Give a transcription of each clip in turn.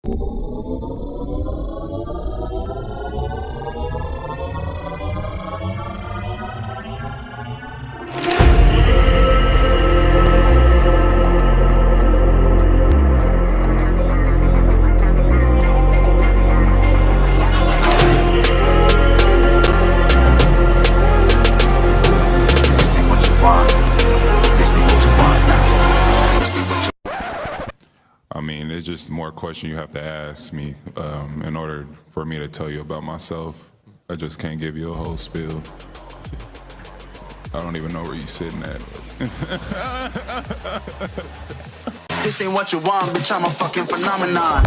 I mean, it's just more question you have to ask me in order for me to tell you about myself. I just can't give you a whole spiel. I don't even know where you're sitting at. This ain't what you want, bitch, I'm a fucking phenomenon.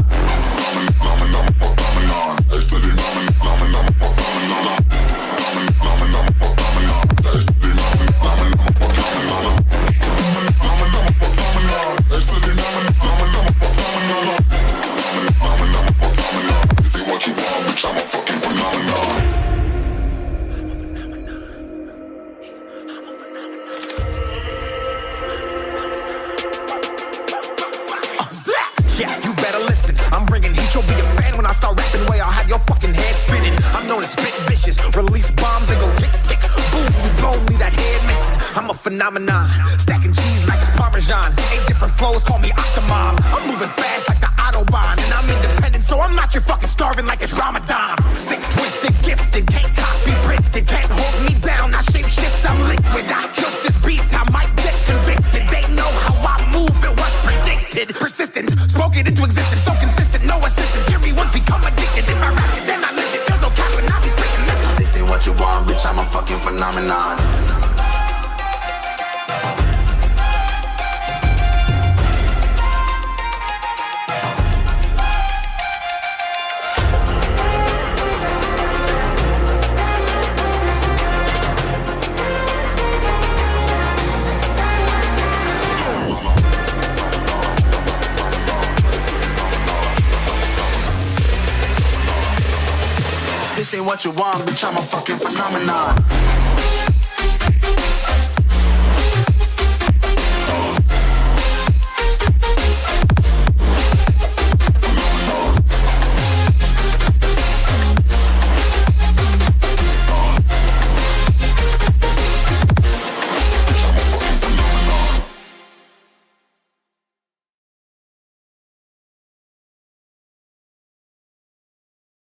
Yeah, you better listen. I'm bringing heat. You'll be a fan when I start rapping. Way I'll have your fucking head spinning. I'm known as spit vicious. Release bombs and go tick tick. Boom, you blow me that head missing. I'm a phenomenon. Stacking cheese like it's Parmesan. 8 different flows, call me Octomom. I'm moving fast like the Autobahn. And I'm independent, so I'm not your fucking starving like it's Ramadan. Sick, twisted, gifted. Can't copy, printed. Can't hold me down. I shape shift, I'm liquid. I killed this beat, I might get convicted. They know how I move, it was predicted. Persistent, spoke it into existence. So consistent, no assistance. Hear me once, become addicted. If I rap it, then I live it. There's no cap when I be speaking this. This ain't what you want, bitch, I'm a fucking phenomenon. This ain't what you want, bitch, I'm a fucking phenomenon.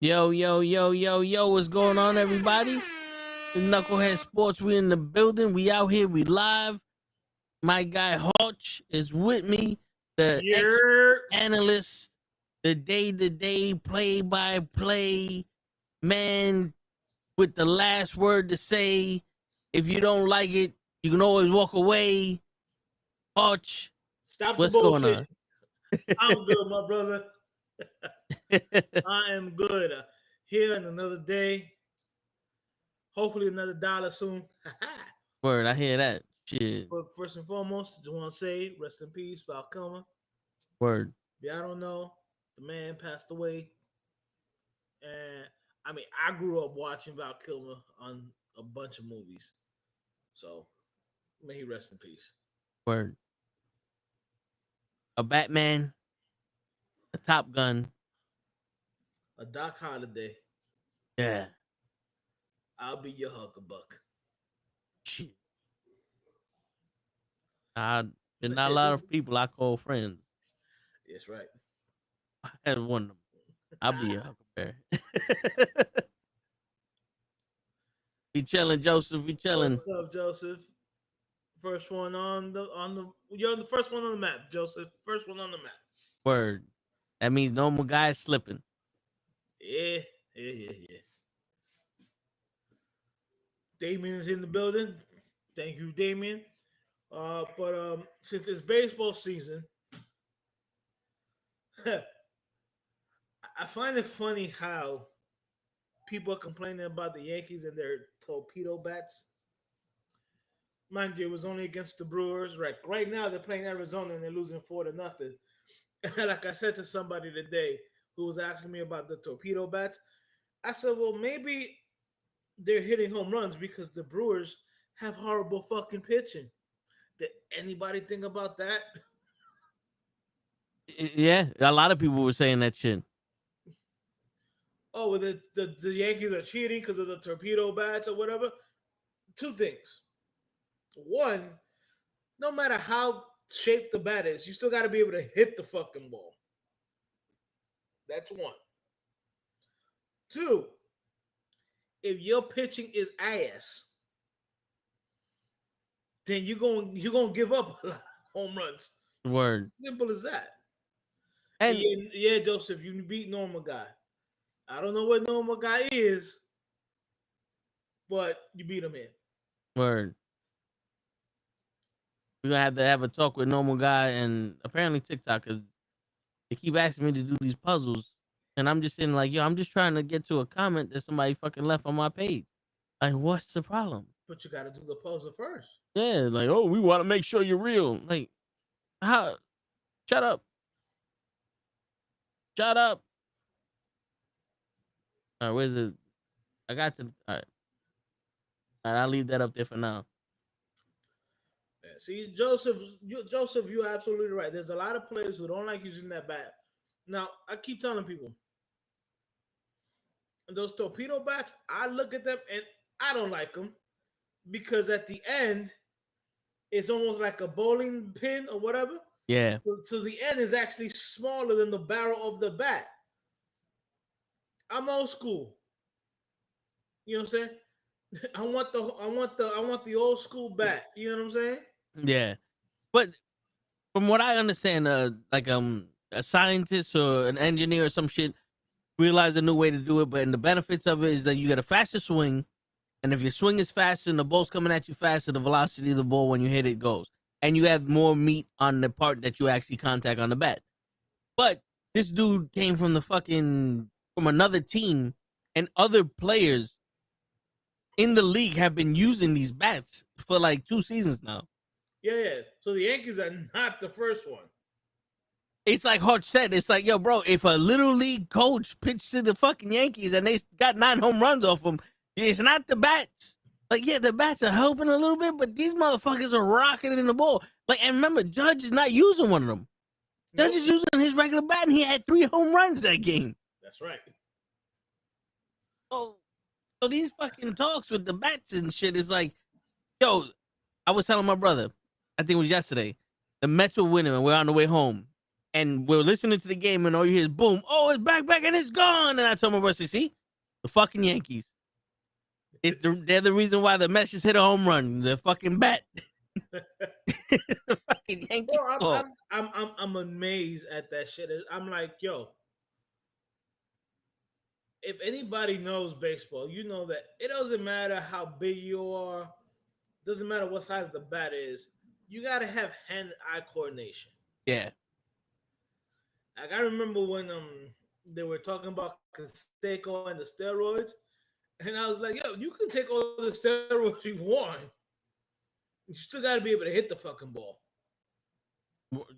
Yo, what's going on, everybody? The Knucklehead Sports, we in the building. We out here, we live. My guy Hutch is with me, the ex-analyst, the day-to-day, play-by-play man with the last word to say. If you don't like it, you can always walk away. Hutch, Stop what's the going bullshit. on? I'm good, my brother. I am good. Here in another day. Hopefully another dollar soon. Word, I hear that. Shit. But first and foremost, just want to say rest in peace, Val Kilmer. Word. Yeah, I don't know. The man passed away. And I mean, I grew up watching Val Kilmer on a bunch of movies. So may he rest in peace. Word. A Batman. A Top Gun. A Doc Holliday. Yeah. I'll be your Huckabuck. Shit. There's not a lot of people I call friends. That's right. I had one of them. I'll be a Huckleberry. We chilling, Joseph. We chilling. What's up, Joseph? First one on the you're the first one on the map, Joseph. First one on the map. Word. That means no more guys slipping. Yeah. Damien is in the building. Thank you, Damien. But since it's baseball season, I find it funny how people are complaining about the Yankees and their torpedo bats. Mind you, it was only against the Brewers. Right now, they're playing Arizona and they're losing 4-0. Like I said to somebody today who was asking me about the torpedo bats, I said, well, maybe they're hitting home runs because the Brewers have horrible fucking pitching. Did anybody think about that? Yeah, a lot of people were saying that shit. Oh, well, the Yankees are cheating because of the torpedo bats or whatever. Two things. One, no matter how shaped the bat is, you still got to be able to hit the fucking ball. That's one. Two, if your pitching is ass, then you're gonna give up a lot of home runs. Word. Simple as that. And Yeah, Joseph, you beat Normal Guy. I don't know what Normal Guy is, but you beat him in. word. We're gonna have to have a talk with Normal Guy and apparently TikTok because they keep asking me to do these puzzles. And I'm just saying, like, yo, I'm just trying to get to a comment that somebody fucking left on my page. Like, what's the problem? But you got to do the puzzle first. Yeah, like, oh, we want to make sure you're real. Like, how? Shut up. Shut up. All right, where's it? I got to. All right. All right, I'll leave that up there for now. Yeah, see, Joseph, you're absolutely right. There's a lot of players who don't like using that bat. Now, I keep telling people, those torpedo bats, I look at them and I don't like them because at the end, it's almost like a bowling pin or whatever. Yeah. So the end is actually smaller than the barrel of the bat. I'm old school. You know what I'm saying? I want the old school bat. You know what I'm saying? Yeah. But from what I understand, like a scientist or an engineer or some shit realized a new way to do it. But the benefits of it is that you get a faster swing, and if your swing is faster and the ball's coming at you faster, the velocity of the ball when you hit it goes, and you have more meat on the part that you actually contact on the bat. But this dude came from from another team, and other players in the league have been using these bats for like 2 seasons now. Yeah. So the Yankees are not the first one. It's like Hutch said, it's like, yo, bro, if a little league coach pitched to the fucking Yankees and they got 9 home runs off them, it's not the bats. Like, yeah, the bats are helping a little bit, but these motherfuckers are rocketing the ball. Like, and remember, Judge is not using one of them. Judge is using his regular bat, and he had 3 home runs that game. That's right. So these fucking talks with the bats and shit is like, yo, I was telling my brother, I think it was yesterday, the Mets were winning and we're on the way home. And we're listening to the game and all you hear is boom, oh, it's back, and it's gone. And I told my brother, see, the fucking Yankees. They're the reason why the Mets just hit a home run. The fucking bat. The fucking Yankees. Bro, I'm amazed at that shit. I'm like, yo, if anybody knows baseball, you know that it doesn't matter how big you are, doesn't matter what size the bat is, you gotta have hand-eye coordination. Yeah. Like I remember when they were talking about Canseco and the steroids, and I was like, yo, you can take all the steroids you want. You still gotta be able to hit the fucking ball.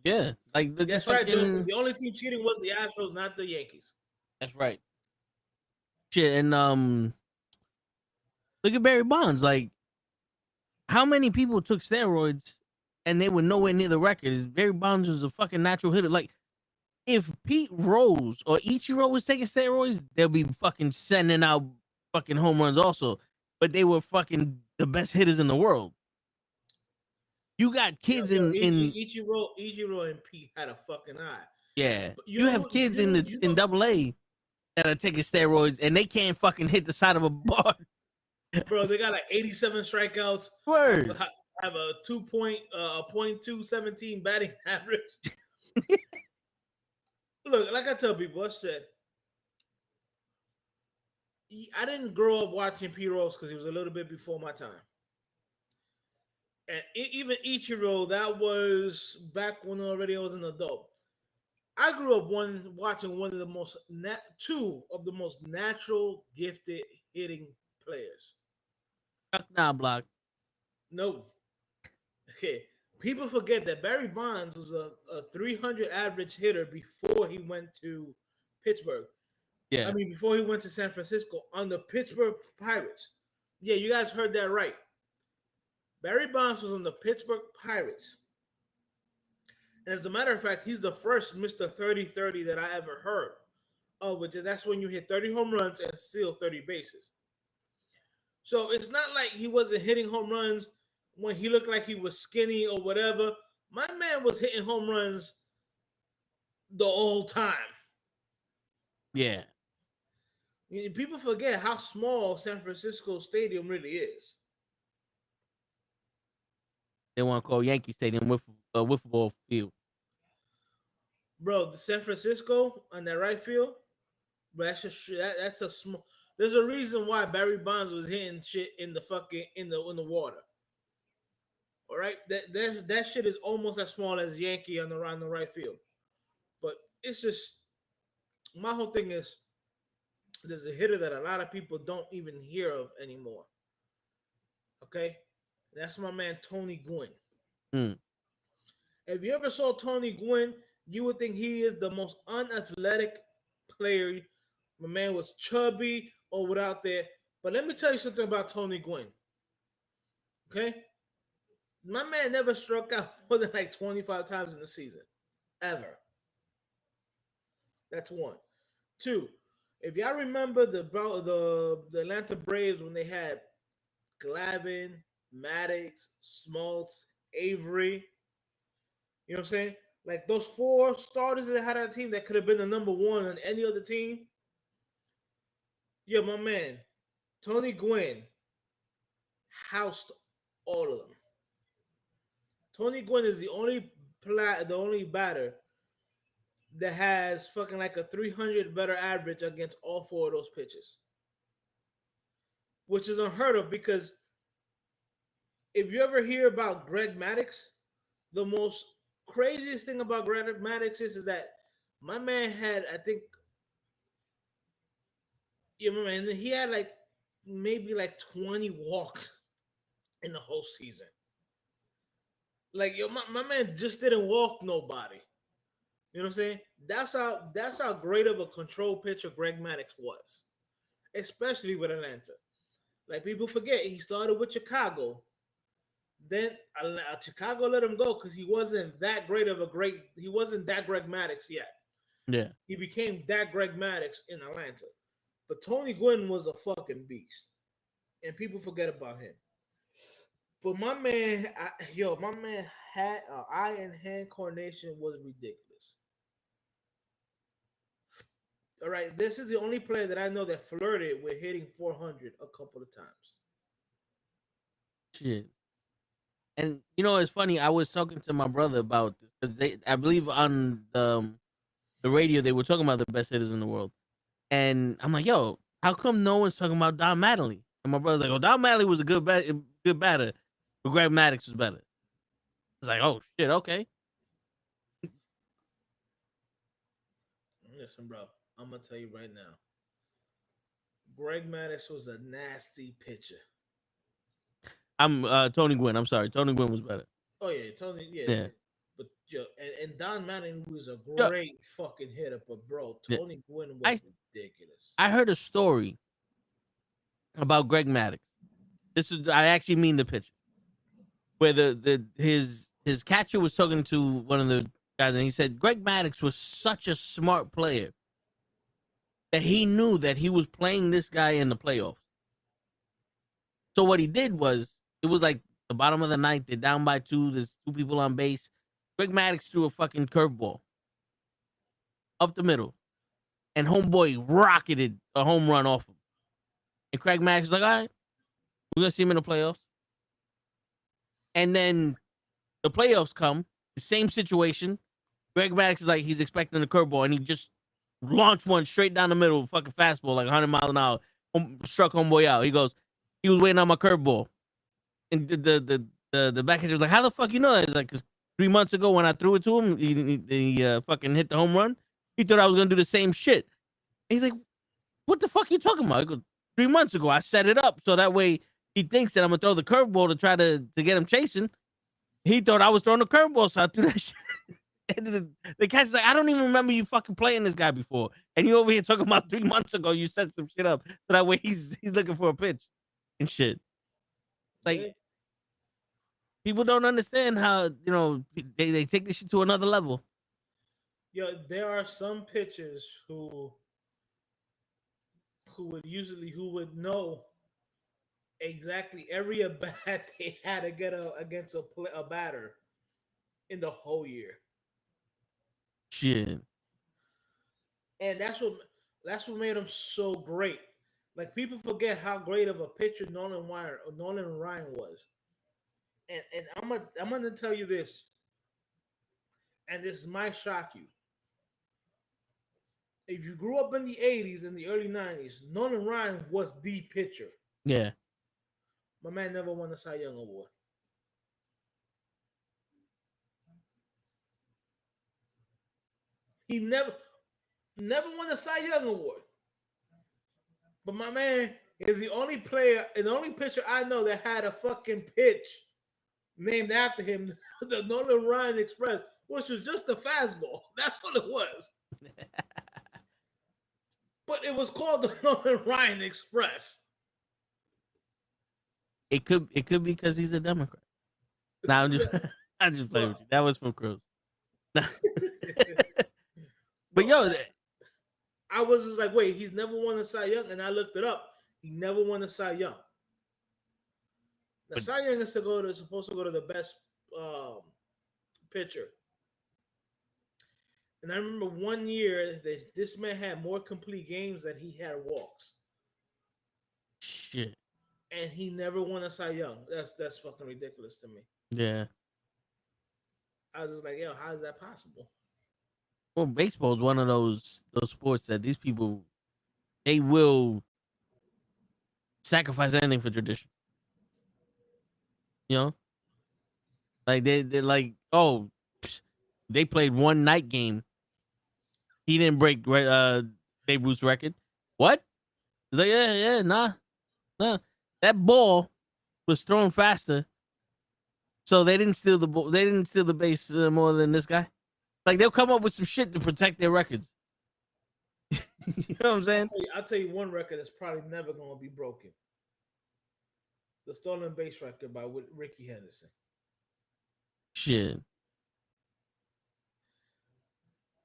Yeah. Like that's right, Joseph. The only team cheating was the Astros, not the Yankees. That's right. Shit, and look at Barry Bonds. Like, how many people took steroids and they were nowhere near the record? Barry Bonds was a fucking natural hitter. Like, if Pete Rose or Ichiro was taking steroids, they'll be fucking sending out fucking home runs also. But they were fucking the best hitters in the world. You got kids in Ichiro and Pete had a fucking eye. Yeah, you have kids in Double-A that are taking steroids and they can't fucking hit the side of a bar. Bro, they got like 87 strikeouts. Word. Have a .217 batting average. Look, like I tell people, I said, I didn't grow up watching Pete Rose because he was a little bit before my time. And even Ichiro, that was back when already I was an adult. I grew up watching two of the most natural, gifted hitting players. Nah, block. No. Okay. People forget that Barry Bonds was a 300 average hitter before he went to Pittsburgh. Yeah. I mean, before he went to San Francisco on the Pittsburgh Pirates. Yeah, you guys heard that right. Barry Bonds was on the Pittsburgh Pirates. And as a matter of fact, he's the first Mr. 30-30 that I ever heard of, which that's when you hit 30 home runs and steal 30 bases. So it's not like he wasn't hitting home runs when he looked like he was skinny or whatever. My man was hitting home runs the whole time. Yeah. People forget how small San Francisco Stadium really is. They want to call Yankee Stadium with wiffle ball field. Bro, the San Francisco on that right field, bro, that's a small. There's a reason why Barry Bonds was hitting shit in the fucking in the water. All right, that shit is almost as small as Yankee on the right field. But it's just my whole thing is there's a hitter that a lot of people don't even hear of anymore. Okay, that's my man Tony Gwynn. If you ever saw Tony Gwynn, you would think he is the most unathletic player. My man was chubby or without there. But let me tell you something about Tony Gwynn. Okay? My man never struck out more than like 25 times in the season. Ever. That's one. Two, if y'all remember the Atlanta Braves when they had Glavine, Maddox, Smoltz, Avery, you know what I'm saying? Like those four starters that had on a team that could have been the number one on any other team. Yeah, my man, Tony Gwynn housed all of them. Tony Gwynn is the only batter that has fucking like a 300 better average against all four of those pitches, which is unheard of because if you ever hear about Greg Maddux, the most craziest thing about Greg Maddux is that my man had, I think, yeah, my man, he had like maybe like 20 walks in the whole season. Like, yo, my man just didn't walk nobody. You know what I'm saying? That's how great of a control pitcher Greg Maddux was, especially with Atlanta. Like, people forget he started with Chicago. Then Chicago let him go because he wasn't that Greg Maddux yet. Yeah. He became that Greg Maddux in Atlanta. But Tony Gwynn was a fucking beast. And people forget about him. But my man had an eye and hand coordination was ridiculous. All right, this is the only player that I know that flirted with hitting 400 a couple of times. Shit. And you know, it's funny. I was talking to my brother about this because I believe on the radio they were talking about the best hitters in the world, and I'm like, "Yo, how come no one's talking about Don Mattingly?" And my brother's like, "Oh, Don Mattingly was a good batter, but Greg Maddux was better." It's like, "Oh shit, okay." Listen, bro, I'm gonna tell you right now. Greg Maddux was a nasty pitcher. I'm Tony Gwynn. I'm sorry, Tony Gwynn was better. Oh yeah, Tony. Yeah. But and Don Mattingly was a great fucking hitter, but bro, Tony Gwynn was ridiculous. I heard a story about Greg Maddux. I actually mean the pitcher, where his catcher was talking to one of the guys, and he said Greg Maddux was such a smart player that he knew that he was playing this guy in the playoffs. So what he did was, it was like the bottom of the ninth, they're down by 2, there's 2 people on base. Greg Maddux threw a fucking curveball up the middle, and homeboy rocketed a home run off him. And Craig Maddux was like, all right, we're going to see him in the playoffs. And then the playoffs come, the same situation. Greg Maddux is like, he's expecting a curveball, and he just launched one straight down the middle, fucking fastball, like 100 miles an hour, struck homeboy out. He goes, he was waiting on my curveball. And the backcatcher was like, how the fuck you know that? He's like, because 3 months ago when I threw it to him, he fucking hit the home run. He thought I was going to do the same shit. And he's like, what the fuck are you talking about? He goes, 3 months ago, I set it up so that way he thinks that I'm going to throw the curveball to try to get him chasing. He thought I was throwing the curveball, so I threw that shit. And the catcher's like, I don't even remember you fucking playing this guy before. And you over here talking about 3 months ago, you set some shit up. So that way he's looking for a pitch and shit. Like, People don't understand how they take this shit to another level. Yo, there are some pitchers who would know exactly every at bat they had to get against a batter in the whole year, Shit. and that's what made him so great. Like people forget how great of a pitcher Nolan Ryan was, and I'm gonna tell you this, and this might shock you. If you grew up in the '80s and the early '90s, Nolan Ryan was the pitcher. Yeah. My man never won a Cy Young award. He never won a Cy Young award. But my man is the only player and the only pitcher I know that had a fucking pitch named after him, the Nolan Ryan Express, which was just a fastball. That's what it was. But it was called the Nolan Ryan Express. It could be because he's a Democrat. Now I'm just playing with you. That was from Cruz. But yo, I was just like, wait, he's never won a Cy Young, and I looked it up. He never won a Cy Young. The Cy Young is supposed to go to the best pitcher. And I remember one year that this man had more complete games than he had walks. Shit. And he never won a Cy Young. That's fucking ridiculous to me. Yeah. I was just like, yo, how is that possible? Well, baseball is one of those sports that these people, they will sacrifice anything for tradition. You know, like they're like, oh, they played one night game. He didn't break Babe Ruth's record. What? He's like, yeah, nah. That ball was thrown faster, so they didn't steal the ball. They didn't steal the base more than this guy. Like they'll come up with some shit to protect their records. You know what I'm saying? I'll tell you one record that's probably never going to be broken. The stolen base record by Ricky Henderson. Shit.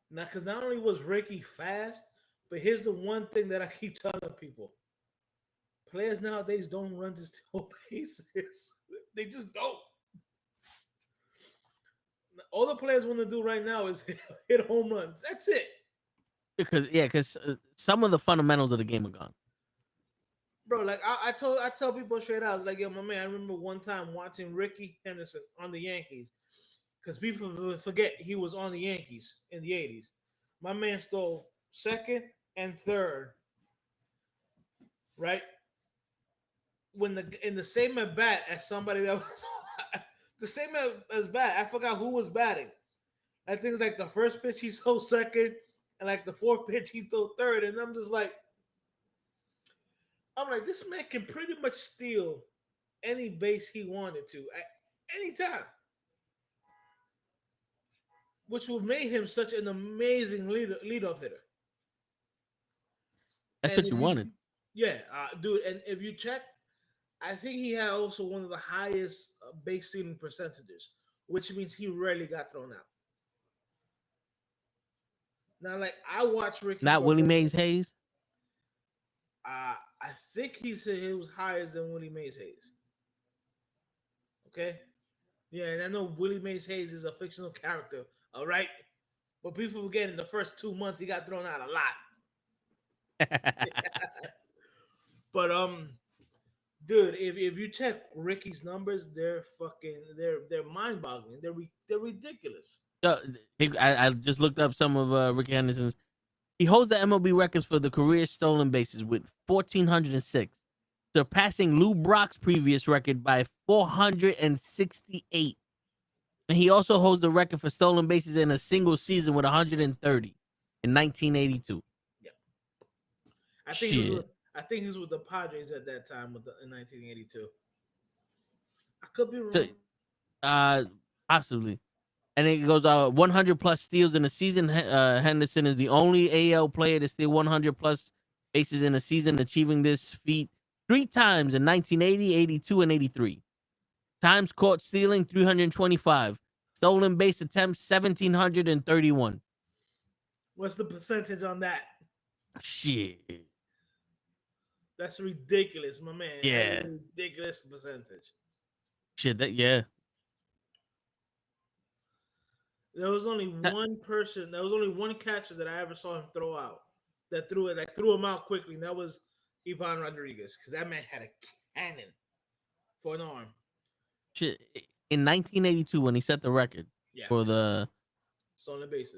Now, because not only was Ricky fast, but here's the one thing that I keep telling people. Players nowadays don't run to steal bases. They just don't. All the players want to do right now is hit home runs. That's it. Because some of the fundamentals of the game are gone. Bro, like I tell people straight out, I was like, yo, my man, I remember one time watching Ricky Henderson on the Yankees, because people forget he was on the Yankees in the 80s. My man stole second and third, right? In the same at bat as somebody that was the same as bat. I forgot who was batting. I think like the first pitch he stole second, and like the fourth pitch he stole third, and I'm like, this man can pretty much steal any base he wanted to at any time, which would make him such an amazing leadoff hitter. That's what you wanted. Yeah, dude. And if you check, I think he had also one of the highest base stealing percentages, which means he rarely got thrown out. Now, like I watched Ricky. Not Willie Mays Hayes. I think he said he was higher than Willie Mays Hayes. Okay, yeah, and I know Willie Mays Hayes is a fictional character. All right, but people forget in the first 2 months he got thrown out a lot. But dude, if you check Ricky's numbers, they're mind-boggling. They're ridiculous. I just looked up some of Ricky Henderson's. He holds the MLB records for the career stolen bases with 1,406, surpassing Lou Brock's previous record by 468. And he also holds the record for stolen bases in a single season with 130 in 1982. Yeah, I think he was with the Padres at that time in 1982. I could be wrong. Possibly. And it goes 100 plus steals in a season. Henderson is the only AL player to steal 100 plus bases in a season, achieving this feat 3 times in 1980, 82, and 83. Times caught stealing, 325. Stolen base attempts, 1,731. What's the percentage on that? Shit. That's ridiculous, my man. Yeah. That is a ridiculous percentage. Shit, yeah. There was only one person, there was only one catcher that I ever saw him throw out. That threw him out quickly, and that was Ivan Rodriguez, because that man had a cannon for an arm. Shit. In 1982, when he set the record for the stolen bases,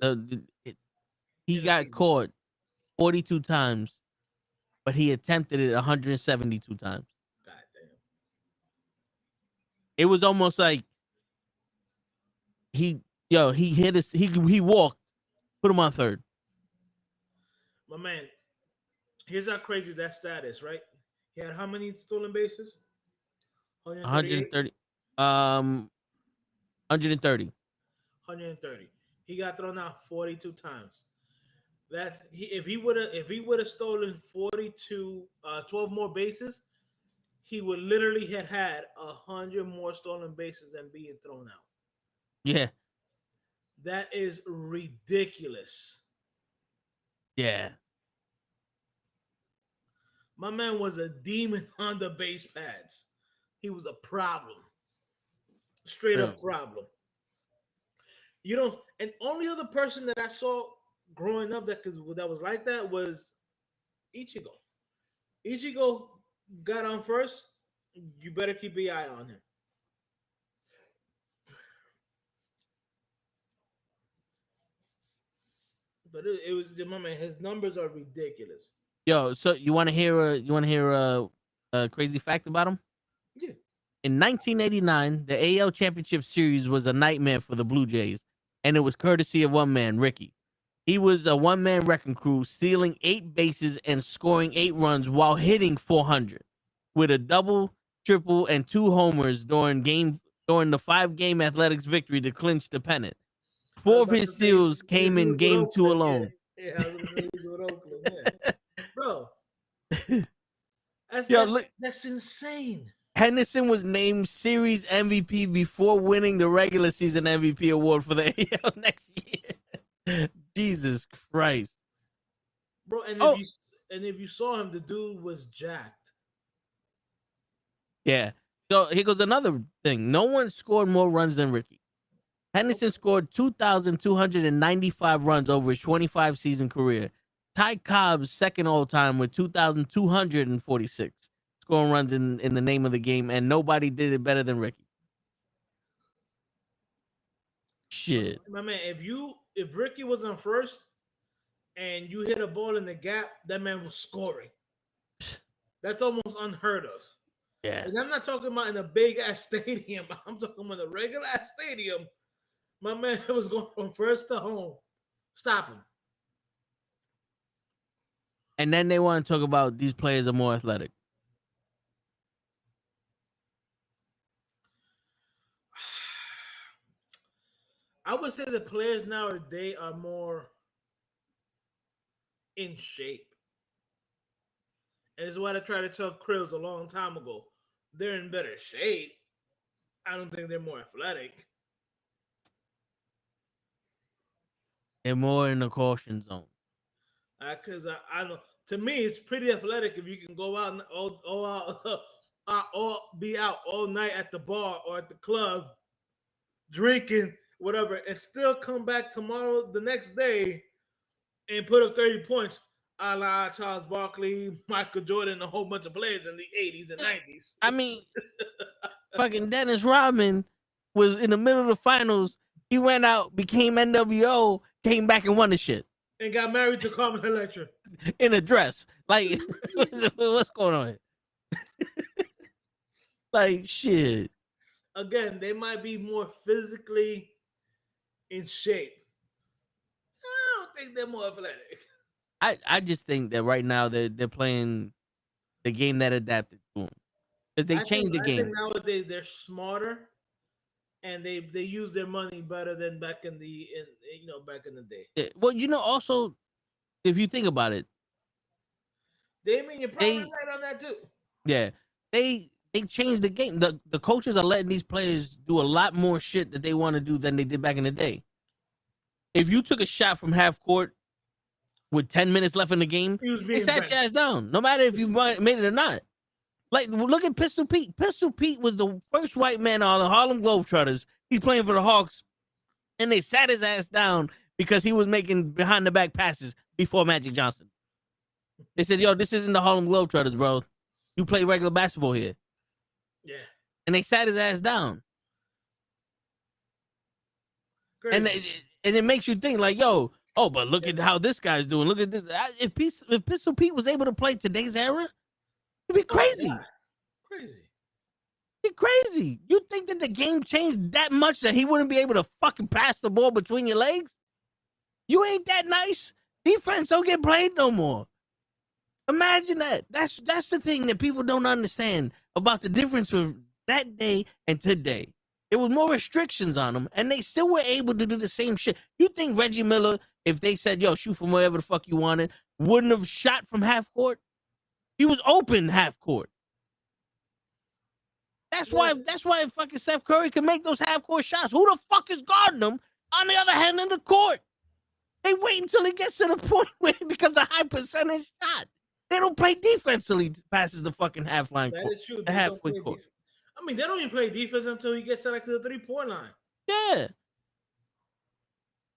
he got caught 42 times, but he attempted it 172 times. God damn. It was almost like he hit us. He walked, put him on third. My man, here's how crazy that stat is, right? He had how many stolen bases? 130. 130. 130. He got thrown out 42 times. If he would have stolen 42, 12 more bases, he would literally had 100 more stolen bases than being thrown out. Yeah. That is ridiculous. Yeah. My man was a demon on the base pads. He was a problem. Straight up problem. You know, and only other person that I saw growing up that was like that was Ichigo. Ichigo got on first. You better keep your eye on him. But it was, my man, his numbers are ridiculous. Yo, so you want to hear a crazy fact about him? Yeah. In 1989, the AL Championship Series was a nightmare for the Blue Jays, and it was courtesy of one man, Ricky. He was a one-man wrecking crew, stealing 8 bases and scoring 8 runs while hitting 400, with a double, triple, and 2 homers during the 5-game Athletics victory to clinch the pennant. 4 of his steals came in Game 2 alone. Yeah, I was gonna say he's with Oakland, yeah. Bro, that's insane. Henderson was named Series MVP before winning the regular season MVP award for the AL next year. Jesus Christ, bro! And if you saw him, the dude was jacked. Yeah. So here goes another thing. No one scored more runs than Ricky. Henderson scored 2,295 runs over his 25-season career. Ty Cobb's second all-time with 2,246 scoring runs in the name of the game, and nobody did it better than Ricky. Shit. My man, if Ricky was on first and you hit a ball in the gap, that man was scoring. That's almost unheard of. Yeah. And I'm not talking about in a big-ass stadium. I'm talking about a regular-ass stadium. My man was going from first to home. Stop him. And then they want to talk about these players are more athletic. I would say the players nowadays are more in shape. And it's what I tried to tell Kryllzzz a long time ago. They're in better shape. I don't think they're more athletic. They're more in the caution zone. Because I know, to me, it's pretty athletic if you can go out and be out all night at the bar or at the club, drinking, whatever, and still come back tomorrow, the next day, and put up 30 points, a la Charles Barkley, Michael Jordan, a whole bunch of players in the 80s and 90s. I mean, fucking Dennis Rodman was in the middle of the finals. He went out, became NWO, came back and won the shit. And got married to Carmen Electra. In a dress. Like, what's going on here? Like, shit. Again, they might be more physically in shape. I don't think they're more athletic. I just think that right now they're playing the game that adapted to them. Because they changed the game. I think nowadays they're smarter and they use their money better than back in the day. Yeah, well, also, if you think about it, Damien, you're probably right on that too. Yeah. They they changed the game. The coaches are letting these players do a lot more shit that they want to do than they did back in the day. If you took a shot from half court with 10 minutes left in the game, they sat your ass down, no matter if you made it or not. Like, look at Pistol Pete. Pistol Pete was the first white man on the Harlem Globetrotters. He's playing for the Hawks, and they sat his ass down because he was making behind-the-back passes before Magic Johnson. They said, yo, this isn't the Harlem Globetrotters, bro. You play regular basketball here. Yeah. And they sat his ass down. Crazy. And it makes you think, like, yo, oh, but look at how this guy's doing. Look at this. If Pistol Pete was able to play today's era, it'd be crazy. Oh, crazy. It'd be crazy. You think that the game changed that much that he wouldn't be able to fucking pass the ball between your legs? You ain't that nice. Defense don't get played no more. Imagine that. That's the thing that people don't understand about the difference from that day and today. There was more restrictions on them, and they still were able to do the same shit. You think Reggie Miller, if they said, yo, shoot from wherever the fuck you wanted, wouldn't have shot from half court? He was open half court. That's why fucking Steph Curry can make those half court shots. Who the fuck is guarding him on the other hand in the court? They wait until he gets to the point where it becomes a high percentage shot. They don't play defense till he passes the fucking half line. That court, is true. the halfway court. I mean, they don't even play defense until he gets selected to the 3-point line. Yeah.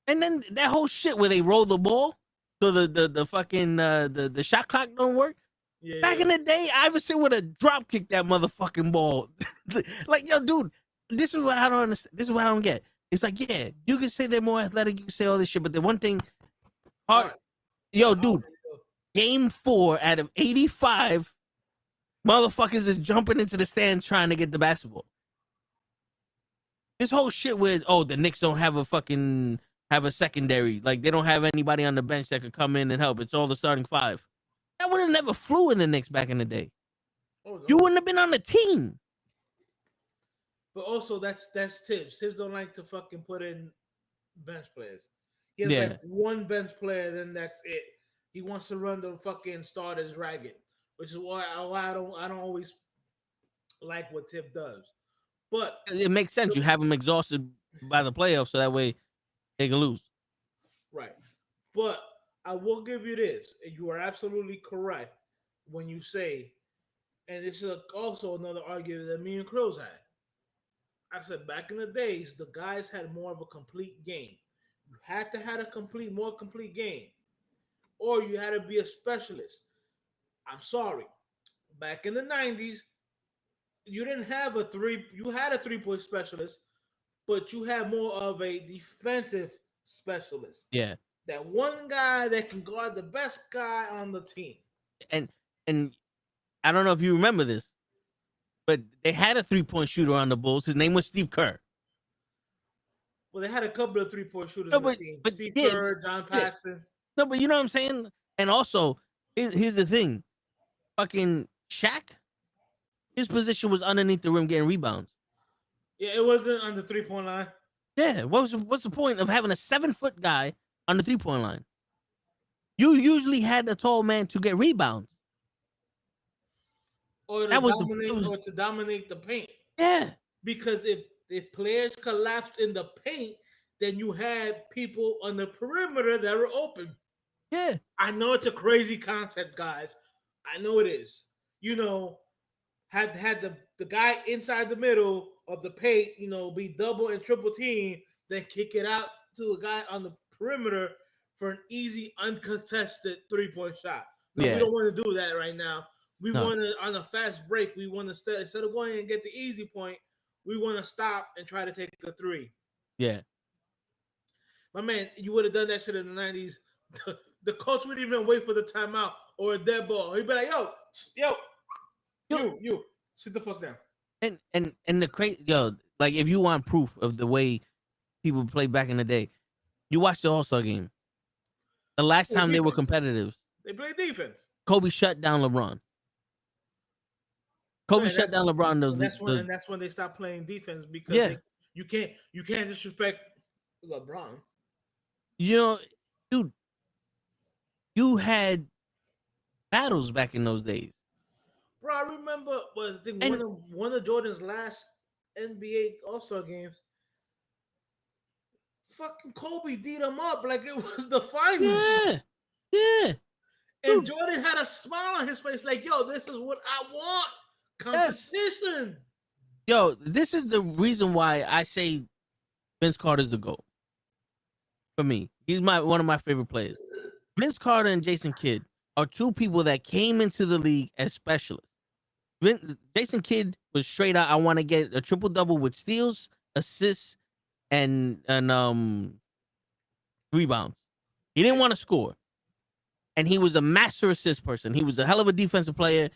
And then that whole shit where they roll the ball so the fucking the shot clock don't work. Yeah. Back in the day, Iverson would have drop kicked that motherfucking ball. Like, yo, dude, this is what I don't understand. This is what I don't get. It's like, yeah, you can say they're more athletic, you can say all this shit, but the one thing, yo, dude, game 4 out of 85, motherfuckers is jumping into the stands trying to get the basketball. This whole shit with, oh, the Knicks don't have a secondary. Like, they don't have anybody on the bench that could come in and help. It's all the starting 5. That would have never flew in the Knicks back in the day. Oh, no. You wouldn't have been on the team. But also, that's Tibbs. Tibbs don't like to fucking put in bench players. He has like one bench player, then that's it. He wants to run the fucking starters ragged, which is why I don't always like what Tibbs does. But it makes sense. You have them exhausted by the playoffs, so that way they can lose. Right. But I will give you this. You are absolutely correct when you say, and this is also another argument that me and Krills had. I said back in the days, the guys had more of a complete game. You had to have a more complete game, or you had to be a specialist. I'm sorry. Back in the 90s, you didn't have you had a 3-point specialist, but you had more of a defensive specialist. Yeah. That one guy that can guard the best guy on the team. And I don't know if you remember this, but they had a 3-point shooter on the Bulls. His name was Steve Kerr. Well, they had a couple of 3-point shooters on the team. Steve Kerr, John Paxson. No, but you know what I'm saying? And also, here's the thing. Fucking Shaq, his position was underneath the rim getting rebounds. Yeah, it wasn't on the 3-point line. Yeah, what's the point of having a 7-foot guy on the 3-point line? You usually had a tall man to get rebounds. Or to dominate the paint. Yeah. Because if players collapsed in the paint, then you had people on the perimeter that were open. Yeah. I know it's a crazy concept, guys. I know it is. You know, had the guy inside the middle of the paint, you know, be double and triple team, then kick it out to a guy on the perimeter for an easy, uncontested 3-point shot. No, we don't want to do that right now. We want to, on a fast break, we want to, instead of going and get the easy point, we want to stop and try to take a 3. Yeah. My man, you would have done that shit in the 90s. The coach wouldn't even wait for the timeout or a dead ball. He'd be like, yo, you, sit the fuck down. And the crazy, like if you want proof of the way people played back in the day, you watch the All-Star game. The last time they were competitive, they played defense. Kobe shut down LeBron. Shut down LeBron. That's when they stopped playing defense because you can't disrespect LeBron. You know, dude, you had battles back in those days. Bro, I remember was I think And- one of Jordan's last NBA All-Star games. Fucking Kobe beat him up like it was the finals. Yeah. And Dude. Jordan had a smile on his face, like, yo, this is what I want. Competition. Yo, this is the reason why I say Vince Carter's the GOAT. For me. He's one of my favorite players. Vince Carter and Jason Kidd are two people that came into the league as specialists. Jason Kidd was straight out, I want to get a triple-double with steals, assists, and rebounds. He didn't want to score. And he was a master assist person. He was a hell of a defensive player,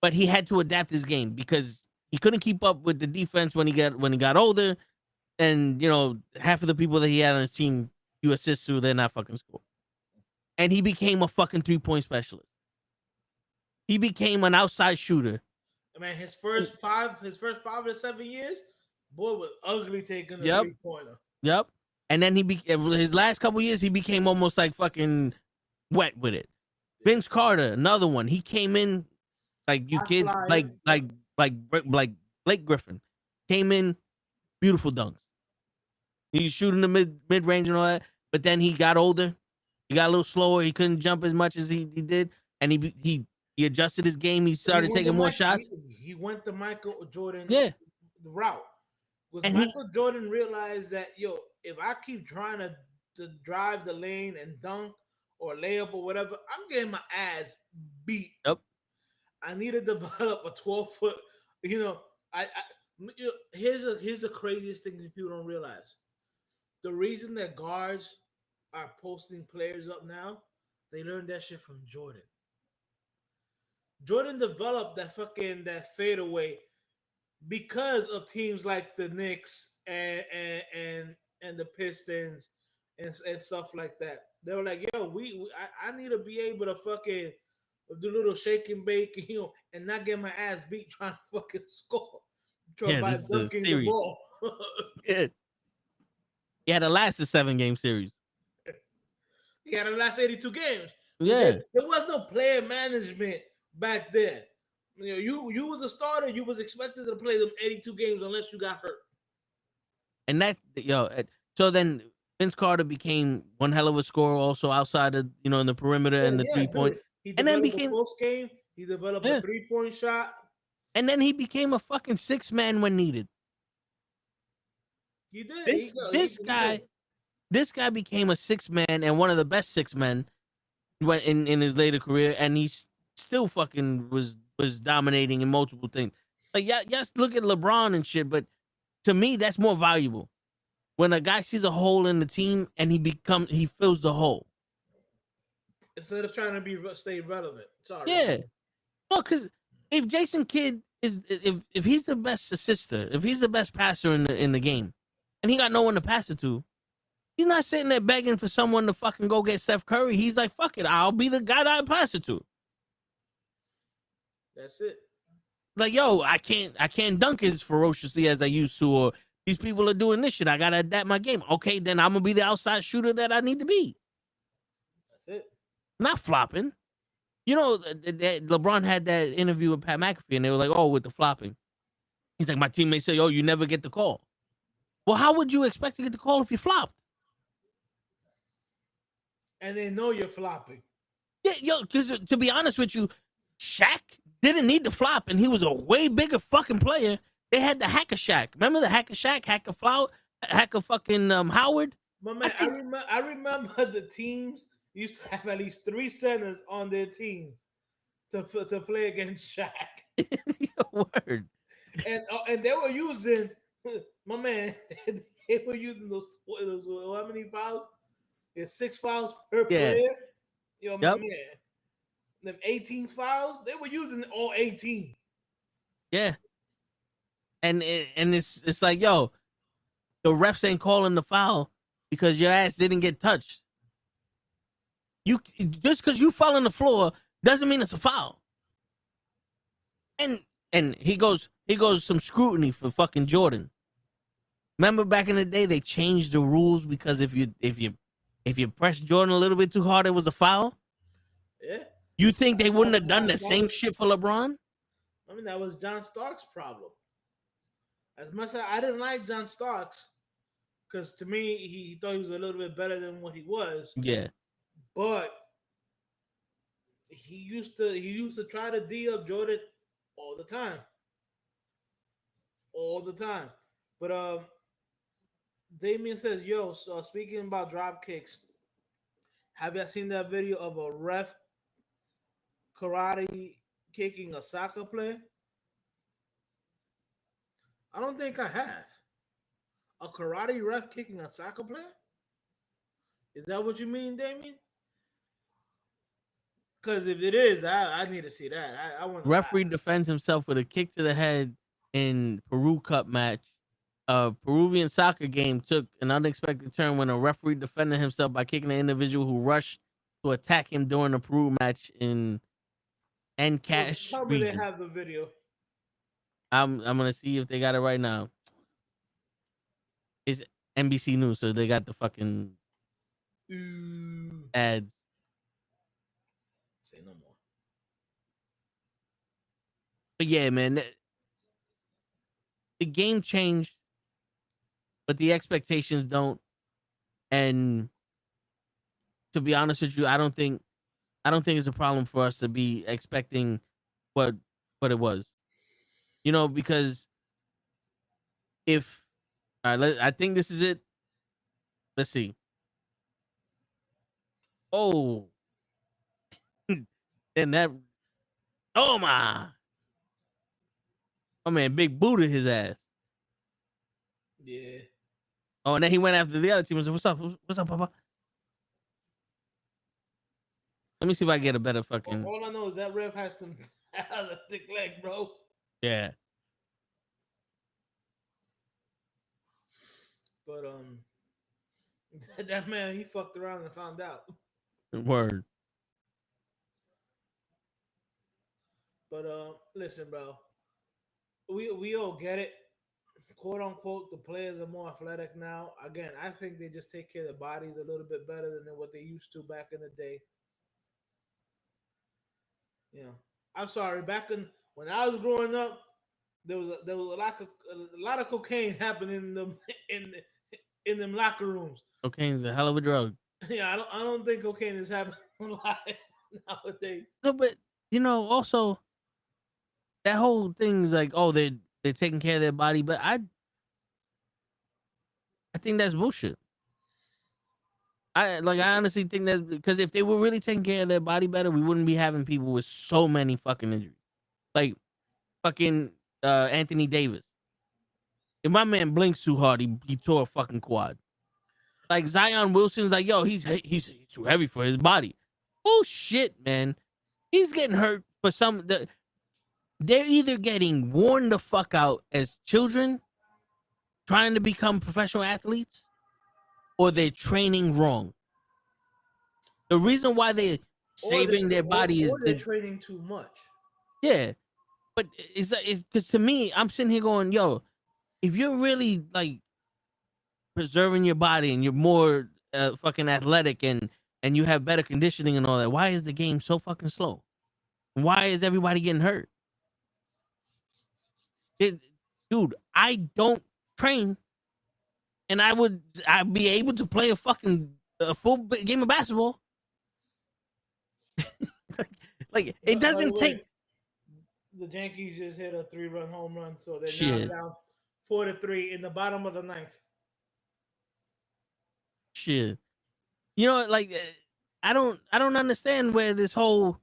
but he had to adapt his game because he couldn't keep up with the defense when he got older. And, half of the people that he had on his team, you assist to, they're not fucking score. And he became a fucking 3-point specialist. He became an outside shooter. I mean, his first 5 to 7 years, boy was ugly taking the 3-pointer. Yep. And then his last couple years, he became almost like fucking wet with it. Vince Carter, another one. He came in like you kids, like Blake Griffin, came in, beautiful dunks. He's shooting the mid range and all that, but then he got older. He got a little slower. He couldn't jump as much as he did, and he adjusted his game. He started taking more shots. He went the Michael Jordan route. And Michael Jordan realized that, if I keep trying to drive the lane and dunk or layup or whatever, I'm getting my ass beat. Yep. I need to develop a 12-foot. Here's the craziest thing that people don't realize. The reason that guards are posting players up now, they learned that shit from Jordan. Jordan developed that fadeaway because of teams like the Knicks and the Pistons and stuff like that. They were like, yo, I need to be able to fucking do a little shake and bake, and not get my ass beat trying to fucking score. By dunking the ball. He had to last a 7-game series. He had to last 82 games. Yeah. There was no player management back then. You was a starter. You was expected to play them 82 games unless you got hurt. And so then Vince Carter became one hell of a scorer also outside of, in the perimeter and the 3-point. And then became a post game. He developed a 3-point shot. And then he became a fucking 6-man when needed. You did. This guy became a 6-man and one of the best 6-men in his later career, and he still fucking was dominating in multiple things. Like, yes, look at LeBron and shit, but to me, that's more valuable. When a guy sees a hole in the team and he fills the hole. Instead of trying to stay relevant. Sorry. Yeah. No, because if Jason Kidd if he's the best assister, if he's the best passer in the game, and he got no one to pass it to, he's not sitting there begging for someone to fucking go get Steph Curry. He's like, fuck it, I'll be the guy that I pass it to. That's it. Like, yo, I can't dunk as ferociously as I used to, or these people are doing this shit. I gotta adapt my game. Okay, then I'm gonna be the outside shooter that I need to be. That's it. Not flopping. LeBron had that interview with Pat McAfee, and they were like, oh, with the flopping. He's like, my teammates say, oh, you never get the call. Well, how would you expect to get the call if you flopped? And they know you're flopping. Yeah, because to be honest with you, Shaq didn't need to flop, and he was a way bigger fucking player. They had the Hacker Shaq. Remember the Hacker Shaq, Hacker fucking Howard? But man, I remember the teams used to have at least 3 centers on their teams to play against Shaq. Word. And they were using, my man, they were using those how many fouls? It's 6 fouls per player. My man. Them 18 fouls, they were using all 18. Yeah. And it's like, yo, the refs ain't calling the foul because your ass didn't get touched. You just because you fell on the floor doesn't mean it's a foul. And he goes some scrutiny for fucking Jordan. Remember back in the day they changed the rules because if you pressed Jordan a little bit too hard, it was a foul. Yeah. You think they wouldn't have done the same shit for LeBron? I mean, that was John Starks' problem. As much as I didn't like John Starks, because to me he thought he was a little bit better than what he was. Yeah. But he used to try to D up Jordan all the time. All the time. But Damien says, yo, so speaking about drop kicks, have you seen that video of a ref karate kicking a soccer player? I don't think I have. A karate ref kicking a soccer player? Is that what you mean, Damien? Because if it is, I need to see that. I want. Referee defends himself with a kick to the head in Peru Cup match. A Peruvian soccer game took an unexpected turn when a referee defended himself by kicking an individual who rushed to attack him during the Peru match in NuKKle Tell me they region. have the video. I'm gonna see if they got it right now. It's NBC News, so they got the fucking ads. Say no more. But yeah, man, the game changed, but the expectations don't. And to be honest with you, I don't think it's a problem for us to be expecting what it was. You know, because if I think this is it. Let's see. Oh, and that. Oh my. Oh man, big booted his ass. Yeah. Oh, and then he went after the other team and said, "What's up? What's up, Papa?" Let me see if I get a better fucking. All I know is that ref has some a thick leg, bro. Yeah. But that man, he fucked around and found out. Word. But listen, bro, we all get it. Quote unquote, the players are more athletic now. Again, I think they just take care of their bodies a little bit better than what they used to back in the day. You know, I'm sorry. Back when I was growing up, there was a lot of cocaine happening in them locker rooms. Cocaine's a hell of a drug. Yeah, I don't think cocaine is happening a lot nowadays. No, but you know, also that whole thing is like, oh, they're taking care of their body, but I think that's bullshit. I honestly think that's because if they were really taking care of their body better, we wouldn't be having people with so many fucking injuries. Like fucking Anthony Davis. If my man blinks too hard, he tore a fucking quad. Like Zion Wilson's like, yo, he's too heavy for his body. Bullshit, man. He's getting hurt for they're either getting worn the fuck out as children trying to become professional athletes, or they're training wrong. The reason why they're saving their body is they're training too much. Yeah, but it's because to me, I'm sitting here going, yo, if you're really like preserving your body and you're more fucking athletic and you have better conditioning and all that, why is the game so fucking slow? Why is everybody getting hurt? Dude, I don't train, and I'd be able to play a full game of basketball. like it doesn't take. The Yankees just hit a 3-run home run, so they're now down 4-3 in the bottom of the ninth. Shit, you know, like I don't understand where this whole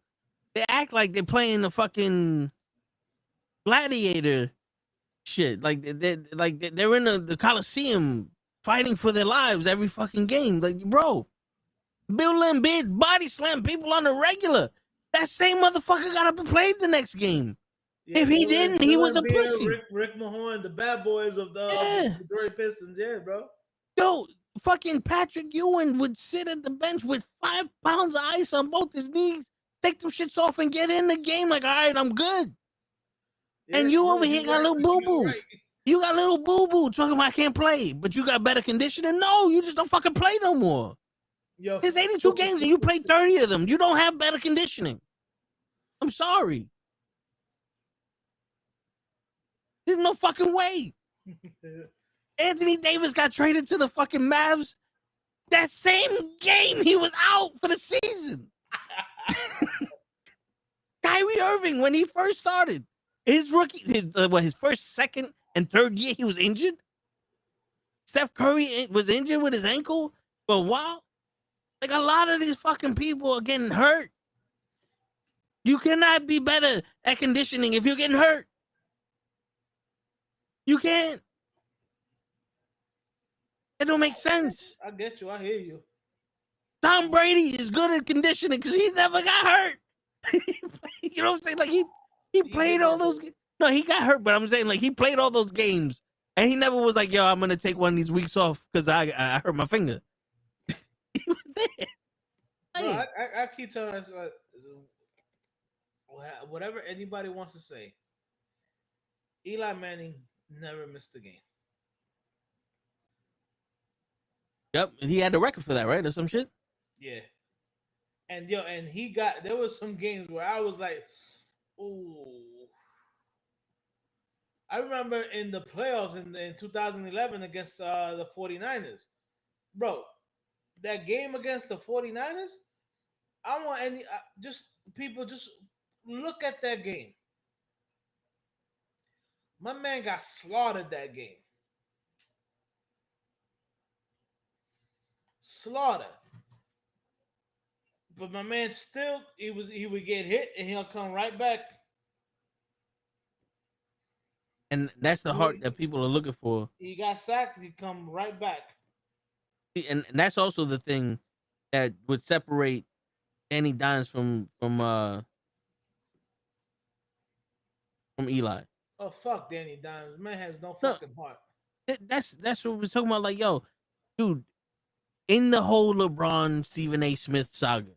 they act like they're playing a fucking gladiator shit. Like they're in the Coliseum fighting for their lives every fucking game. Like, bro, Bill Embiid body slam people on the regular. That same motherfucker got up and played the next game. Yeah, if he didn't, he was a pussy. Rick Mahorn, the bad boys of the Detroit Pistons, yeah, bro. Yo, fucking Patrick Ewing would sit at the bench with 5 pounds of ice on both his knees, take them shits off, and get in the game. Like, all right, I'm good. Yeah, and you over here got a little boo-boo. Right. You got a little boo-boo talking about I can't play, but you got better conditioning? No, you just don't fucking play no more. Yo, there's 82 games and you played 30 of them. You don't have better conditioning. I'm sorry. There's no fucking way. Anthony Davis got traded to the fucking Mavs. That same game, he was out for the season. Kyrie Irving, when he first started, his first, second, and third year, he was injured. Steph Curry was injured with his ankle for a while. Like, a lot of these fucking people are getting hurt. You cannot be better at conditioning if you're getting hurt. You can't. It don't make sense. I get you. I hear you. Tom Brady is good at conditioning because he never got hurt. You know what I'm saying? Like, he played all those games. No, he got hurt, but I'm saying, like, he played all those games, and he never was like, yo, I'm going to take one of these weeks off because I hurt my finger. He was there. No, I keep telling us, whatever anybody wants to say, Eli Manning never missed a game. Yep, he had the record for that, right? Or some shit? Yeah. And there was some games where I was like, ooh. I remember in the playoffs in 2011 against the 49ers. Bro, that game against the 49ers, I want people just look at that game. My man got slaughtered that game. Slaughter. But my man still, he would get hit and he'll come right back. And that's the heart that people are looking for. He got sacked, he come right back. And that's also the thing that would separate Danny Dimes from Eli. Oh, fuck Danny Dimes. Man has no fucking heart. That's what we're talking about. Like, yo, dude, in the whole LeBron Stephen A. Smith saga,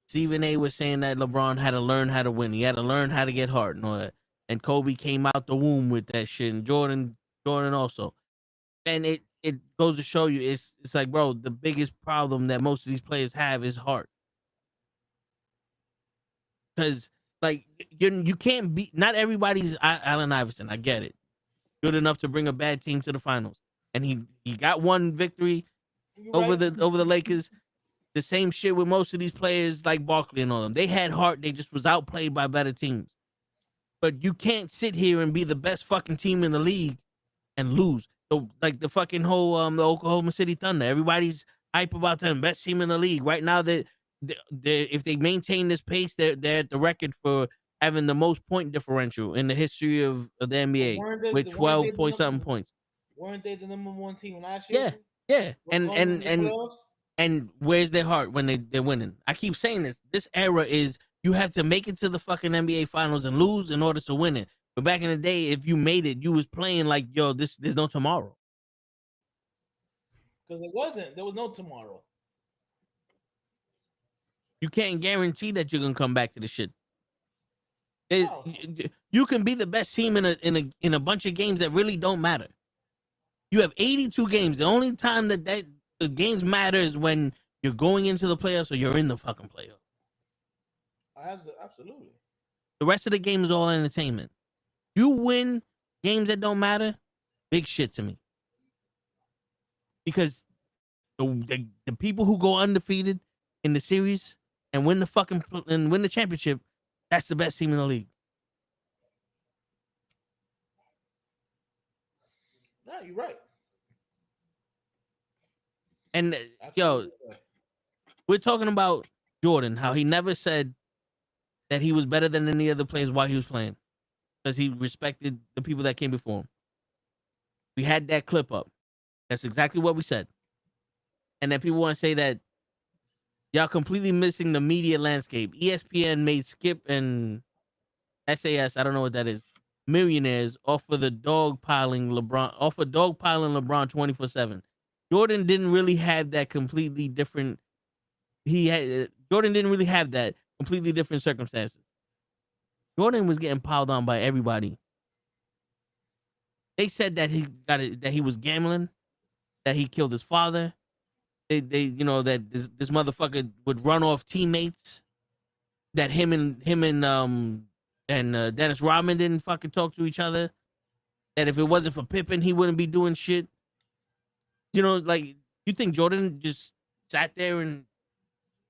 Stephen A. was saying that LeBron had to learn how to win. He had to learn how to get hard and all that. And Kobe came out the womb with that shit. And Jordan also. And it goes to show you, it's like, bro, the biggest problem that most of these players have is heart. Because, like, you can't be, not everybody's Allen Iverson. I get it. Good enough to bring a bad team to the finals. And he got one victory over the Lakers. The same shit with most of these players like Barkley and all them. They had heart. They just was outplayed by better teams. But you can't sit here and be the best fucking team in the league and lose. So, like the fucking whole the Oklahoma City Thunder. Everybody's hype about them, best team in the league. Right now, if they maintain this pace, they're at the record for having the most point differential in the history of the NBA with 12 point something points. Weren't they the number one team last year? Yeah. And where's their heart when they're winning? I keep saying this. This era is you have to make it to the fucking NBA finals and lose in order to win it. But back in the day, if you made it, you was playing like, yo, there's no tomorrow. Because it wasn't. There was no tomorrow. You can't guarantee that you're gonna come back to the shit. No. You can be the best team in a bunch of games that really don't matter. You have 82 games. The only time that the games matter is when you're going into the playoffs or you're in the fucking playoffs. Absolutely. The rest of the game is all entertainment. You win games that don't matter, big shit to me. Because the people who go undefeated in the series and win the championship, that's the best team in the league. No, you're right. And Absolutely. yo, we're talking about Jordan, how he never said that he was better than any other players while he was playing, because he respected the people that came before him. We had that clip up. That's exactly what we said. And then people want to say that y'all completely missing the media landscape. ESPN made Skip and SAS, I don't know what that is, millionaires off of dogpiling LeBron 24/7. Jordan didn't really have that completely different. Jordan didn't really have that completely different circumstances. Jordan was getting piled on by everybody. They said that he was gambling, that he killed his father. They that this motherfucker would run off teammates. That him and Dennis Rodman didn't fucking talk to each other. that if it wasn't for Pippen, he wouldn't be doing shit. You know, like, you think Jordan just sat there and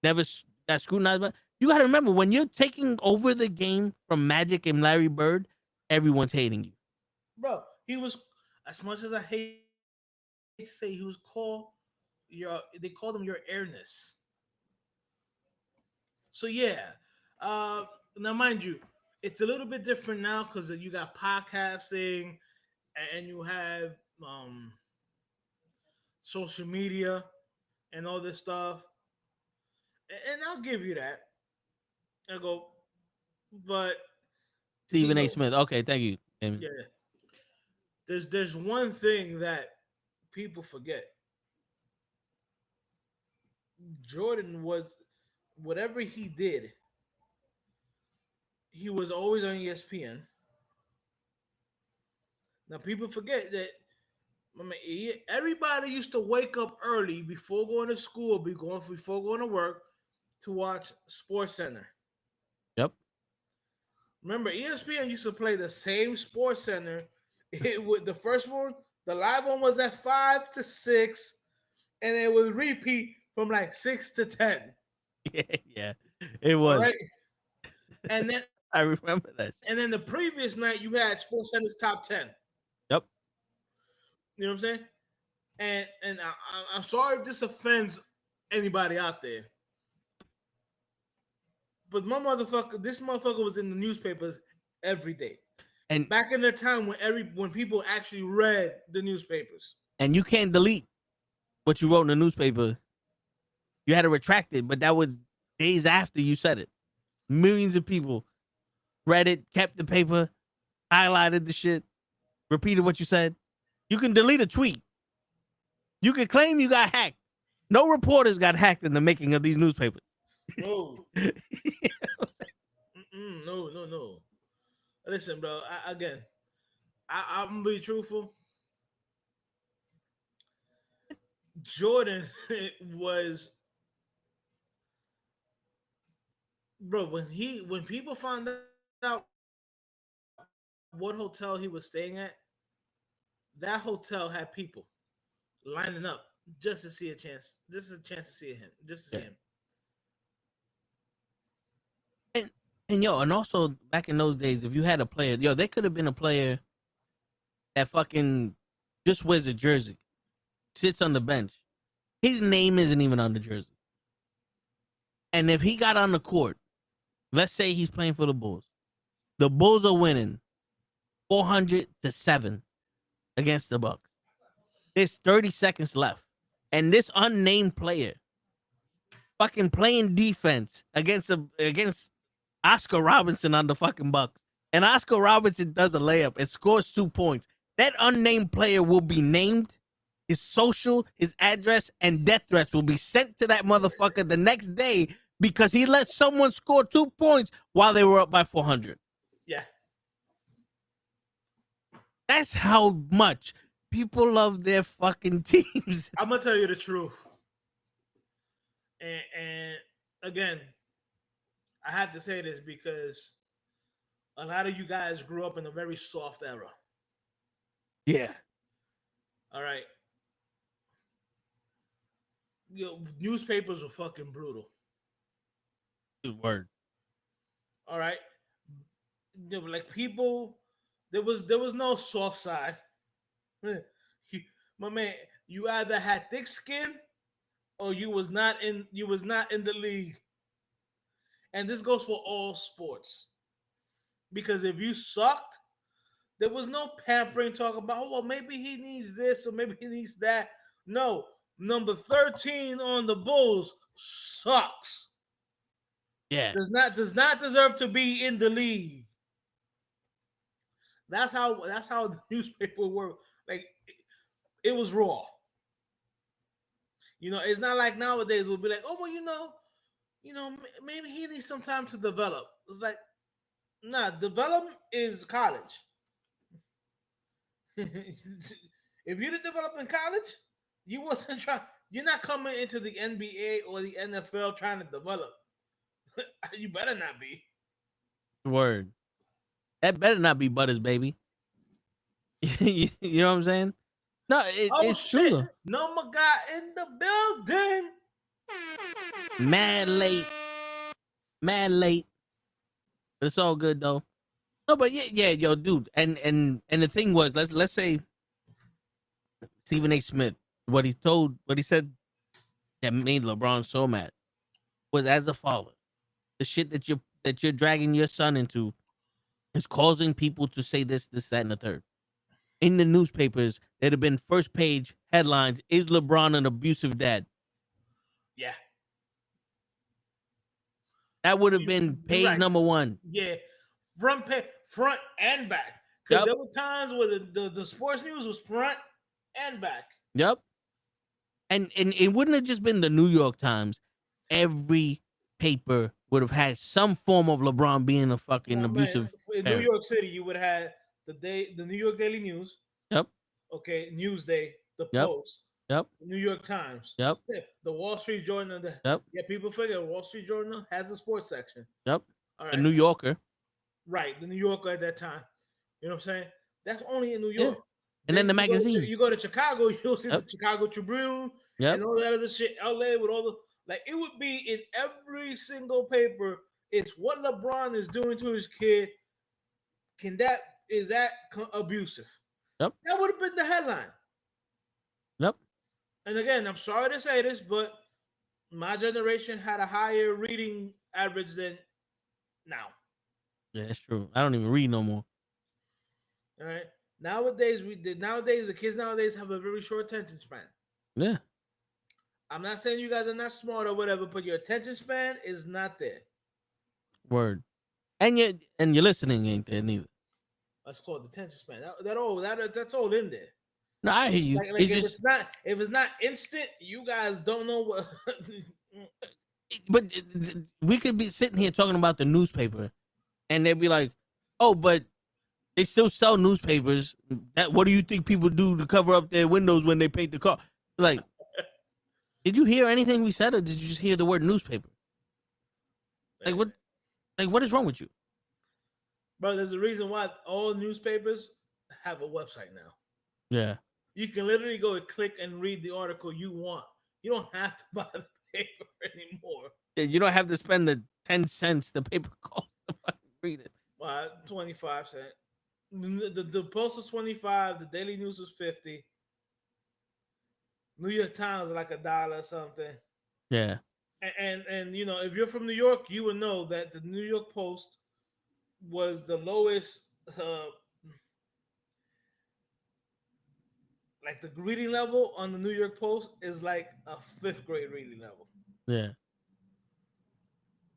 never got scrutinized? But you got to remember, when you're taking over the game from Magic and Larry Bird, everyone's hating you. Bro, he was, as much as I hate to say, he was called they called him your airness. So yeah. Now mind you, it's a little bit different now because you got podcasting and you have social media and all this stuff. And I'll give you that. I go, but Stephen A. Smith. Okay, thank you. Yeah. There's one thing that people forget. Jordan was, whatever he did, he was always on ESPN. Now people forget that. I mean, everybody used to wake up early before going to school, before going to work, to watch Sports Center. Yep. Remember, ESPN used to play the same Sports Center. The first one, the live one, was at 5 to 6, and it would repeat from like 6 to 10. Yeah, it was. Right? And then I remember that. And then the previous night, you had Sports Center's top 10. Yep. You know what I'm saying? And I'm sorry if this offends anybody out there, but this motherfucker was in the newspapers every day. And back in the time when people actually read the newspapers. And you can't delete what you wrote in the newspaper. You had to retract it, but that was days after you said it. Millions of people read it, kept the paper, highlighted the shit, repeated what you said. You can delete a tweet. You can claim you got hacked. No reporters got hacked in the making of these newspapers. No. No. Listen, bro. I'm gonna be truthful. Jordan was, bro. When people found out what hotel he was staying at, that hotel had people lining up just to see a chance to see him, just to see him. And also back in those days, if you had a player, there could have been a player that fucking just wears a jersey, sits on the bench. His name isn't even on the jersey. And if he got on the court, let's say he's playing for the Bulls. The Bulls are winning 400-7 against the Bucks. There's 30 seconds left. And this unnamed player fucking playing defense against Oscar Robertson on the fucking Bucks. And Oscar Robertson does a layup and scores 2 points. That unnamed player will be named. His social, his address, and death threats will be sent to that motherfucker the next day because he let someone score 2 points while they were up by 400. Yeah. That's how much people love their fucking teams. I'm gonna tell you the truth. And again, I have to say this because a lot of you guys grew up in a very soft era. Yeah. All right. Newspapers were fucking brutal. Good word. All right. Like people, there was no soft side. My man, you either had thick skin or you was not in the league. And this goes for all sports. Because if you sucked, there was no pampering talk about, oh, well, maybe he needs this or maybe he needs that. No, number 13 on the Bulls sucks. Yeah. Does not deserve to be in the league. That's how the newspaper worked. Like it was raw. It's not like nowadays we'll be like, oh well, maybe he needs some time to develop. It's like, nah, development is college. If you didn't develop in college, you're not coming into the NBA or the NFL trying to develop. You better not be. Word. That better not be Butters, baby. You know what I'm saying? No, it's true though. Number guy in the building. Mad late. But it's all good though. No, but yeah, yo, dude. And the thing was, let's say Stephen A. Smith, what he said that made LeBron so mad was, as a father, the shit that you're dragging your son into is causing people to say this, that, and the third. In the newspapers, there'd have been first page headlines: "Is LeBron an abusive dad?" Yeah. That would have been page number one. Yeah. Front and back. Because there were times where the sports news was front and back. Yep. And it wouldn't have just been the New York Times. Every paper would have had some form of LeBron being a fucking abusive. In New York City, you would have had the New York Daily News. Yep. Okay, Newsday, the Post. Yep. New York Times. Yep. The Wall Street Journal. Yep. Yeah, people forget Wall Street Journal has a sports section. Yep. All right. The New Yorker. Right, the New Yorker at that time. You know what I'm saying? That's only in New York. Yeah. And then the magazine. You go to Chicago, you'll see the Chicago Tribune and all that other shit. LA with all the, like, it would be in every single paper. It's what LeBron is doing to his kid. Is that abusive? Yep. That would have been the headline. Yep. And again, I'm sorry to say this, but my generation had a higher reading average than now. Yeah, that's true. I don't even read no more. All right. Nowadays, the kids nowadays have a very short attention span. Yeah. I'm not saying you guys are not smart or whatever, but your attention span is not there. Word. And your listening ain't there neither. That's called attention span. That's all in there. No, I hear you. Like if it's not instant, you guys don't know what. But we could be sitting here talking about the newspaper, and they'd be like, "Oh, but they still sell newspapers. What do you think people do to cover up their windows when they paint the car?" Like, did you hear anything we said, or did you just hear the word newspaper? Like what? Like what is wrong with you, bro? There's a reason why all newspapers have a website now. Yeah. You can literally go and click and read the article you want. You don't have to buy the paper anymore. Yeah, you don't have to spend the 10 cents the paper costs to fucking read it. 25 cents. The Post was 25. The Daily News was 50. New York Times like $1 or something. Yeah. And you know, if you're from New York, you would know that the New York Post was the lowest. Like the reading level on the New York Post is like a 5th grade reading level. Yeah.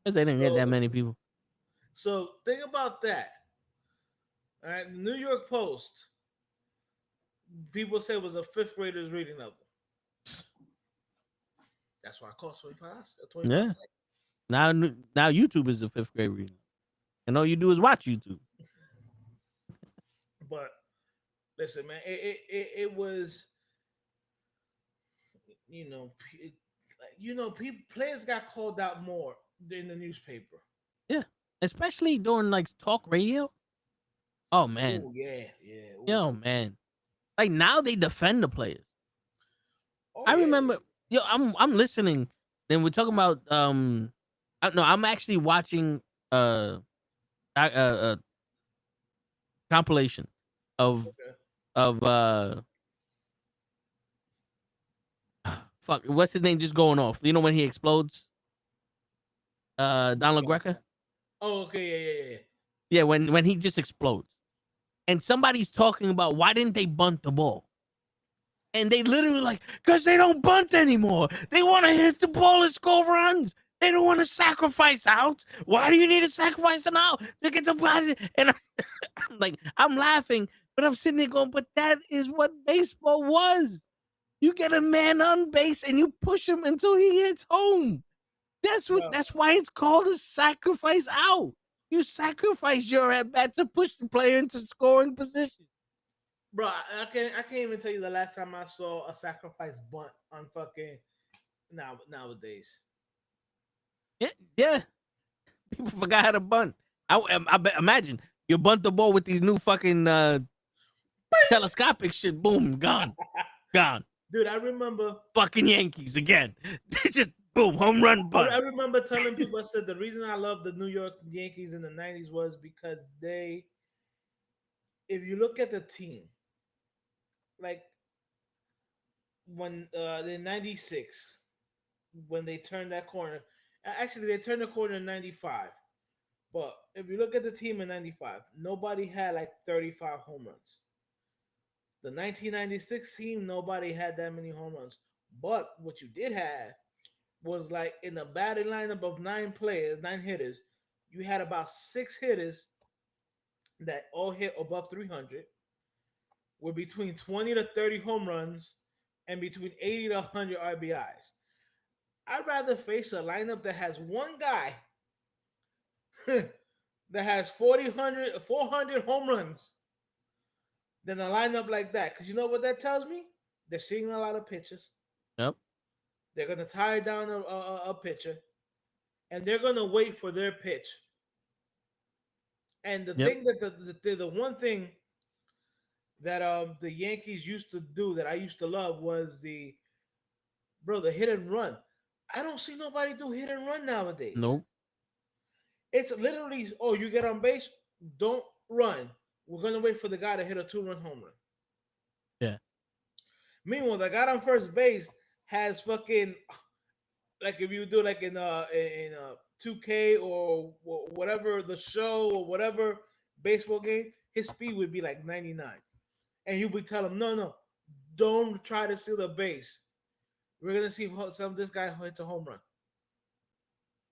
Because they didn't get that many people. So think about that. All right. The New York Post, people say was a 5th grader's reading level. That's why it costs 25 yeah. cents. Now YouTube is a 5th grade reading. And all you do is watch YouTube. But listen, man, it was, players got called out more in the newspaper. Yeah, especially during like talk radio. Oh man, ooh, yeah. Ooh. Yo, man, like now they defend the players. I remember, I'm listening. Then we're talking about I'm actually watching compilation of fuck, what's his name just going off? You know when he explodes? Donald Greca? Oh, okay, yeah. Yeah, when he just explodes. And somebody's talking about why didn't they bunt the ball? And they literally like, because they don't bunt anymore. They want to hit the ball and score runs. They don't want to sacrifice out. Why do you need to sacrifice an out to get the ball? And I'm like, I'm laughing, but I'm sitting there going, but that is what baseball was. You get a man on base and you push him until he hits home. That's why it's called a sacrifice out. You sacrifice your at bat to push the player into scoring position. Bro, I can't even tell you the last time I saw a sacrifice bunt on fucking nowadays. Yeah. People forgot how to bunt. I imagine you bunt the ball with these new fucking telescopic shit, boom, gone. Dude, I remember. Fucking Yankees again. Just boom, home run I bunt. remember telling people, I said the reason I love the New York Yankees in the 90s was because if you look at the team, like when in 96, when they turned that corner, actually they turned the corner in 95. But if you look at the team in 95, nobody had like 35 home runs. The 1996 team, nobody had that many home runs. But what you did have was like in the batting lineup of 9 hitters, you had about 6 hitters that all hit above 300, with between 20 to 30 home runs and between 80 to 100 RBIs. I'd rather face a lineup that has one guy that has 400 home runs than a lineup like that. Because you know what that tells me? They're seeing a lot of pitches. Yep. They're going to tie down a pitcher, and they're going to wait for their pitch. And the thing that the one thing that the Yankees used to do that I used to love was the hit and run. I don't see nobody do hit and run nowadays. Nope. It's literally, you get on base, don't run. We're going to wait for the guy to hit a 2-run home run. Yeah. Meanwhile, the guy on first base has fucking, like if you do like in 2K or whatever the show or whatever baseball game, his speed would be like 99. And you would tell him, no, don't try to steal the base. We're going to see if this guy hits a home run.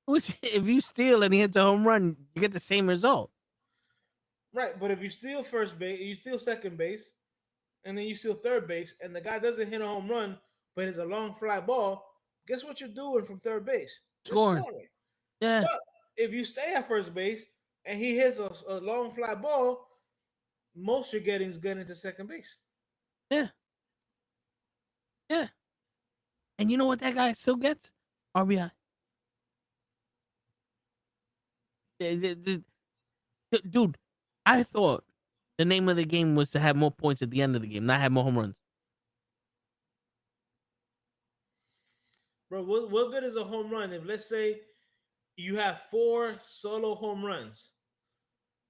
Which, if you steal and he hits a home run, you get the same result. Right, but if you steal first base, you steal second base, and then you steal third base, and the guy doesn't hit a home run, but it's a long fly ball, guess what you're doing from third base? Scoring. Yeah. But if you stay at first base and he hits a long fly ball, most you're getting is getting to second base. Yeah. Yeah. And you know what that guy still gets? RBI. Dude, I thought the name of the game was to have more points at the end of the game, not have more home runs. Bro, what good is a home run if, let's say, you have 4 solo home runs,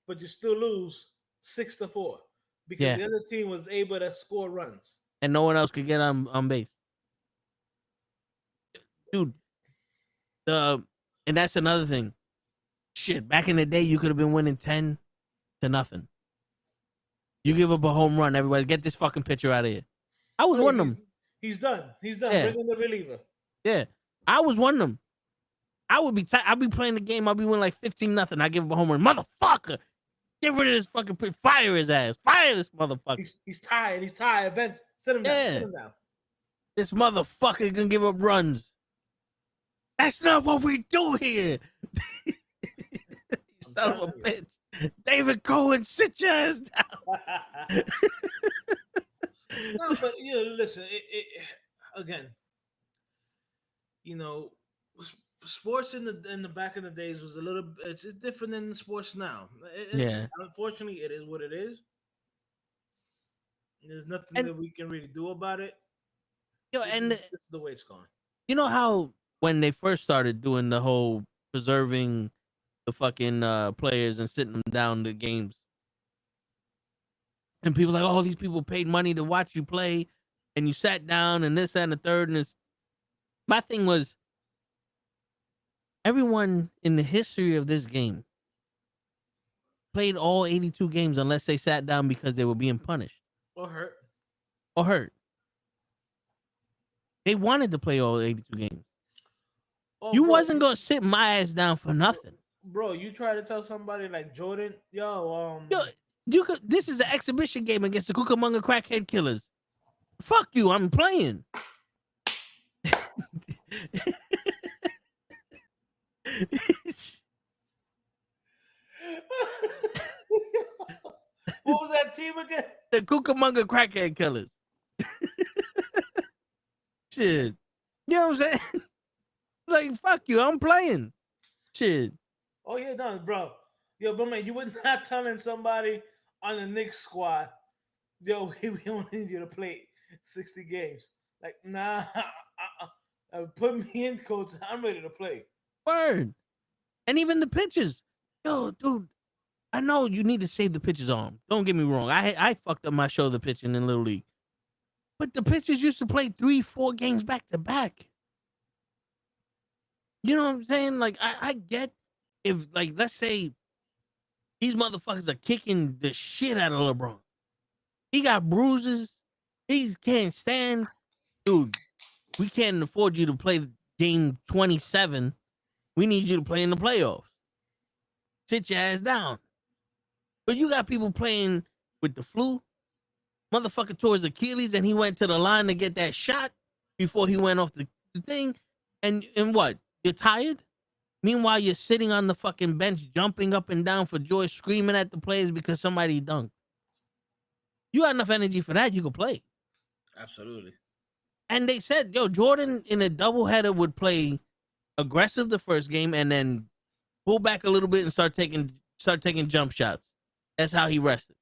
but you still lose 6-4 because the other team was able to score runs and no one else could get on base. Dude, and that's another thing. Shit, back in the day, you could have been winning 10-0. You give up a home run, everybody, get this fucking pitcher out of here. I was one of them. He's done. Yeah. Bring in the reliever. Yeah, I was one of them. I'd be playing the game. I'd be winning like 15-0. I give him a home run. Motherfucker, get rid of this fucking pitch. Fire his ass. Fire this motherfucker. He's tired. He's tired. Bench. Sit him down. Sit him down. This motherfucker gonna give up runs. That's not what we do here. You son of a bitch. David Cohen, sit your ass down. No, but listen. Again, sports in the back in the days was a little. It's different than the sports now. Unfortunately, it is what it is. There's nothing that we can really do about it. It's the way it's gone. You know how when they first started doing the whole preserving the fucking players and sitting them down the games, and people like, oh, these people paid money to watch you play, and you sat down and this and the third, and this. My thing was, everyone in the history of this game played all 82 games unless they sat down because they were being punished or hurt. They wanted to play all 82 games. You wasn't gonna sit my ass down for nothing, bro. You try to tell somebody like Jordan, this is an exhibition game against the Cucamonga crackhead killers. Fuck you, I'm playing. What was that team again? The Cucamonga crackhead killers. Shit. You know what I'm saying? Like, fuck you, I'm playing. Shit. Oh, yeah, no, bro. But man, you were not telling somebody on the Knicks squad, yo, we only need you to play 60 games. Like, nah, put me in, coach. I'm ready to play. Word. And even the pitches. Yo, dude, I know you need to save the pitcher's arm. Don't get me wrong. I fucked up my shoulder pitching in Little League. But the pitchers used to play 3-4 games back to back. You know what I'm saying? Like, I get if, like, let's say these motherfuckers are kicking the shit out of LeBron. He got bruises. He can't stand. Dude, we can't afford you to play game 27. We need you to play in the playoffs. Sit your ass down. But you got people playing with the flu. Motherfucker tore his Achilles and he went to the line to get that shot before he went off the thing. And what? You're tired? Meanwhile, you're sitting on the fucking bench, jumping up and down for joy, screaming at the players because somebody dunked. You got enough energy for that, you could play. Absolutely. And they said, yo, Jordan in a doubleheader would play aggressive the first game and then pull back a little bit and start taking jump shots. That's how he rested.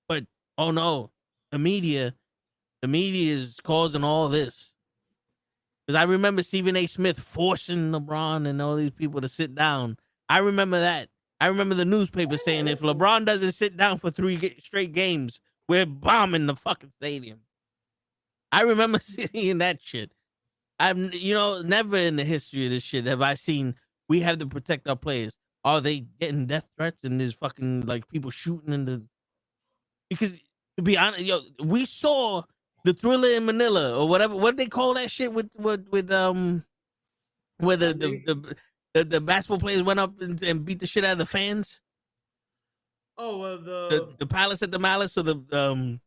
But oh no, the media is causing all this. Because I remember Stephen A. Smith forcing LeBron and all these people to sit down. I remember that. I remember the newspaper saying if LeBron doesn't sit down for 3 straight games, we're bombing the fucking stadium. I remember seeing that shit. Never in the history of this shit have I seen we have to protect our players. Are they getting death threats and there's fucking like people shooting in the? Because to be honest, we saw the Thriller in Manila or whatever. What they call that shit with where the basketball players went up and beat the shit out of the fans. Oh, the Palace at the Malice or the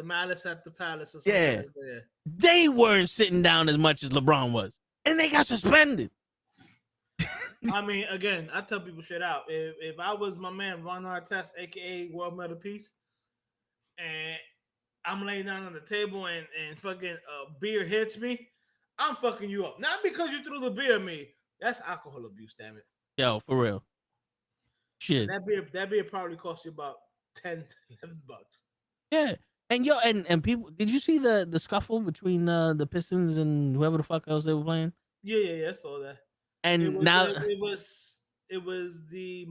Malice at the Palace or something. Yeah. Like that. They weren't sitting down as much as LeBron was, and they got suspended. I mean, again, I tell people shit out. If I was my man Ron Artest, aka World Medal Peace, and I'm laying down on the table and fucking beer hits me, I'm fucking you up. Not because you threw the beer at me. That's alcohol abuse, damn it. Yo, for real. Shit. That beer probably cost you about $10 to $11. Yeah. And people, did you see the scuffle between the Pistons and whoever the fuck else they were playing? Yeah, I saw that. And it was the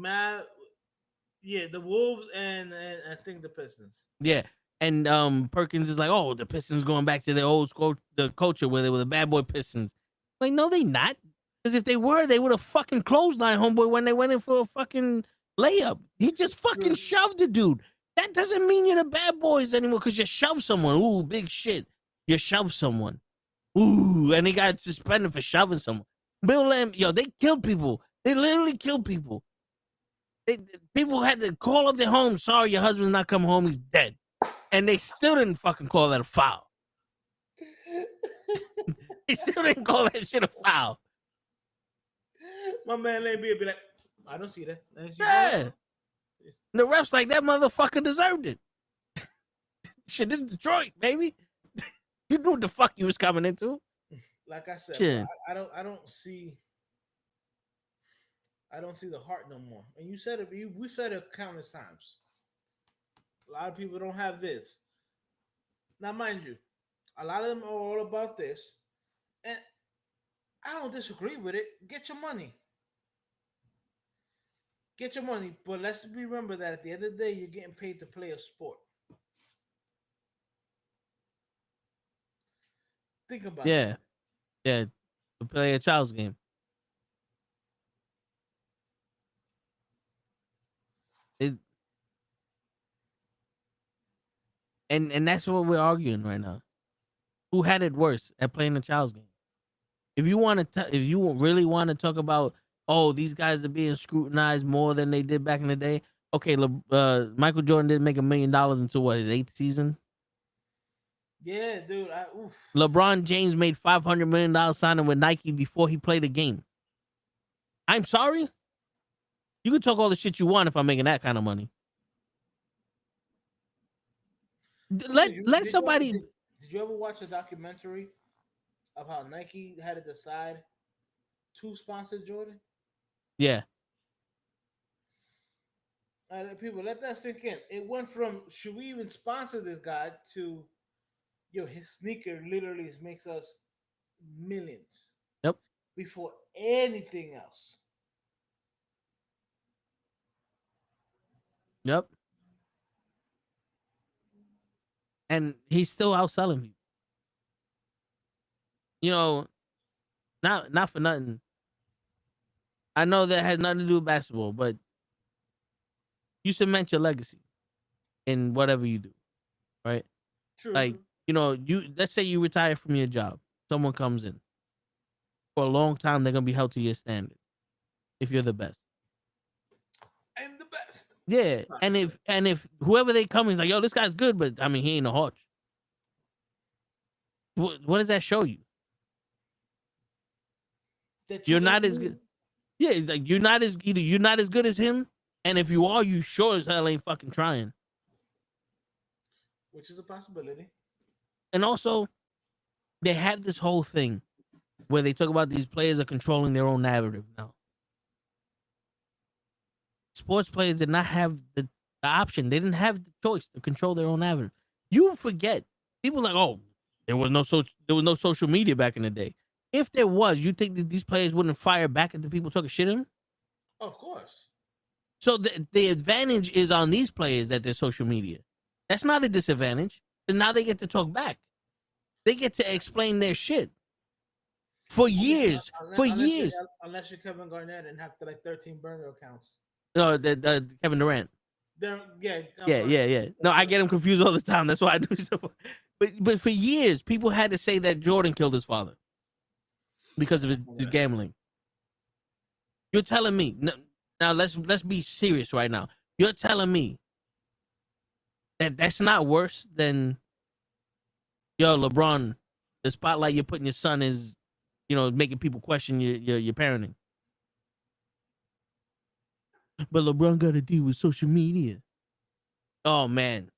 the Wolves and I think the Pistons. Yeah. And Perkins is like, oh, the Pistons going back to their old school, the culture where they were the bad boy Pistons. Like, no, they not. Because if they were, they would have fucking clotheslined homeboy when they went in for a fucking layup. He just fucking shoved the dude. That doesn't mean you're the bad boys anymore because you shoved someone. Ooh, big shit. You shoved someone. Ooh, and he got suspended for shoving someone. Bill Lamb, they killed people. They literally killed people. People had to call up their home. Sorry, your husband's not coming home. He's dead. And they still didn't fucking call that a foul. They still didn't call that shit a foul. My man Lane be like, I don't see that. And the ref's like, that motherfucker deserved it. Shit, this is Detroit, baby. You knew what the fuck you was coming into. Like I said, bro, I don't see the heart no more. And you said it. We said it countless times. A lot of people don't have this. Now, mind you, a lot of them are all about this, and I don't disagree with it. Get your money. Get your money, but let's remember that at the end of the day, you're getting paid to play a sport. Think about it. Yeah, to play a child's game. And that's what we're arguing right now. Who had it worse at playing a child's game? If you really want to talk about, oh, these guys are being scrutinized more than they did back in the day. Okay, Michael Jordan didn't make $1 million until his 8th season. Yeah, dude. LeBron James made $500 million signing with Nike before he played a game. I'm sorry. You can talk all the shit you want if I'm making that kind of money. Let somebody. Did you ever watch a documentary of how Nike had to decide to sponsor Jordan? Yeah. People, let that sink in. It went from should we even sponsor this guy to yo, his sneaker literally makes us millions Yep. before anything else. Yep. And he's still outselling people. You know, not for nothing. I know that has nothing to do with basketball, but you cement your legacy in whatever you do, right? True. Like, you know, let's say you retire from your job. Someone comes in. For a long time, they're gonna be held to your standard if you're the best. I'm the best. Yeah. And if whoever they come is like, yo, this guy's good, but I mean he ain't a hawk. What does that show you? That You're not as good. Yeah, it's like you're not as good as him, and if you are, you sure as hell ain't fucking trying. Which is a possibility. And also, they have this whole thing where they talk about these players are controlling their own narrative now. Sports players did not have the option. They didn't have the choice to control their own narrative. You forget. People are like, oh, there was no social media back in the day. If there was, you think that these players wouldn't fire back at the people talking shit at them? Of course. So the advantage is on these players that there's social media. That's not a disadvantage. Because now they get to talk back. They get to explain their shit. For years. Unless you're Kevin Garnett and have to like 13 burner accounts. No, the Kevin Durant. Yeah. No, I get him confused all the time. That's why I do so. But for years, people had to say that Jordan killed his father because of his gambling. You're telling me now? Let's be serious right now. You're telling me that that's not worse than yo LeBron. The spotlight you're putting your son is, you know, making people question your parenting. But LeBron got to deal with social media. Oh man,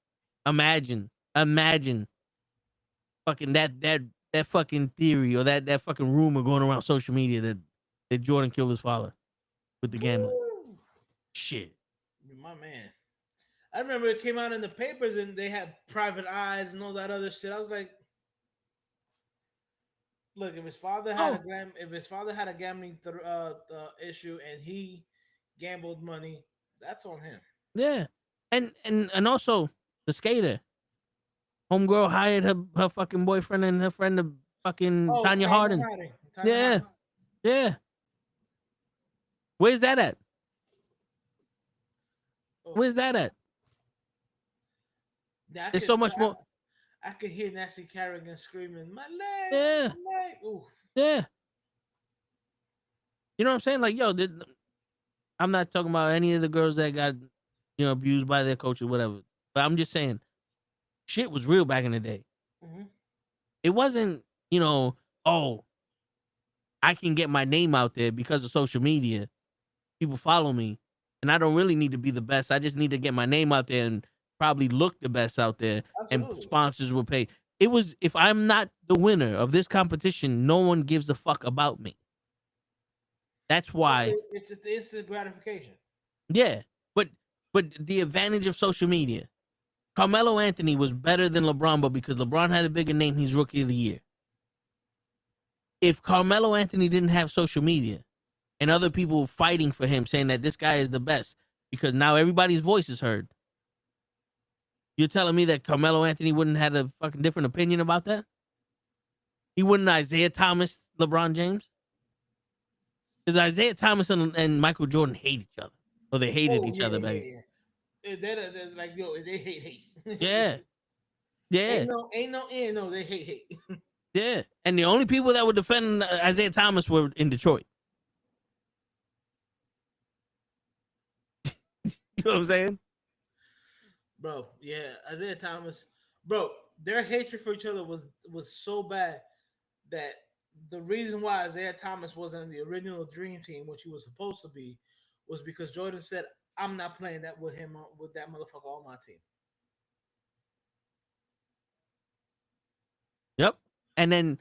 imagine fucking that fucking theory or that fucking rumor going around social media that Jordan killed his father with the gambling. Woo! Shit. My man. I remember it came out in the papers and they had private eyes and all that other shit. I was like, look, if his father had a gambling issue and he gambled money, that's on him. Yeah. And also the skater. Homegirl hired her fucking boyfriend and her friend to fucking Tanya Harding. Yeah. Where's that at? Where's that at? There's so much more. I could hear Nancy Kerrigan screaming, "My leg!" Yeah. My leg. Ooh. Yeah. You know what I'm saying? Like, yo, I'm not talking about any of the girls that got, you know, abused by their coach or whatever. But I'm just saying, shit was real back in the day. Mm-hmm. It wasn't, you know, oh, I can get my name out there because of social media. People follow me, and I don't really need to be the best. I just need to get my name out there and probably look the best out there. Absolutely. And sponsors will pay. It was, if I'm not the winner of this competition, no one gives a fuck about me. That's why it's instant gratification. Yeah, but the advantage of social media, Carmelo Anthony was better than LeBron, but because LeBron had a bigger name, he's Rookie of the Year. If Carmelo Anthony didn't have social media and other people fighting for him, saying that this guy is the best, because now everybody's voice is heard, you're telling me that Carmelo Anthony wouldn't have a fucking different opinion about that? He wouldn't Isaiah Thomas LeBron James? Because Isaiah Thomas and Michael Jordan hate each other. Or they hated each other back. Yeah. They're like, yo, they hate. Yeah. Yeah. Ain't no, they hate. Yeah. And the only people that would defend Isaiah Thomas were in Detroit. You know what I'm saying? Bro, yeah. Isaiah Thomas. Bro, their hatred for each other was so bad that the reason why Isaiah Thomas wasn't in the original Dream Team, which he was supposed to be, was because Jordan said, I'm not playing that with him, with that motherfucker on my team. Yep. And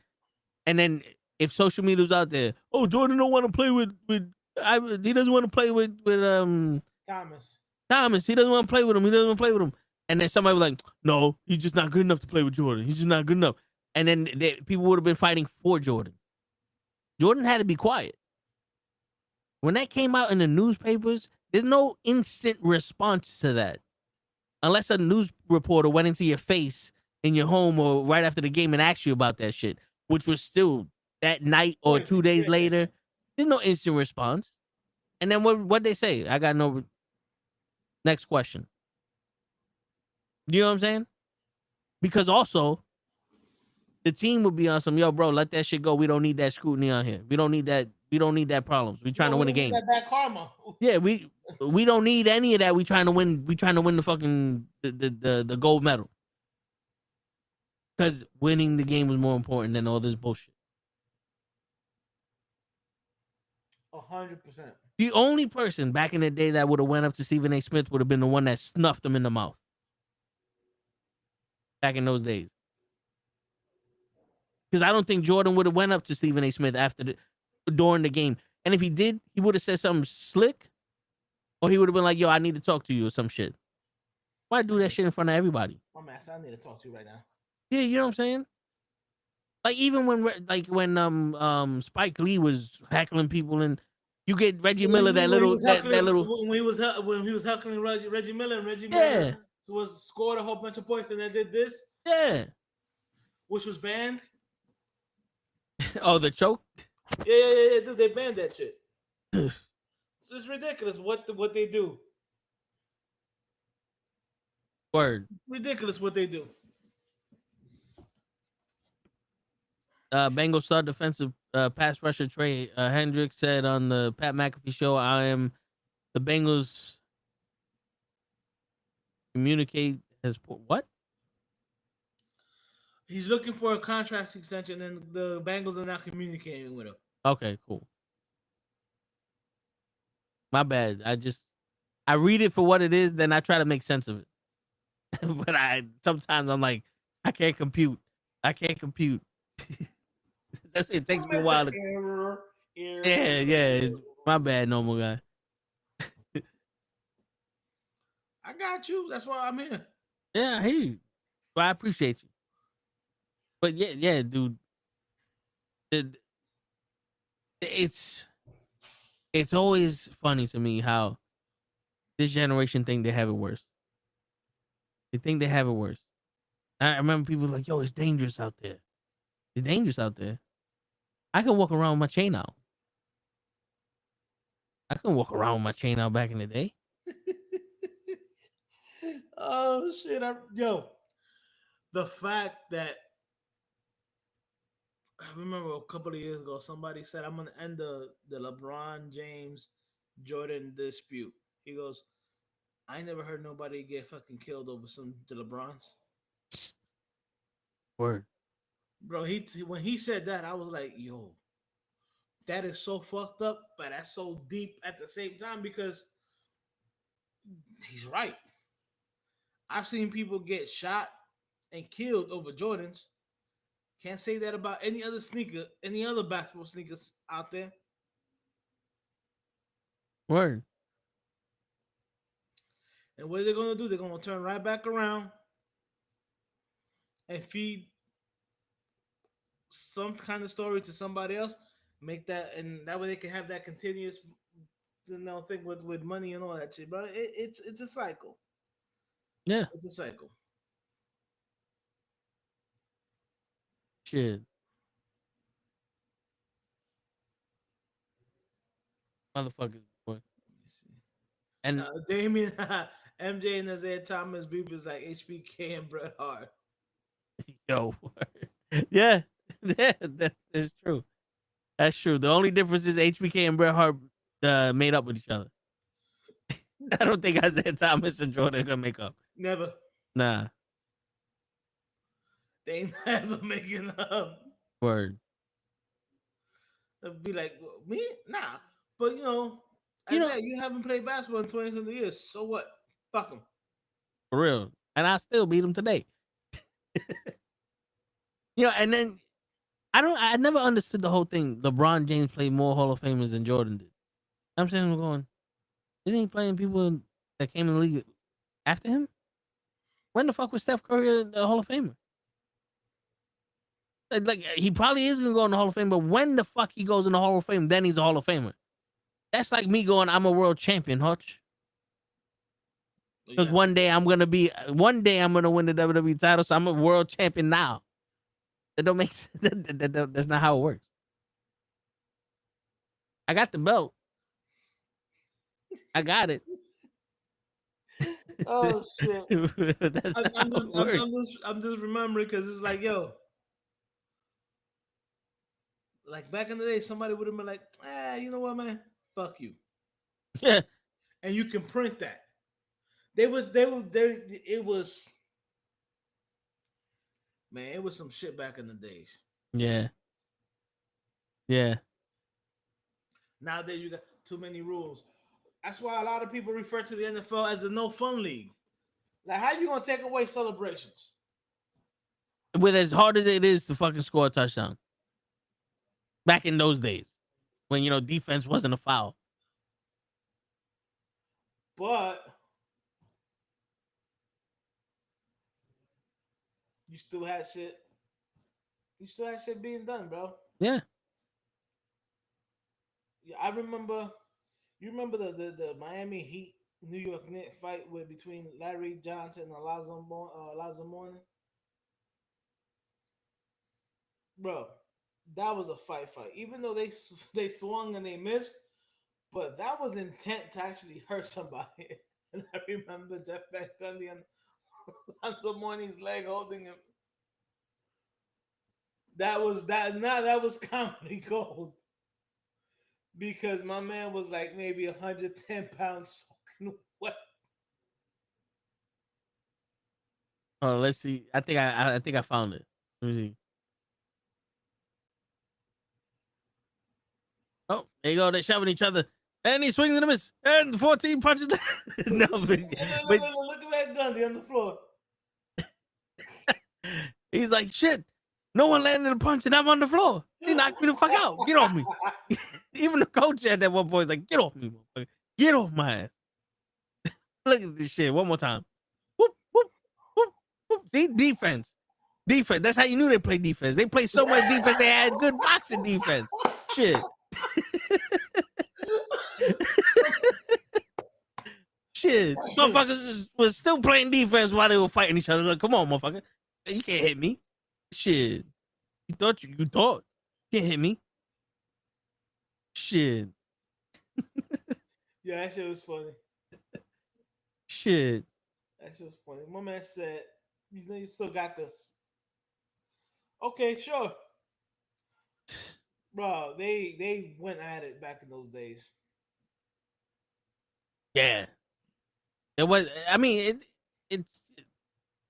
then if social media was out there, oh, Jordan don't want to play with he doesn't want to play with Thomas, he doesn't want to play with him. He doesn't want to play with him. And then somebody was like, no, he's just not good enough to play with Jordan. He's just not good enough. And then people would have been fighting for Jordan. Jordan had to be quiet. When that came out in the newspapers, there's no instant response to that. Unless a news reporter went into your face in your home or right after the game and asked you about that shit, which was still that night or 2 days later. There's no instant response. And then what they say? I got no. Next question. You know what I'm saying? Because also, the team would be on some, yo, bro, let that shit go. We don't need that scrutiny on here. We don't need that. We don't need that problems. We trying to win a game. That bad karma. Yeah, we don't need any of that. We trying to win. We trying to win the fucking the gold medal. Because winning the game was more important than all this bullshit. 100%. The only person back in the day that would have went up to Stephen A. Smith would have been the one that snuffed him in the mouth. Back in those days. Because I don't think Jordan would have went up to Stephen A. Smith during the game. And if he did, he would have said something slick. Or he would have been like, yo, I need to talk to you or some shit. Why do that shit in front of everybody? My man, I need to talk to you right now. Yeah, you know what I'm saying? Like even when Spike Lee was heckling people and you get Reggie Miller when he was heckling Reggie Miller and Reggie Miller scored a whole bunch of points and then did this. Yeah. Which was banned. Oh, the choke? Yeah. Dude, they banned that shit. So it's ridiculous what they do. Word. Ridiculous what they do. Bengals star defensive pass rusher Trey Hendricks said on the Pat McAfee show, I am the Bengals communicate as what? He's looking for a contract extension and the Bengals are not communicating with him. Okay, cool. My bad. I read it for what it is, then I try to make sense of it. But sometimes I'm like, I can't compute. It takes me a while to. Error. Yeah. My bad, normal guy. I got you. That's why I'm here. Yeah, I hear you. Well, I appreciate you. But yeah, dude. It's always funny to me how this generation think they have it worse. They think they have it worse. I remember people like, yo, it's dangerous out there. It's dangerous out there. I can walk around with my chain out. I couldn't walk around with my chain out back in the day. Oh shit! The fact that I remember a couple of years ago, somebody said, "I'm gonna end the LeBron James Jordan dispute." He goes, "I ain't never heard nobody get fucking killed over the LeBrons." Word, bro. When he said that, I was like, "Yo, that is so fucked up, but that's so deep at the same time because he's right." I've seen people get shot and killed over Jordans. Can't say that about any other sneaker, any other basketball sneakers out there. Word. And what are they going to do? They're going to turn right back around and feed some kind of story to somebody else. Make that, and that way they can have that continuous, thing with money and all that shit. But it's a cycle. Yeah, it's a cycle. Shit. Motherfuckers, boy. And Damien, MJ and Isaiah Thomas, Beavers like HBK and Bret Hart. Yo, yeah, that's true. That's true. The only difference is HBK and Bret Hart made up with each other. I don't think Isaiah Thomas and Jordan are gonna make up. Never. Nah. They never making up. Word. They'll be like, me? Nah. But you haven't played basketball in 20-something years. So what? Fuck them. For real. And I still beat them today. And then I never understood the whole thing. LeBron James played more Hall of Famers than Jordan did. I'm saying, I'm going, isn't he playing people that came in the league after him? When the fuck was Steph Curry the Hall of Famer? Like he probably is gonna go in the Hall of Fame, but when the fuck he goes in the Hall of Fame, then he's a Hall of Famer. That's like me going, I'm a world champion, Hutch. Because one day I'm gonna win the WWE title, so I'm a world champion now. That don't make sense. That's not how it works. I got the belt. I got it. Oh shit! That's not I'm how just, it works. I'm just remembering because it's like, yo, like back in the day, somebody would have been like, you know what, man, fuck you, Yeah. and you can print that. It was, man, it was some shit back in the days. Yeah. Yeah. Nowadays, you got too many rules. That's why a lot of people refer to the NFL as a no fun league. Like, how you gonna take away celebrations? With as hard as it is to fucking score a touchdown. Back in those days, when defense wasn't a foul. But you still had shit. You still had shit being done, bro. Yeah. Yeah, I remember. You remember the Miami Heat New York Knicks fight between Larry Johnson and Alonzo Mourning? Bro, that was a fight. Even though they swung and they missed, but that was intent to actually hurt somebody. And I remember Jeff Van Gundy and Alonzo Mourning's leg holding him. That was comedy gold. Because my man was like maybe 110 pounds soaking wet. Oh, let's see. I think I found it. Let me see. Oh, there you go. They're shoving each other. And he swings and a miss. And 14 punches. No, but Look at that Gundy on the floor. He's like, shit. No one landed a punch and I'm on the floor. He knocked me the fuck out. Get off me. Even the coach at that one point was like, get off me, motherfucker. Get off my ass. Look at this shit. One more time. Whoop, whoop, whoop, whoop. See, defense. Defense. That's how you knew they played defense. They played so much defense, they had good boxing defense. Shit. Shit. Motherfuckers was still playing defense while they were fighting each other. Like, come on, motherfucker. You can't hit me. Shit. You thought. You can't hit me. Shit. Yeah, that shit was funny. Shit. That shit was funny. My man said, you still got this. Okay, sure. Bro, they went at it back in those days. Yeah. It was. I mean,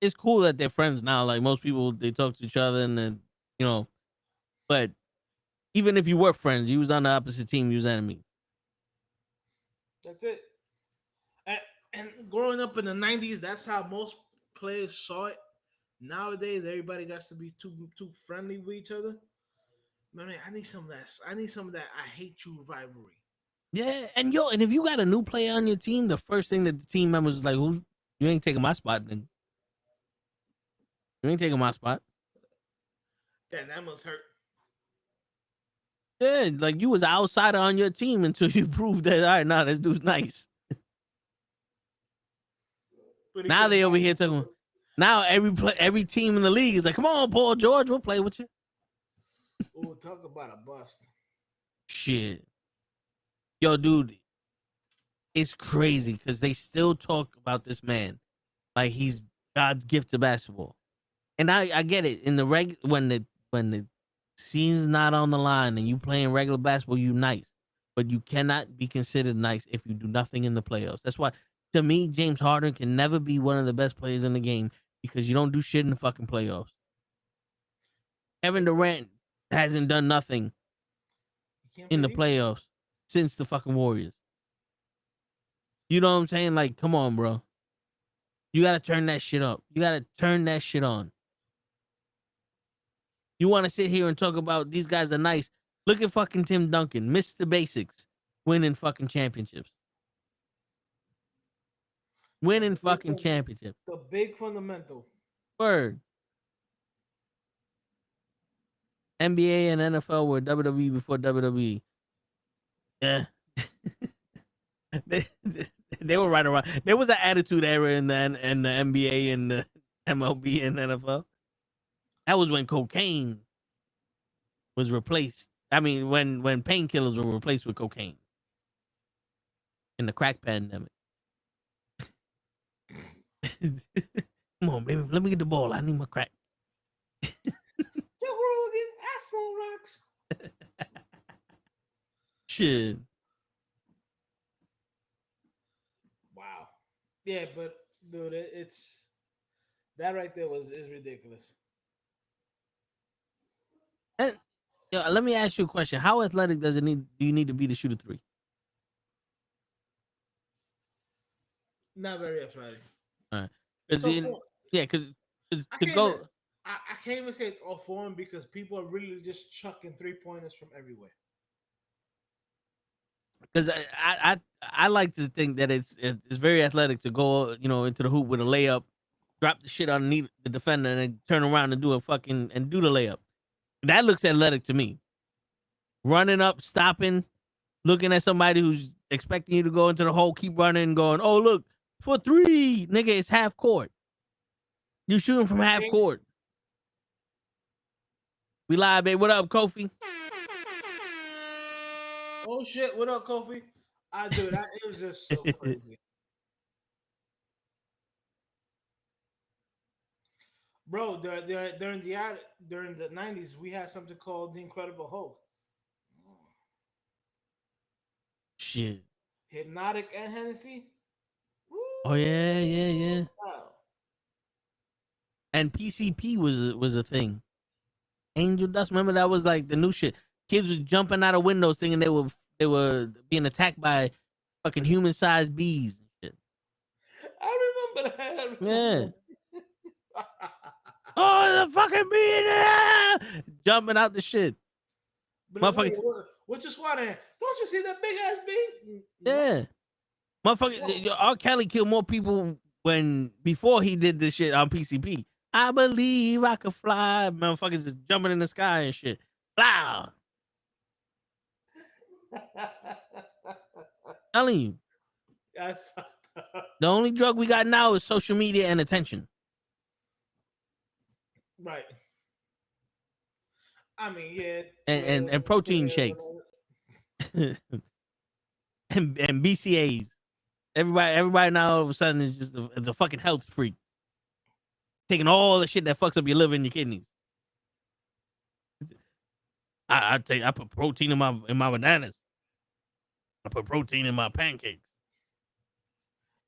it's cool that they're friends now. Like most people, they talk to each other, and then But even if you were friends, you was on the opposite team, you was enemy. That's it. And growing up in the 90s, that's how most players saw it. Nowadays, everybody got to be too friendly with each other. Man, I need some of that. I need some of that I hate you rivalry. Yeah, and if you got a new player on your team, the first thing that the team members is like, you ain't taking my spot, then. You ain't taking my spot. Damn, that must hurt. Yeah, like you was an outsider on your team until you proved that, all right, nah, this dude's nice. Now they over here talking. Now every team in the league is like, come on, Paul George, we'll play with you. Oh, talk about a bust. Shit. Yo, dude, it's crazy because they still talk about this man like he's God's gift to basketball. And I get it. In the when the season's not on the line and you playing regular basketball, you nice. But you cannot be considered nice if you do nothing in the playoffs. That's why, to me, James Harden can never be one of the best players in the game because you don't do shit in the fucking playoffs. Kevin Durant hasn't done nothing in the playoffs since the fucking Warriors. You know what I'm saying? Like, come on, bro. You got to turn that shit up. You got to turn that shit on. You want to sit here and talk about these guys are nice. Look at fucking Tim Duncan. Missed the basics. Winning fucking championships. Winning fucking championship. The big fundamental. Word. NBA and NFL were WWE before WWE. Yeah. they were right around. There was an attitude era in the NBA and the MLB and NFL. That was when cocaine was replaced. I mean, when painkillers were replaced with cocaine in the crack pandemic. Come on, baby. Let me get the ball. I need my crack. Joe Rogan, I smoke rocks. Shit. Wow. Yeah, but dude, it's that right there is ridiculous. And let me ask you a question. How athletic do you need to be to shoot a three? Not very athletic. All right. Because I can't even say it's all foreign because people are really just chucking 3-pointers from everywhere. Because I like to think that it's very athletic to go into the hoop with a layup, drop the shit underneath the defender, and then turn around and do the layup. That looks athletic to me. Running up, stopping, looking at somebody who's expecting you to go into the hole, keep running, going, oh look, for three, nigga, it's half court. You shooting from half court. We live, babe. What up, Kofi? Oh shit! What up, Kofi? It was just so crazy, bro. During the 90s, we had something called the Incredible Hulk. Shit. Hypnotic and Hennessy. Woo! Oh yeah. Wow. And PCP was a thing. Angel dust. Remember that was like the new shit. Kids was jumping out of windows thinking they were being attacked by fucking human-sized bees and shit. I remember that. Yeah. Oh, the fucking bee in there! Jumping out the shit. Motherfucker, what's your SWAT hand? Don't you see that big ass bee? Yeah. Motherfucker, R. Kelly killed more people before he did this shit on PCP. I believe I could fly. Motherfuckers just jumping in the sky and shit. Wow. Telling you. That's fucked up. The only drug we got now is social media and attention. Right. I mean, yeah. And protein shakes. and BCAs. Everybody now all of a sudden is just a fucking health freak. Taking all the shit that fucks up your liver and your kidneys. I put protein in my bananas. I put protein in my pancakes.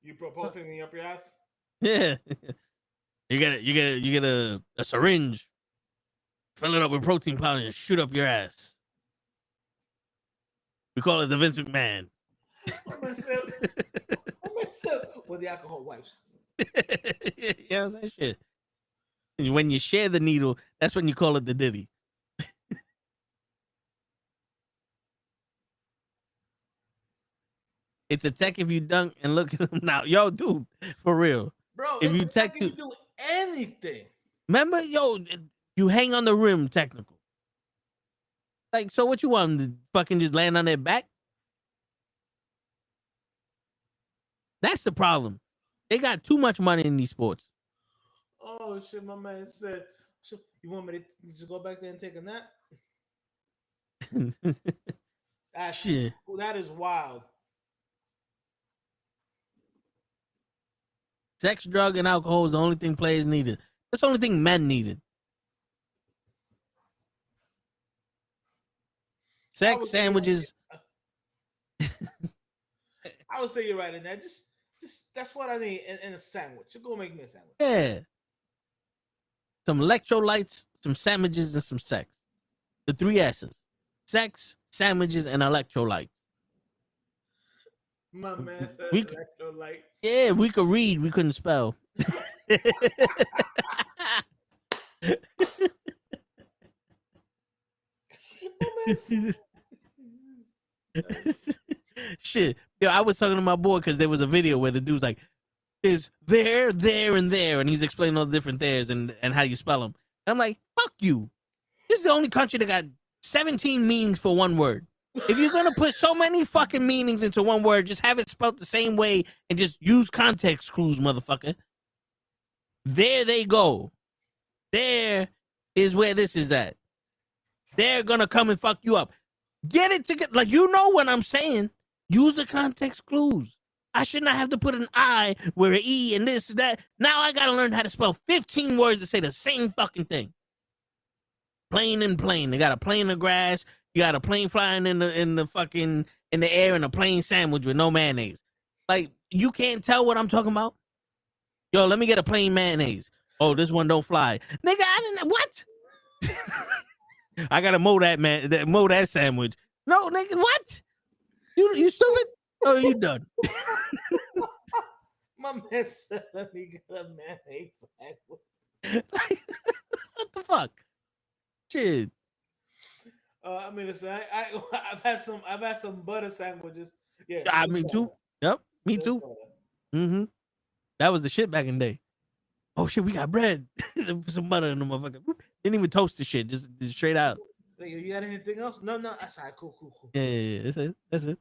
You put protein in your ass? Yeah. You get a syringe, fill it up with protein powder and shoot up your ass. We call it the Vince McMahon. With the alcohol wipes. Yeah, that shit. When you share the needle, that's when you call it the Diddy. It's a tech if you dunk and look at him now. Yo, dude, for real. Bro, if you tech you do anything. Remember, you hang on the rim technical. Like, so what you want them to fucking just land on their back? That's the problem. They got too much money in these sports. Oh shit, my man said, so you want me to just go back there and take a nap? Shit. That is wild. Sex, drug, and alcohol is the only thing players needed. That's the only thing men needed. Sex, sandwiches. I would say you're right in that. Just that's what I need in a sandwich. Just go make me a sandwich. Yeah. Some electrolytes, some sandwiches, and some sex. The 3 S's. Sex, sandwiches, and electrolytes. My man said electrolytes. Yeah, we could read. We couldn't spell. Shit. Yo, I was talking to my boy because there was a video where the dude's like, is there, and there, and he's explaining all the different theirs and how you spell them. And I'm like, fuck you. This is the only country that got 17 meanings for one word. If you're gonna put so many fucking meanings into one word, just have it spelled the same way and just use context clues, motherfucker. There they go. There is where this is at. They're gonna come and fuck you up. Get it together. Like, you know what I'm saying. Use the context clues. I should not have to put an I where an E and this and that. Now I gotta learn how to spell 15 words to say the same fucking thing. Plane and plane. They got a plane in the grass. You got a plane flying in the air and a plain sandwich with no mayonnaise. Like, you can't tell what I'm talking about. Yo, let me get a plain mayonnaise. Oh, this one don't fly. Nigga, I didn't, what? I gotta mow that sandwich. No, nigga, what? You stupid? Oh, you done. My man said, let me get a mayonnaise sandwich. Like, what the fuck? Shit. I mean, listen, I've had some butter sandwiches. Yeah, Me too. Yep, me too. Mm-hmm. That was the shit back in the day. Oh shit, we got bread. Some butter in the motherfucker. Didn't even toast the shit, just straight out. You got anything else? No, that's all right. Cool. Yeah. That's it.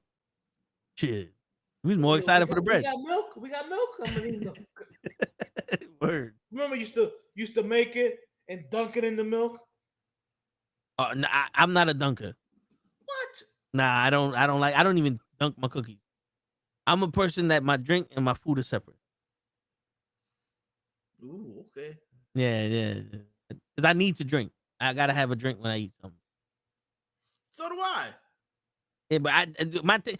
Shit. We was more excited for the bread. We got milk. I'm gonna eat milk. Word. Remember, used to make it and dunk it in the milk. No, I'm not a dunker. What? Nah, I don't even dunk my cookies. I'm a person that my drink and my food are separate. Ooh, okay. Yeah. Because I need to drink. I gotta have a drink when I eat something. So do I. Yeah, but my thing,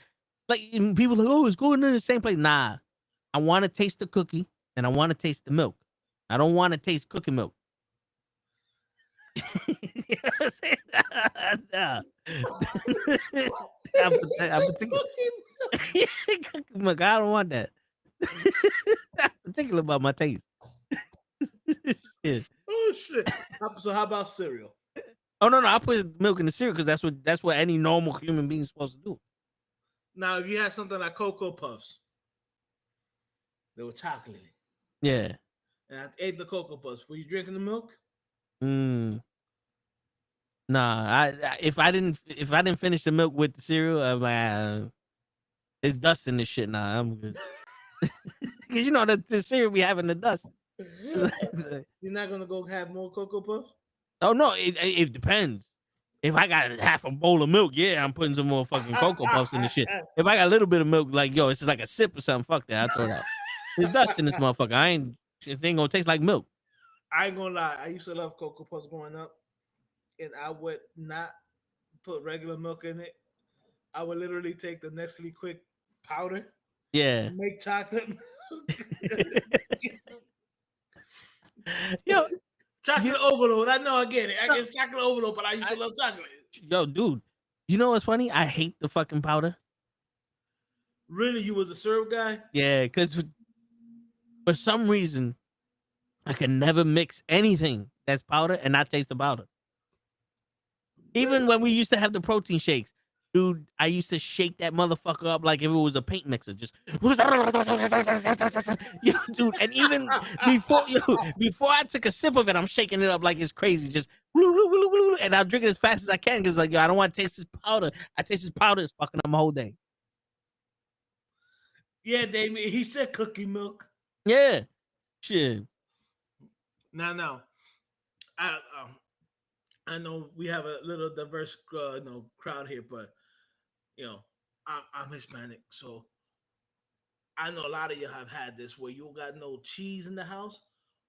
like, people are like, oh, it's going in the same place. Nah, I want to taste the cookie and I want to taste the milk. I don't want to taste cookie milk. You know what I'm saying? Nah. I'm particular. Look, I don't want that. I'm particular about my taste. Shit. Oh shit. So how about cereal? Oh no, I put milk in the cereal because that's what any normal human being is supposed to do. Now, if you had something like Cocoa Puffs, they were chocolatey. Yeah. And I ate the Cocoa Puffs. Were you drinking the milk? Nah, if I didn't finish the milk with the cereal, I'm like, it's dust in this shit. Nah, I'm good. Because you know the cereal be having the dust. You're not gonna go have more Cocoa Puffs? Oh no, it depends. If I got half a bowl of milk, yeah, I'm putting some more fucking Cocoa Puffs in the shit. If I got a little bit of milk, like, yo, it's just like a sip or something, fuck that, I throw it out. There's dust in this motherfucker. It ain't gonna taste like milk. I ain't gonna lie. I used to love Cocoa Puffs growing up, and I would not put regular milk in it. I would literally take the NuKKle Quick powder, Yeah, make chocolate milk. yo, chocolate overload. I know, I get it. I get chocolate overload, but I used to love chocolate. Yo, dude, you know what's funny? I hate the fucking powder. Really, you was a syrup guy? Yeah, because for some reason, I can never mix anything that's powder and not taste the powder. Even when we used to have the protein shakes, dude, I used to shake that motherfucker up like if it was a paint mixer. Just, yo, dude, and even before I took a sip of it, I'm shaking it up like it's crazy. Just, and I'll drink it as fast as I can because, like, yo, I don't want to taste this powder. I taste this powder, it's fucking up my whole day. Yeah, Damien, he said cookie milk. Yeah, shit. No. I know we have a little diverse, crowd here, but I'm Hispanic, so I know a lot of you have had this where you got no cheese in the house,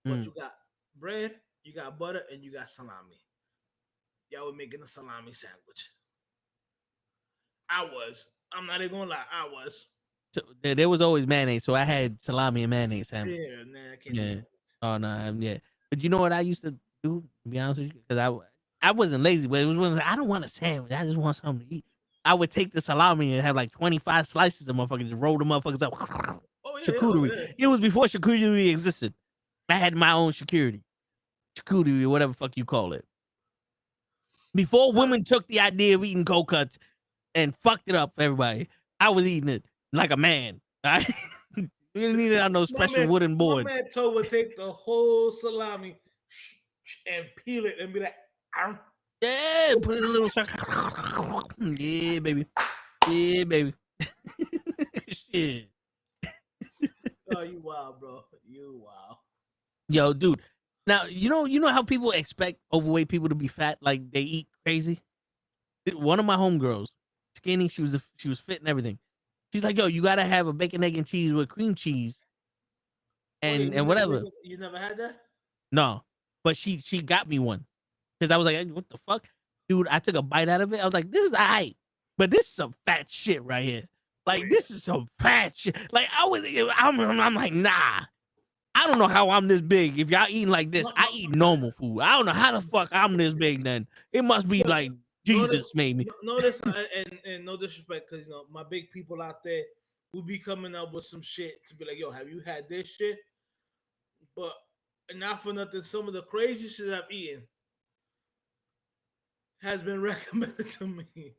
but you got bread, you got butter, and you got salami. Y'all were making a salami sandwich. I'm not even gonna lie, I was. So, there was always mayonnaise, so I had salami and mayonnaise sandwich. Yeah, nah, I can't do that. Oh no, yeah. But you know what I used to do? To be honest with you, because I wasn't lazy, but it was when I don't want a sandwich. I just want something to eat. I would take the salami and have like 25 slices of motherfuckers, just roll the motherfuckers up. Oh, yeah, charcuterie. yeah. It was before charcuterie existed. I had my own charcuterie, or whatever the fuck you call it. Before women took the idea of eating cold cuts and fucked it up for everybody, I was eating it like a man. Right? You didn't need it on no special wooden board. My man Toe would take the whole salami and peel it and be like, "Ow." Yeah, put it in a little circle. Yeah, baby. Yeah, baby. Shit. Oh, you wild, bro. You wild. Yo, dude. Now you know how people expect overweight people to be fat, like they eat crazy. One of my homegirls, skinny, she was fit and everything. She's like, yo, you gotta have a bacon, egg, and cheese with cream cheese, and whatever. You never had that? No, but she got me one because I was like, what the fuck, dude? I took a bite out of it. I was like, this is alright, but this is some fat shit right here. Like this is some fat shit. Like I'm like, nah. I don't know how I'm this big. If y'all eating like this, I eat normal food. I don't know how the fuck I'm this big. Then it must be like Jesus made me. Notice and no disrespect, because my big people out there will be coming up with some shit to be like, yo, have you had this shit? But not for nothing, some of the crazy shit I've eaten has been recommended to me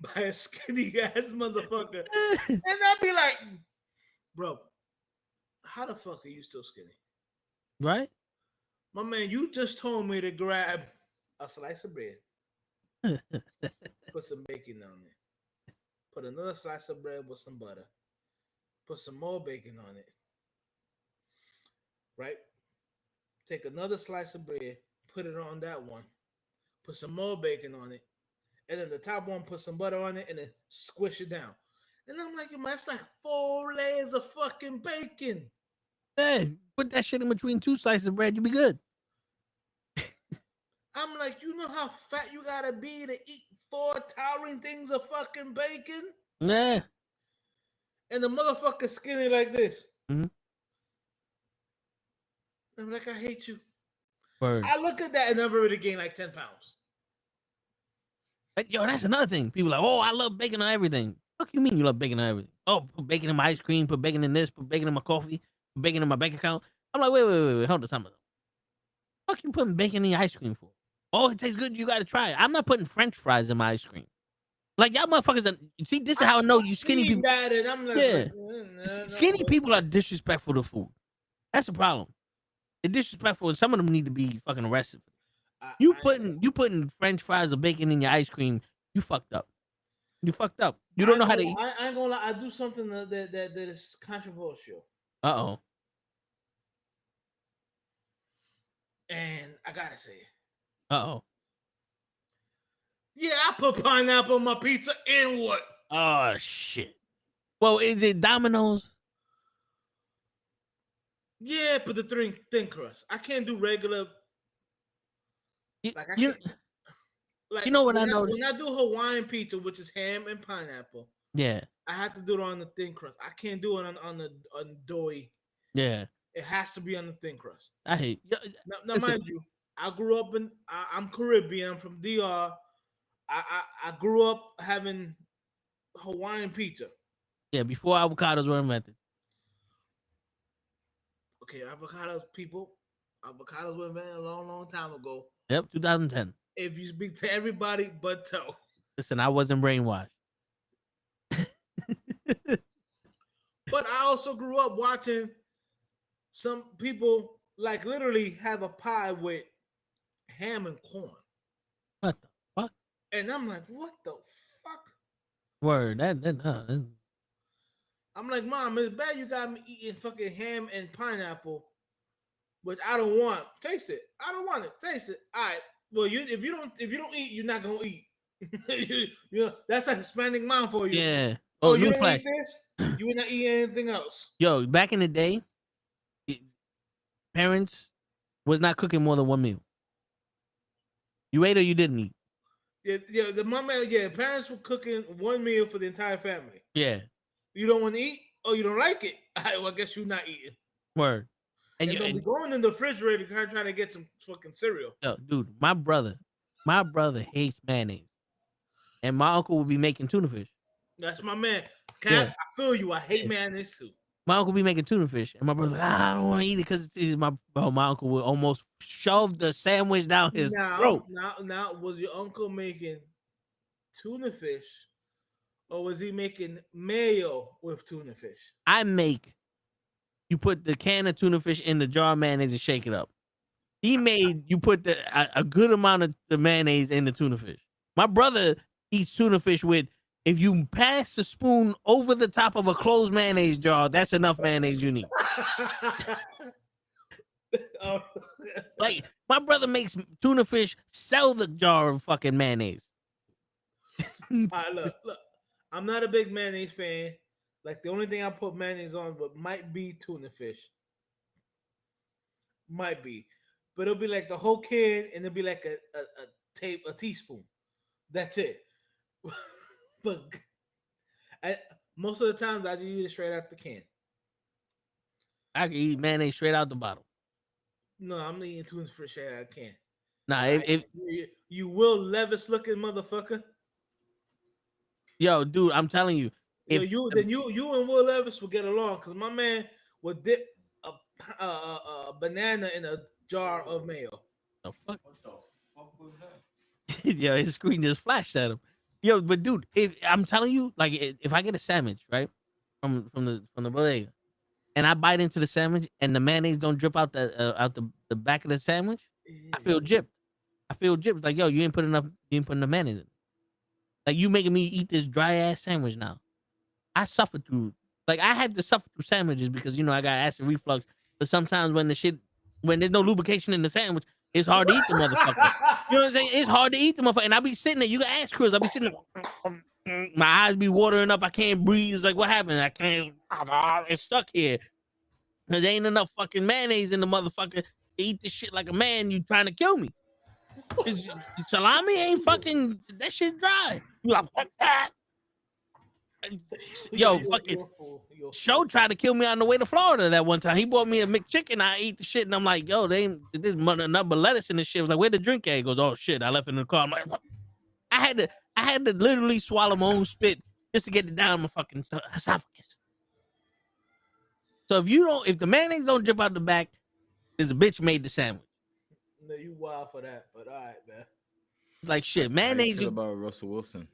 by a skinny ass motherfucker, and I'll be like, bro, how the fuck are you still skinny? Right? My man, you just told me to grab a slice of bread, put some bacon on it, put another slice of bread with some butter, put some more bacon on it, right? Take another slice of bread, put it on that one, put some more bacon on it, and then the top one, put some butter on it, and then squish it down. And I'm like, man, that's like 4 layers of fucking bacon. Hey, put that shit in between 2 slices of bread, you be good. I'm like, you know how fat you gotta be to eat 4 towering things of fucking bacon? Yeah. And the motherfucker skinny like this. Mm-hmm. I'm like, I hate you. Word. I look at that and I've already gained like 10 pounds. But, yo, that's another thing. People are like, oh, I love bacon on everything. Fuck you mean you love bacon on everything? Oh, put bacon in my ice cream, put bacon in this, put bacon in my coffee, put bacon in my bank account. I'm like, wait, hold on, time. Fuck you putting bacon in your ice cream for? Oh, it tastes good. You gotta try it. I'm not putting French fries in my ice cream. Like y'all motherfuckers. See, this is how I know you skinny people. I'm like, yeah, skinny people are disrespectful to food. That's the problem. They're disrespectful, and some of them need to be fucking arrested. You putting French fries or bacon in your ice cream. You fucked up. You fucked up. You don't know how to eat. I ain't gonna lie. I do something that is controversial. Uh-oh. And I gotta say it. Uh-oh. Yeah, I put pineapple on my pizza and what? Oh, shit. Well, is it Domino's? Yeah, but the thin crust. I can't do regular. Like I can't. Like, you know what I know? When I do Hawaiian pizza, which is ham and pineapple, yeah, I have to do it on the thin crust. I can't do it on the doughy. Yeah, it has to be on the thin crust. I hate. Now mind you, I grew up I'm Caribbean. I'm from DR. I grew up having Hawaiian pizza. Yeah, before avocados were invented. Okay, avocados were invented a long time ago. Yep, 2010. If you speak to everybody but Toe. Listen, I wasn't brainwashed. But I also grew up watching some people like literally have a pie with ham and corn. What the fuck? And I'm like, what the fuck? Word. I'm like, Mom, it's bad you got me eating fucking ham and pineapple, which I don't want. Taste it. I don't want it. Taste it. All right. Well, if you don't eat, you're not gonna eat. you know, that's a Hispanic mom for you. Yeah. Oh, you don't eat this? You would not eat anything else. Yo, back in the day, parents was not cooking more than one meal. You ate or you didn't eat. Yeah. Parents were cooking one meal for the entire family. Yeah. You don't want to eat? Oh, you don't like it? Well, I guess you're not eating. Word. And you'll be going in the refrigerator trying to get some fucking cereal. Yo, dude, my brother hates mayonnaise. And my uncle would be making tuna fish. That's my man. I feel you. I hate mayonnaise too. My uncle be making tuna fish. And my brother's like, I don't want to eat it because my uncle would almost shove the sandwich down his throat. Now, was your uncle making tuna fish? Or was he making mayo with tuna fish? I make you put the can of tuna fish in the jar of mayonnaise and shake it up. He made you put a good amount of the mayonnaise in the tuna fish. My brother eats tuna fish with, if you pass the spoon over the top of a closed mayonnaise jar, that's enough mayonnaise you need. Oh. Like, my brother makes tuna fish sell the jar of fucking mayonnaise. All right, look. I'm not a big mayonnaise fan. Like, the only thing I put mayonnaise on, but might be tuna fish. Might be, but it'll be like the whole can, and it'll be like a teaspoon. That's it. But most of the times I just eat it straight out the can. I can eat mayonnaise straight out the bottle. No, I'm eating tuna fish straight out the can. Nah, if you Will Levis looking motherfucker. Yo, dude, I'm telling you, You and Will Levis will get along, because my man would dip a banana in a jar of mayo. the fuck? What the fuck was that? Yo, his screen just flashed at him. Yo, but dude, I'm telling you, like, if I get a sandwich, right, from the bodega, and I bite into the sandwich and the mayonnaise don't drip out the back of the sandwich, I feel gypped. Like, yo, you ain't putting enough mayonnaise in. Like, you making me eat this dry ass sandwich now. I suffered through, like, I had to suffer through sandwiches because, you know, I got acid reflux. But sometimes when there's no lubrication in the sandwich, it's hard to eat the motherfucker. You know what I'm saying? It's hard to eat the motherfucker. And I be sitting there, you can ask Chris, I be sitting there, my eyes be watering up, I can't breathe. It's like, what happened? I can't, it's stuck here. There ain't enough fucking mayonnaise in the motherfucker to eat this shit like a man. You trying to kill me. Salami ain't fucking, that shit dry. You like, fuck that. Yo, fucking Show tried to kill me on the way to Florida that one time. He bought me a McChicken. I ate the shit, and I'm like, yo, they ain't this nothing but lettuce in this shit. I was like, where the drink at? He goes, oh shit, I left it in the car. I'm like, I had to literally swallow my own spit just to get it down my fucking esophagus. So if the mayonnaise don't drip out the back, there's a bitch made the sandwich. No, you wild for that, but all right, man. It's like shit. How you Mayonnaise. feel about Russell Wilson?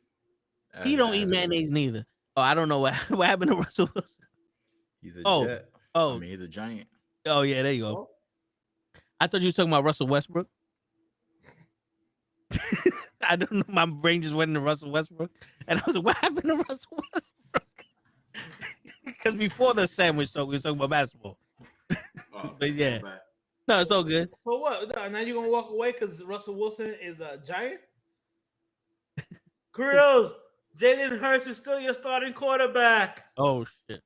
He don't eat mayonnaise neither. Oh, I don't know what happened to Russell Wilson. He's a Oh, jet. oh. I mean, he's a giant. Oh yeah, there you go. I thought you were talking about Russell Westbrook. I don't know. My brain just went into Russell Westbrook, and I was like, "What happened to Russell Westbrook?" Because before the sandwich talk, we were talking about basketball. But yeah, no, it's all good. For what? Now you're gonna walk away because Russell Wilson is a giant? Kryllzzz, Jalen Hurts is still your starting quarterback. Oh shit!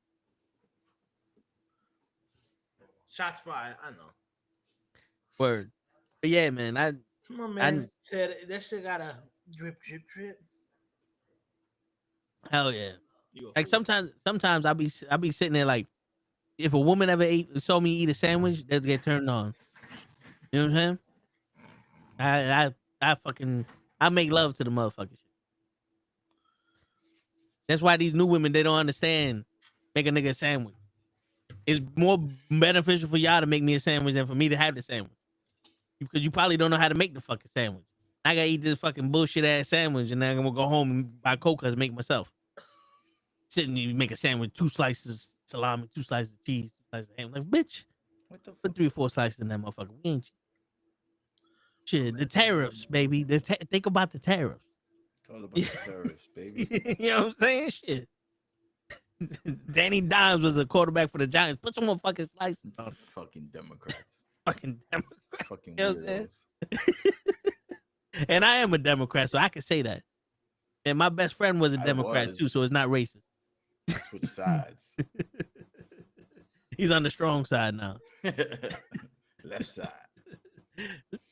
Shots fired. I know. Word. But yeah, man. My man said that shit got a drip. Hell yeah. Like sometimes I'll be sitting there like, if a woman ever saw me eat a sandwich, they'd get turned on. You know what I'm saying? I make love to the motherfucker shit. That's why these new women, they don't understand make a nigga a sandwich. It's more beneficial for y'all to make me a sandwich than for me to have the sandwich. Because you probably don't know how to make the fucking sandwich. I gotta eat this fucking bullshit ass sandwich, and then I'm gonna go home and buy Coca to make myself. Sitting, you make a sandwich, 2 slices salami, 2 slices of cheese, 2 slices of ham. Like, bitch, What the put 3 or 4 slices in that motherfucker. We ain't shit. The tariffs, baby. Think about the tariffs. It's all about the terrorists, baby. You know what I'm saying? Shit. Danny Dimes was a quarterback for the Giants. Put some more fucking slices on. Fucking Democrats. Fucking Democrat. Fucking You know what I'm saying? weirdos. And I am a Democrat, so I can say that. And my best friend was a I Democrat was. too, so it's not racist. Switch sides. He's on the strong side now. Left side.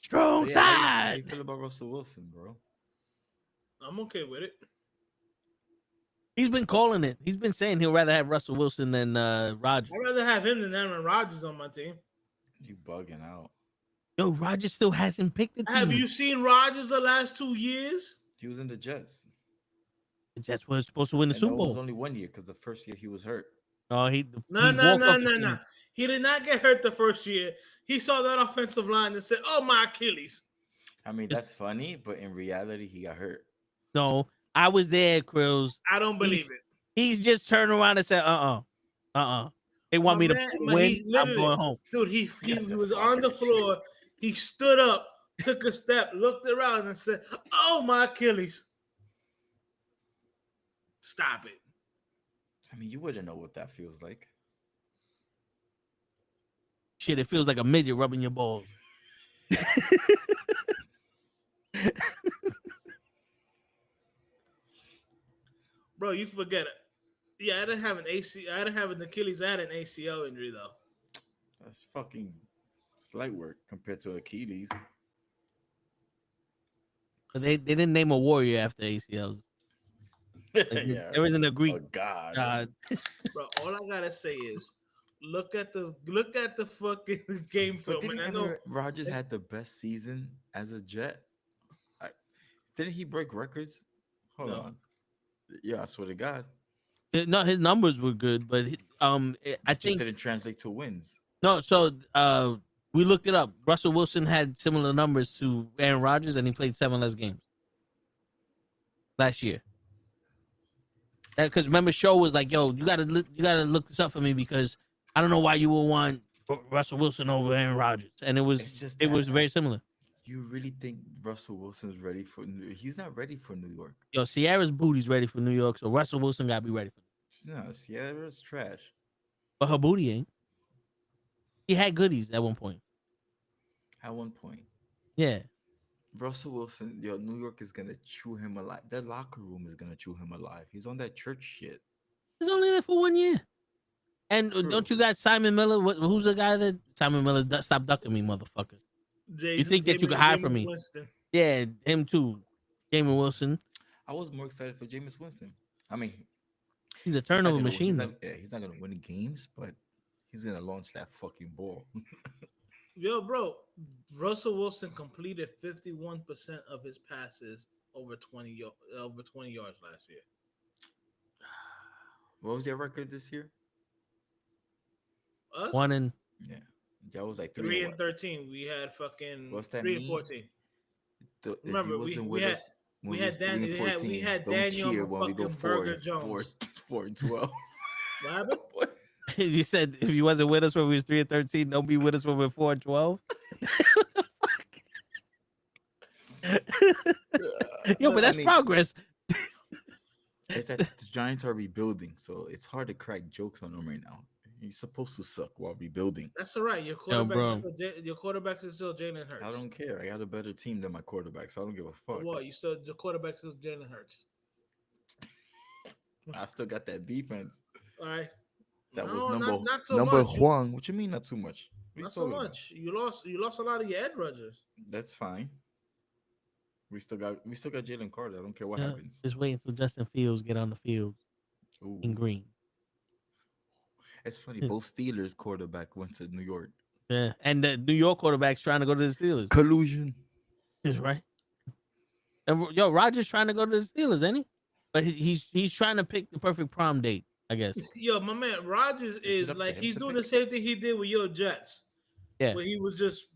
Strong So, yeah, how side. you feel about Russell Wilson, bro? I'm okay with it. He's been calling it. He's been saying he'll rather have Russell Wilson than Rodgers. I'd rather have him than Aaron Rodgers on my team. You bugging out. Yo, Rodgers still hasn't picked the team. Have you seen Rodgers the last 2 years? He was in the Jets. The Jets were supposed to win the And Super that was Bowl. only 1 year because the first year he was hurt. No, No. he walked off the team. He did not get hurt the first year. He saw that offensive line and said, "Oh, my Achilles." I mean, Just- that's funny, but in reality, he got hurt. No, I was there, Krills. I don't believe it. He's just turned around and said, If They want me to man, win. he I'm literally- going home. Dude, he Yes, was fuck. on the floor. He stood up, took a step, looked around, and said, "Oh, my Achilles." Stop it. I mean, you wouldn't know what that feels like. Shit, it feels like a midget rubbing your balls. Bro, you forget it. Yeah, I didn't have an AC. I didn't have an Achilles. I had an ACL injury though. That's fucking slight work compared to Achilles. But they didn't name a warrior after ACLs. Like, Yeah. there isn't a Greek Oh God. god. Bro, all I gotta say is look at the fucking game But film. didn't And I know Aaron Rodgers had the best season as a Jet? Didn't he break records? Hold No. on. Yeah, I swear to God. No, his numbers were good, but I Just think didn't translate to wins. no. So we looked it up. Russell Wilson had similar numbers to Aaron Rodgers, and he played 7 less games last year. Because remember, Show was like, "Yo, you gotta look this up for me because I don't know why you would want Russell Wilson over Aaron Rodgers," and it was very similar. You really think Russell Wilson's ready for? He's not ready for New York. Yo, Sierra's booty's ready for New York, so Russell Wilson gotta be ready for. No, Sierra's trash. But her booty ain't. He had goodies at one point. At one point, Yeah. Russell Wilson, yo, New York is gonna chew him alive. That locker room is gonna chew him alive. He's on that church shit. He's only there for 1 year. And don't you got Simon Miller? Who's the guy that Simon Miller? Stop ducking me, motherfucker. Jason, You think that you could hide from me? Winston. Yeah, him too. Jameis Wilson. I was more excited for Jameis Winston. I mean, He's a he's not turnover gonna- machine. he's not gonna win games, but he's gonna launch that fucking ball. Yo, bro, Russell Wilson completed 51% of his passes over 20 yards last year. What was their record this year? Us? 1 and Yeah, that was like 3 and and 13. We had fucking What's that 3 and mean? 14. If he Remember, wasn't we with had- us when we we had was 3 Dan- and we had- 14, we had don't Daniel cheer when we go fucking 4 Burger and Jones. 4 and 12. What happened? you said if he wasn't with us when we was 3 and 13, don't be with us when we're 4 and 12. What the fuck? Yo, but that's progress. It's that the Giants are rebuilding, so it's hard to crack jokes on them right now. You're supposed to suck while rebuilding. That's all right. Your quarterback is still Jalen Hurts. I don't care. I got a better team than my quarterback, so I don't give a fuck. What? The quarterback is still Jalen Hurts. I still got that defense. All right. That No, was not so number much. one. What you mean not too much? What you Not so talking about? much. You lost a lot of your edge rushers. That's fine. We still got Jalen Carter. I don't care what Yeah, happens. just wait until Justin Fields get on the field Ooh. in green. It's funny. Both Steelers quarterback went to New York. Yeah, and the New York quarterback's trying to go to the Steelers. Collusion. That's right. And yo, Rodgers trying to go to the Steelers, ain't he? But he's trying to pick the perfect prom date, I guess. Yo, my man Rodgers is up to like him he's to doing pick? the same thing he did with your Jets. Yeah. Where he was just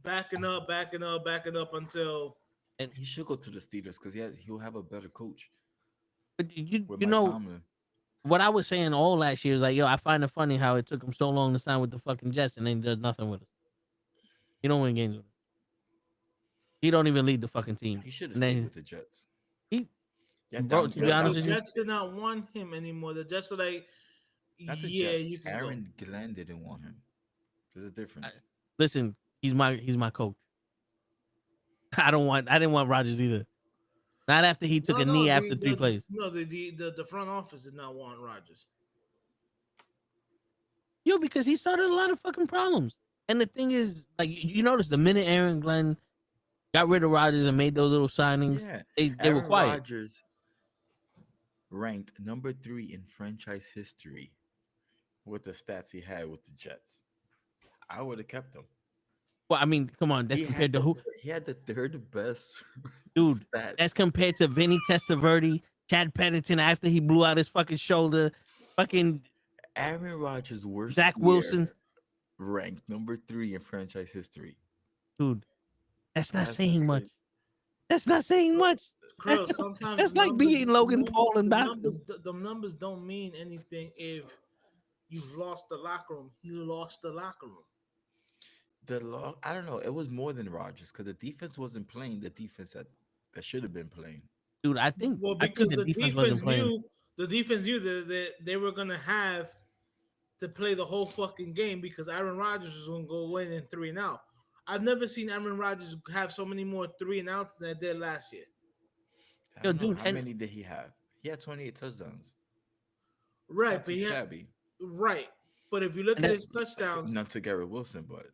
backing up until He should go to the Steelers because he'll have a better coach. But you With you Mike know Tomlin. what I was saying all last year is like, yo, I find it funny how it took him so long to sign with the fucking Jets and then he does nothing with us. He don't win games with us. He don't even lead the fucking team. He should have And then stayed with the Jets. he- Yeah, bro, to be honest the with you, Jets did not want him anymore. The Jets were like, Not the yeah, Jets. you can Aaron Glenn didn't want him. There's a difference. listen, he's my coach. I didn't want Rodgers either. Not after he took a knee after 3 plays. No, the front office did not want Rodgers. Yo, because he started a lot of fucking problems. And the thing is, like, you notice the minute Aaron Glenn got rid of Rodgers and made those little signings, Yeah. they were Aaron quiet. Rodgers ranked number 3 in franchise history with the stats he had with the Jets. I would have kept him. Well, I mean, come on, that's He compared had to who? He had the third best Dude, stats. that's compared to Vinny Testaverde, Chad Pennington after he blew out his fucking shoulder, fucking Aaron Rodgers' worst Zach year Wilson. ranked number 3 in franchise history. Dude. That's not That's saying much. crazy. That's not saying much. Krill, sometimes that's like beating Logan Paul and the basketball. numbers don't mean anything if you've lost the locker room. He lost the locker room. I don't know. It was more than Rodgers because the defense wasn't playing the defense that should have been playing. Dude, I think Because the defense wasn't playing. The defense knew that they were gonna have to play the whole fucking game because Aaron Rodgers was gonna go in and 3 and out. I've never seen Aaron Rodgers have so many more 3 and outs than I did last year. I don't know. How many did he have? He had 28 touchdowns. Right, but shabby. Right, but if you look at his touchdowns, none to Garrett Wilson, but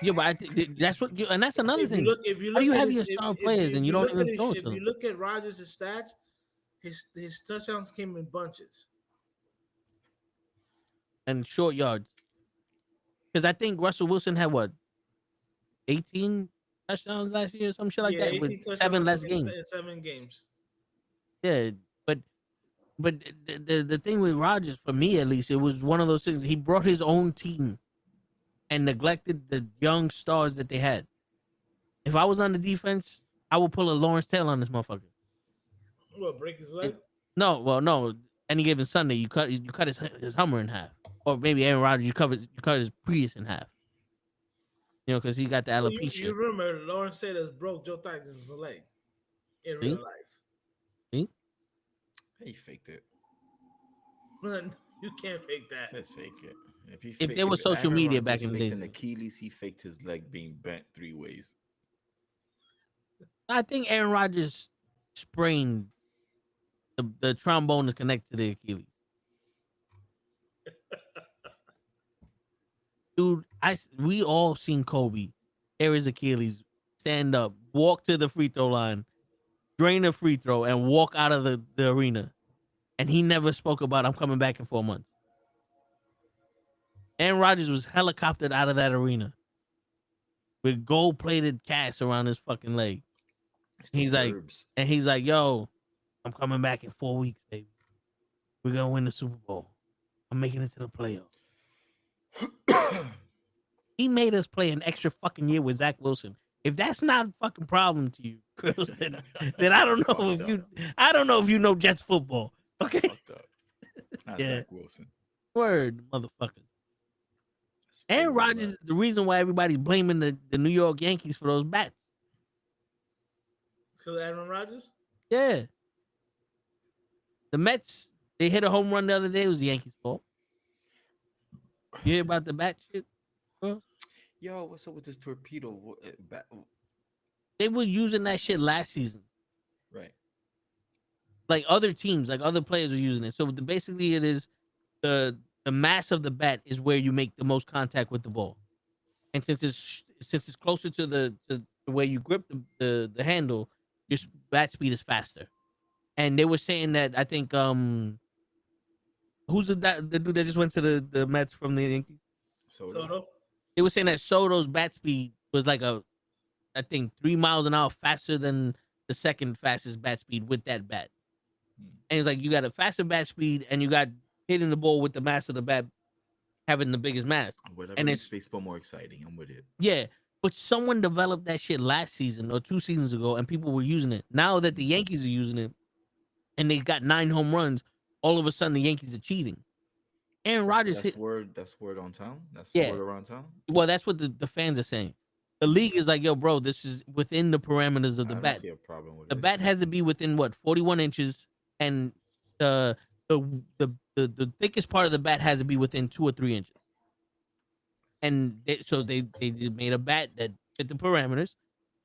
yeah, but I think that's what, and that's another thing. If you How look you at have his, your star players and you don't even throw to them? If you look at Rodgers' stats, his touchdowns came in bunches and short yards. Because I think Russell Wilson had what, 18 touchdowns last year or some shit like that with 7 less games. 7 games. Yeah, but the thing with Rodgers, for me at least, it was one of those things. He brought his own team and neglected the young stars that they had. If I was on the defense, I would pull a Lawrence Taylor on this motherfucker. What, break his leg? No. Any given Sunday, you cut his Hummer in half, or maybe Aaron Rodgers, you cut his Prius in half. You know, because he got the alopecia. You remember Lawrence Taylor broke Joe Tyson's leg in real life. See? He faked it. You can't fake that. Let's fake it. If there was social media back in the days, an Achilles, he faked his leg being bent 3 ways. I think Aaron Rodgers sprained the trombone is connected to the Achilles. Dude, we all seen Kobe tear his Achilles, stand up, walk to the free throw line, drain a free throw, and walk out of the arena. And he never spoke about, I'm coming back in 4 months. Aaron Rodgers was helicoptered out of that arena with gold-plated cast around his fucking leg. He's like, yo, I'm coming back in 4 weeks, baby. We're going to win the Super Bowl. I'm making it to the playoffs. He made us play an extra fucking year with Zach Wilson. If that's not a fucking problem to you, Krills, then I don't know if you know Jets football. Okay. Not Zach Wilson. Word, motherfucker. Aaron Rodgers is the reason why everybody's blaming the New York Yankees for those bats. Because Aaron Rodgers? Yeah. The Mets, they hit a home run the other day. It was the Yankees' fault. You hear about the bat shit, bro? Yo, what's up with this torpedo bat? They were using that shit last season. Right. Like other teams, like other players are using it. So basically it is the mass of the bat is where you make the most contact with the ball. And since it's closer to the way you grip the handle, your bat speed is faster. And they were saying that, I think, who's the dude that just went to the Mets from the Yankees? Soto. They were saying that Soto's bat speed was like I think 3 miles an hour faster than the second fastest bat speed with that bat. And it's like you got a faster bat speed and you got hitting the ball with the mass of the bat having the biggest mass. Whatever and makes baseball more exciting. I'm with it. Yeah. But someone developed that shit last season or 2 seasons ago and people were using it. Now that the Yankees are using it and they got 9 home runs, all of a sudden the Yankees are cheating. Aaron Rodgers That's word on town? That's Yeah. word around town? Well, that's what the fans are saying. The league is like, yo, bro, this is within the parameters of the bat. I don't see a problem with The it. bat has to be within 41 inches, and the thickest part of the bat has to be within 2 or 3 inches. And so they made a bat that fit the parameters.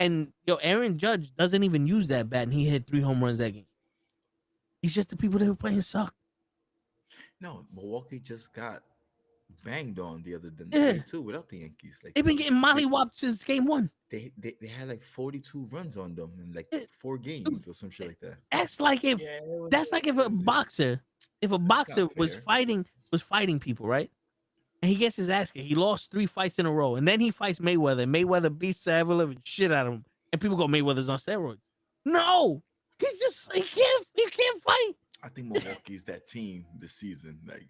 And yo, Aaron Judge doesn't even use that bat, and he hit 3 home runs that game. He's just the people that were playing suck. No, Milwaukee just got banged on the other day too without the Yankees. Like They've been getting mollywopped since game 1. They had like 42 runs on them in like 4 games or some shit like that. That's like if a boxer was fighting people, right? And he gets his ass kicked. He lost 3 fights in a row, and then he fights Mayweather. And Mayweather beats the ever-living shit out of him, and people go, Mayweather's on steroids. No, he can't fight. I think Milwaukee's that team this season. Like,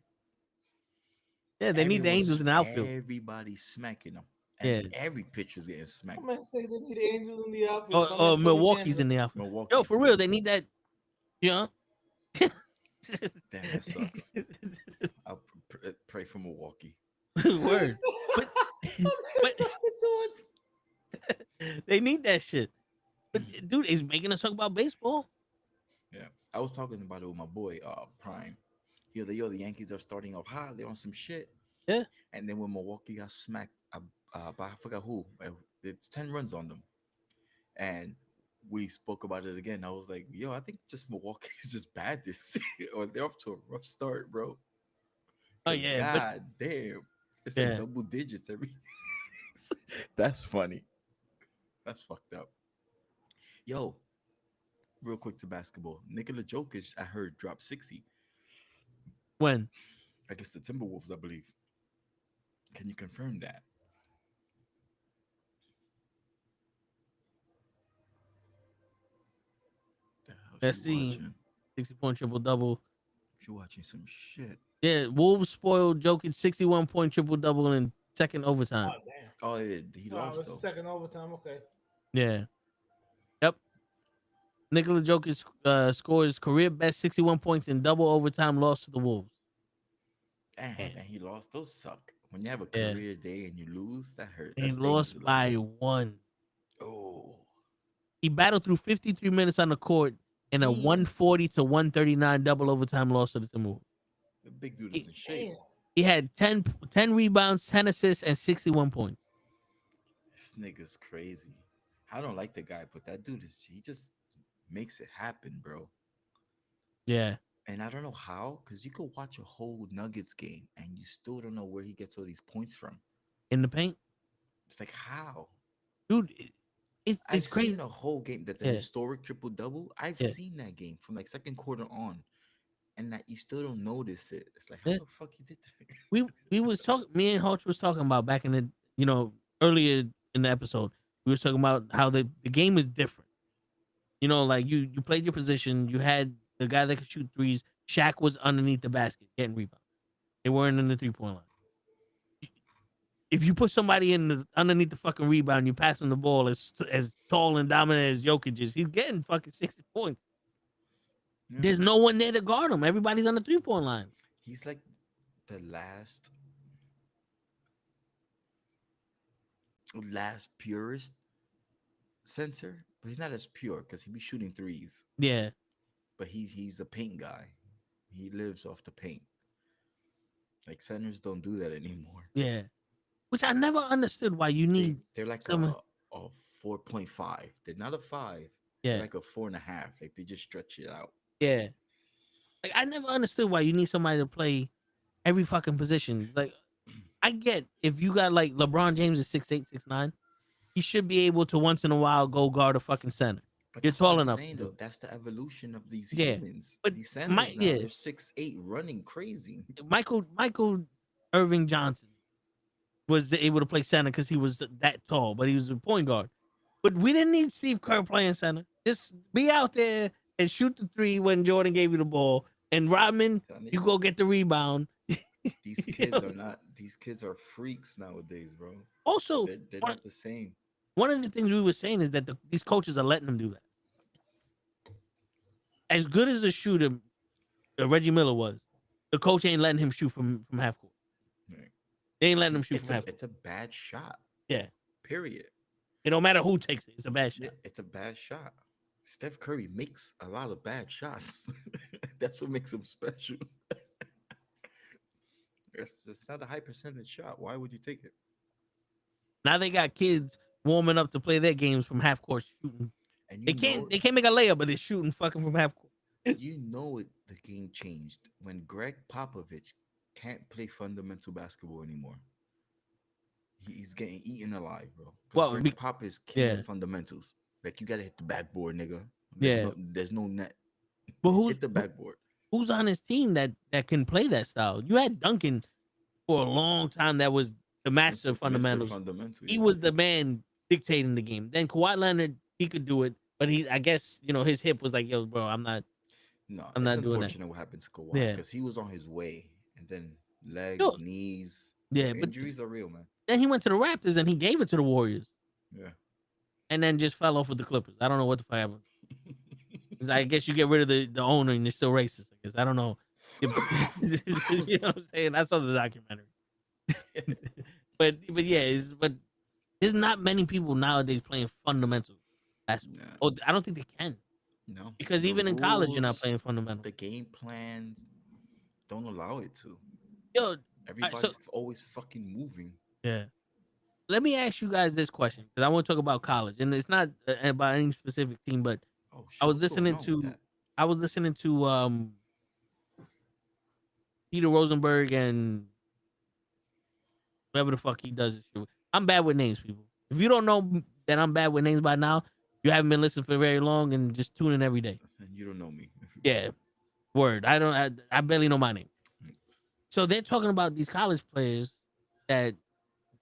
yeah, they need the Angels in the outfield. Everybody's smacking them. And every pitcher's getting smacked. I'm gonna say they need Angels in the outfield. Milwaukee's in the outfield. Yo, for real, they need that. Yeah. Damn, that sucks. Pray for Milwaukee. Word. But they need that shit. But dude, it's making us talk about baseball. Yeah, I was talking about it with my boy, Prime. He was like, "Yo, the Yankees are starting off high. They're on some shit." Yeah. And then when Milwaukee got smacked, by I forgot who, it's 10 runs on them, and we spoke about it again. I was like, "Yo, I think just Milwaukee is just bad this year, or they're off to a rough start, bro." Oh 'Cause yeah, God damn, it's Yeah. like double digits every. That's funny. That's fucked up. Yo, real quick to basketball. Nikola Jokic, I heard, dropped 60 when against the Timberwolves, I believe. Can you confirm that? The hell let's you see, watching? 60-point triple double. You watching some shit. Yeah, Wolves spoiled Jokic 61-point triple double in second overtime. Oh damn. Oh, yeah, he Oh, lost it's though. second overtime. Okay. Yeah. Yep. Nikola Jokic scores career best 61 points in double overtime loss to the Wolves. Damn, Man. and he lost. Those suck. When you have a Yeah. career day and you lose, that hurt. He That stings lost a little by bit. 1. Oh, He battled through 53 minutes on the court in a damn. 140 to 139 double overtime loss to the Timberwolves. The big dude is in shape. Damn. He had 10 rebounds, 10 assists, and 61 points. This nigga's crazy. I don't like the guy, but that dude he just makes it happen, bro. Yeah. And I don't know how, because you could watch a whole Nuggets game and you still don't know where he gets all these points from. In the paint. It's like, how? Dude, it's I've crazy. seen a whole game that the Yeah. historic triple double. I've Yeah. seen that game from like second quarter on, and that you still don't notice it. It's like, how Yeah. the fuck he did that? We was talking, me and Hodge was talking about back in the, earlier in the episode, we was talking about how the game is different. Like you played your position, you had the guy that could shoot threes. Shaq was underneath the basket getting rebounds. They weren't in the 3-point line. If you put somebody underneath the fucking rebound, you passing the ball as tall and dominant as Jokic is, he's getting fucking 60 points. Yeah. There's no one there to guard him. Everybody's on the 3-point line. He's like the last purest center, but he's not as pure because he be shooting threes. Yeah. But he's a paint guy. He lives off the paint. Like centers don't do that anymore. Yeah. Which I never understood why you need. They're like someone- a 4.5. They're not a 5. Yeah. They're like a 4.5. Like they just stretch it out. Yeah. Like I never understood why you need somebody to play every fucking position. Like I get if you got like LeBron James is 6'8", 6'9", he should be able to once in a while go guard a fucking center. But You're that's what tall I'm enough saying, to do though. it. That's the evolution of these Yeah, humans. but These centers my- now, yeah. they're 6'8", running crazy. Michael Irving Johnson was able to play center because he was that tall, but he was a point guard. But we didn't need Steve Kerr playing center. Just be out there and shoot the three when Jordan gave you the ball. And Rodman, you go get the rebound. These kids these kids are freaks nowadays, bro. Also, They're not the same. one of the things we were saying is that these coaches are letting them do that. As good as a shooter Reggie Miller was, the coach ain't letting him shoot from half court. Right. They ain't letting him shoot It's from half court. it's a bad shot. Yeah. Period. It don't matter who takes it. It's a bad shot. It's a bad shot. Steph Curry makes a lot of bad shots. That's what makes him special. It's not a high percentage shot. Why would you take it? Now they got kids warming up to play their games from half court shooting. And you They can't make a layup, but they're shooting fucking from half court. you know it. The game changed when Greg Popovich can't play fundamental basketball anymore. He's getting eaten alive, bro. 'Cause Well, Greg Pop is killing yeah. fundamentals. Like you gotta hit the backboard, nigga. Yeah. There's no net. But Hit the backboard. who's on his team that can play that style? You had Duncan for a long time that was the master of Mr. fundamentals. Fundamental, He yeah. was the man dictating the game. Then Kawhi Leonard, he could do it, but I guess his hip was like, yo, bro, I'm not. No, I'm it's not doing that. unfortunate what happened to Kawhi Yeah. because he was on his way, and then legs, Sure. knees. Yeah, but Injuries are real, man. then he went to the Raptors and he gave it to the Warriors, Yeah. and then just fell off with the Clippers. I don't know what the fuck happened. 'Cause I guess you get rid of the owner and you're still racist. I guess I don't know. You know what I'm saying? I saw the documentary. but yeah, but there's not many people nowadays playing fundamental basketball. Nah, Oh, I don't think they can no. because The even in college you're not rules, playing fundamental. the game plans don't allow it to. Yo, all right, so Everybody's always fucking moving. yeah, let me ask you guys this question because I want to talk about college, and it's not about any specific team, but Oh I shit, was what's going listening on with to that? Peter Rosenberg and whatever the fuck he does. This shit. I'm bad with names, people. If you don't know that I'm bad with names by now, you haven't been listening for very long and just tune in every day. And you don't know me. Yeah, word. I barely know my name. So they're talking about these college players that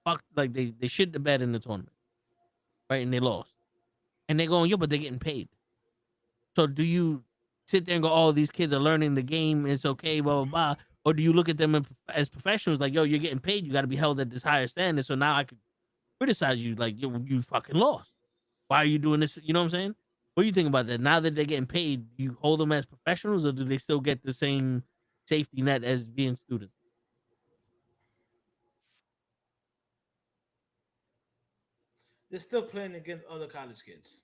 fuck like they shit the bed in the tournament, right? And they lost, and they're going, yo, but they're getting paid. So do you sit there and go, oh, these kids are learning the game, it's okay, blah blah blah, or do you look at them as professionals, like, yo, you're getting paid, you got to be held at this higher standard, so now I could criticize you, like, you fucking lost. Why are you doing this? You know what I'm saying? What do you think about that? Now that they're getting paid, do you hold them as professionals, or do they still get the same safety net as being students? They're still playing against other college kids.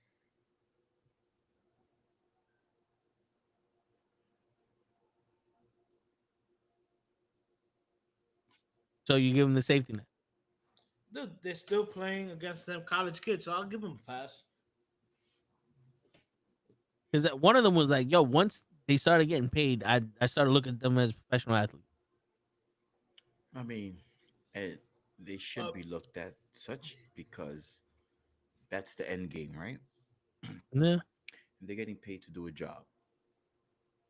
So you give them the safety net. They're still playing against them college kids, so I'll give them a pass. Because one of them was like, yo, once they started getting paid, I started looking at them as professional athletes. I mean, they should Uh, be looked at such because that's the end game, right? Yeah. They're getting paid to do a job.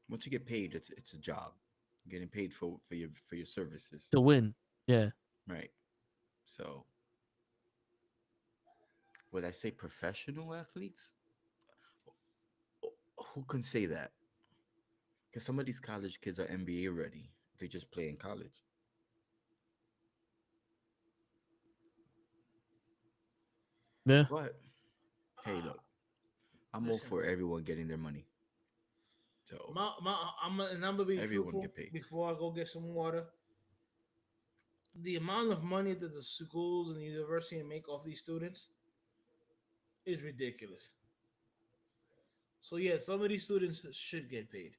Once you get paid, it's a job. You're getting paid for your services, To win. Yeah. right? So, would I say professional athletes? Who can say that? Because some of these college kids are NBA ready. They just play in college. Yeah. But hey, look, I'm all Listen, for everyone getting their money. So and I'm gonna be everyone truthful get paid. before I go get some water. The amount of money that the schools and the university make off these students is ridiculous. So yeah, some of these students should get paid.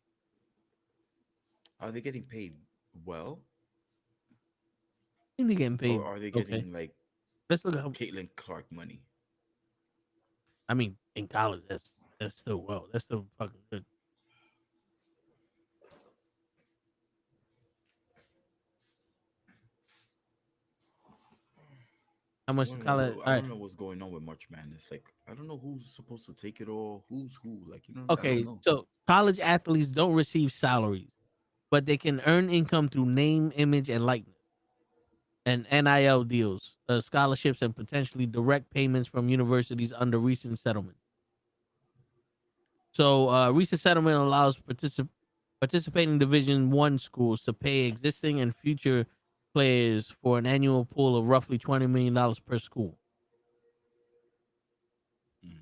Are they getting paid well, I think they're getting or paid. are they Okay. getting like Let's look at how, Caitlin Clark money? I mean, in college, that's still well. That's still fucking good. How much in college? I All right. don't know what's going on with March Madness. Like I don't know who's supposed to take it all. Who's who? Like I don't Okay. know. So college athletes don't receive salaries, but they can earn income through name, image, and likeness, and NIL deals, scholarships, and potentially direct payments from universities under recent settlement. So, recent settlement allows participating Division One schools to pay existing and future players for an annual pool of roughly $20 million per school. Mm.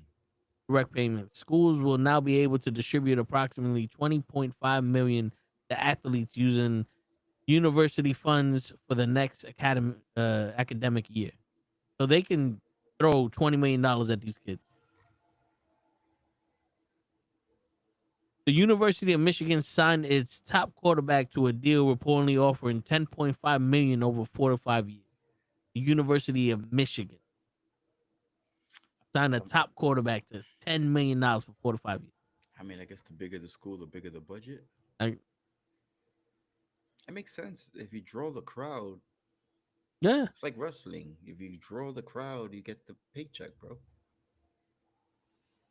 Direct payments. Schools will now be able to distribute approximately 20.5 million to athletes using university funds for the next academic year. So they can throw $20 million at these kids. The University of Michigan signed its top quarterback to a deal reportedly offering 10.5 million over 4 to 5 years. The University of Michigan signed a Um, top quarterback to $10 million for 4 to 5 years. I mean, I guess the bigger the school, the bigger the budget. Like, It makes sense if you draw the crowd. yeah. It's like wrestling. If you draw the crowd, you get the paycheck, bro.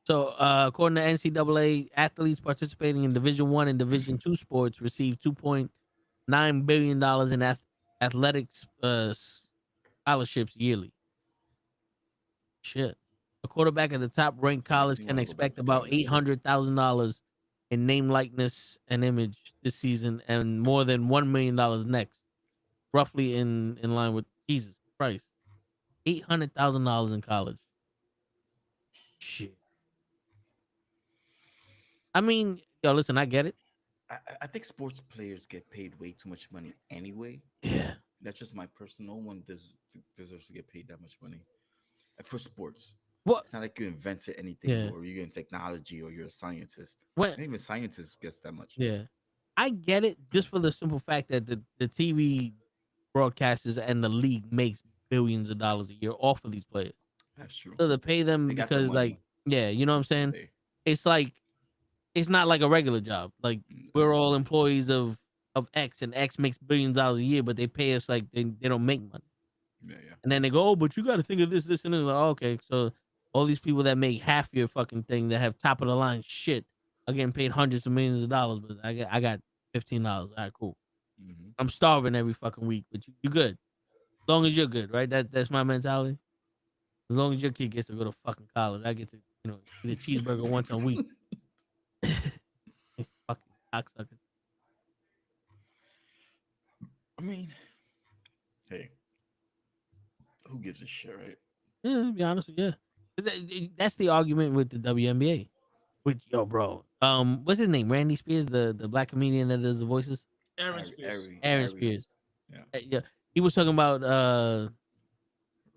So, according to NCAA, athletes participating in Division One and Division Two sports receive $2.9 billion in athletics scholarships yearly. Shit. A quarterback at the top ranked It makes college me can want to go back expect to about college. $800,000 in name, likeness, and image this season, and more than $1 million next. Roughly in line with Jesus Christ. $800,000 in college. Shit. I mean, yo, listen, I get it. I think sports players get paid way too much money anyway. Yeah. That's just my personal. No one deserves to get paid that much money for sports. What? It's not like you invented anything Yeah. or you're in technology or you're a scientist. What? Not even scientists gets that much. Yeah. I get it just for the simple fact that the TV broadcasters and the league makes billions of dollars a year off of these players. That's true. So to pay them They got the because like money yeah, you know what I'm to saying? pay. It's like it's not like a regular job. Like we're all employees of X and X makes billions of dollars a year, but they pay us like they don't make money. Yeah, yeah. And then they go, oh, but you got to think of this, this, and this. Like, oh, okay, so all these people that make half your fucking thing that have top of the line shit are getting paid hundreds of millions of dollars, but I got $15. All right, cool. Mm-hmm. I'm starving every fucking week, but you good. As long as you're good, right? That's my mentality. As long as your kid gets to go to fucking college, I get to eat a cheeseburger once a week. Fucking cocksuckers. I mean, hey, who gives a shit, right? Yeah, to be honest with you. 'Cause that's the argument with the WNBA. With yo, bro. What's his name? Randy Spears, the black comedian that does the voices. Aaron Spears. Aaron Spears. Yeah. Yeah. He was talking about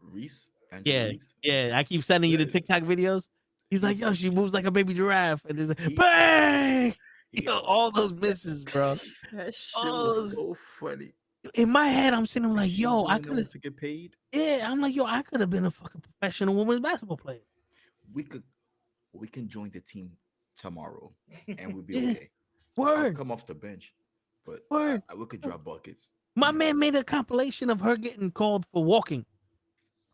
Reese, Angela Reese. yeah. I keep sending you the Yeah. TikTok videos. He's like, yo, she moves like a baby giraffe, and there's like, He- bang! he- Yo, all those misses, bro. That shit Oh, was so funny. In my head, I'm sitting like, She's yo, I doing could have. those to get paid. Yeah, I'm like, yo, I could have been a fucking professional women's basketball player. We can join the team tomorrow, and we'll be Yeah. okay. I'll Word, come off the bench, but word. we could drop buckets. My man made a compilation of her getting called for walking,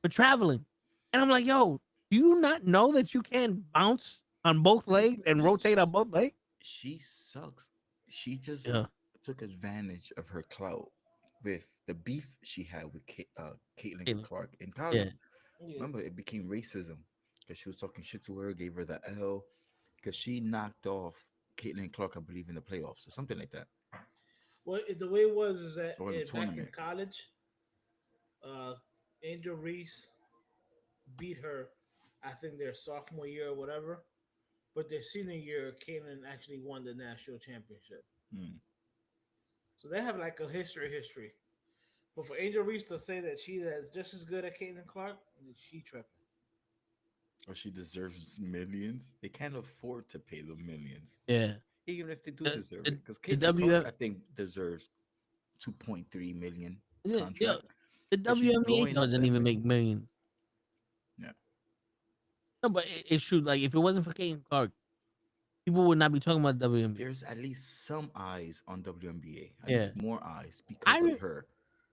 for traveling. And I'm like, yo, do you not know that you can't bounce on both legs and rotate on both legs? She sucks. She just Yeah. took advantage of her clout with the beef she had with Caitlin Caitlin. Clark in college. Yeah. Remember, it became racism because she was talking shit to her, gave her the L because she knocked off Caitlin Clark, I believe, in the playoffs or something like that. Well, the way it was is that Or in the back in tournament. college, Angel Reese beat her, I think their sophomore year or whatever. But their senior year, Caitlin actually won the national championship. Hmm. So they have like a history. But for Angel Reese to say that she is just as good at Caitlin Clark, she tripping. Or she deserves millions. They can't afford to pay them millions, Yeah. even if they do The- deserve the- it. Because the Caitlin Clark, WF I think, deserves 2.3 million Yeah, contract. the But she's WNBA blowing up doesn't that even money. make millions. Yeah. No, but it's true. Like, if it wasn't for Caitlin Clark, people would not be talking about WNBA. There's at least some eyes on WNBA. At Yeah. least more eyes because I re- of her.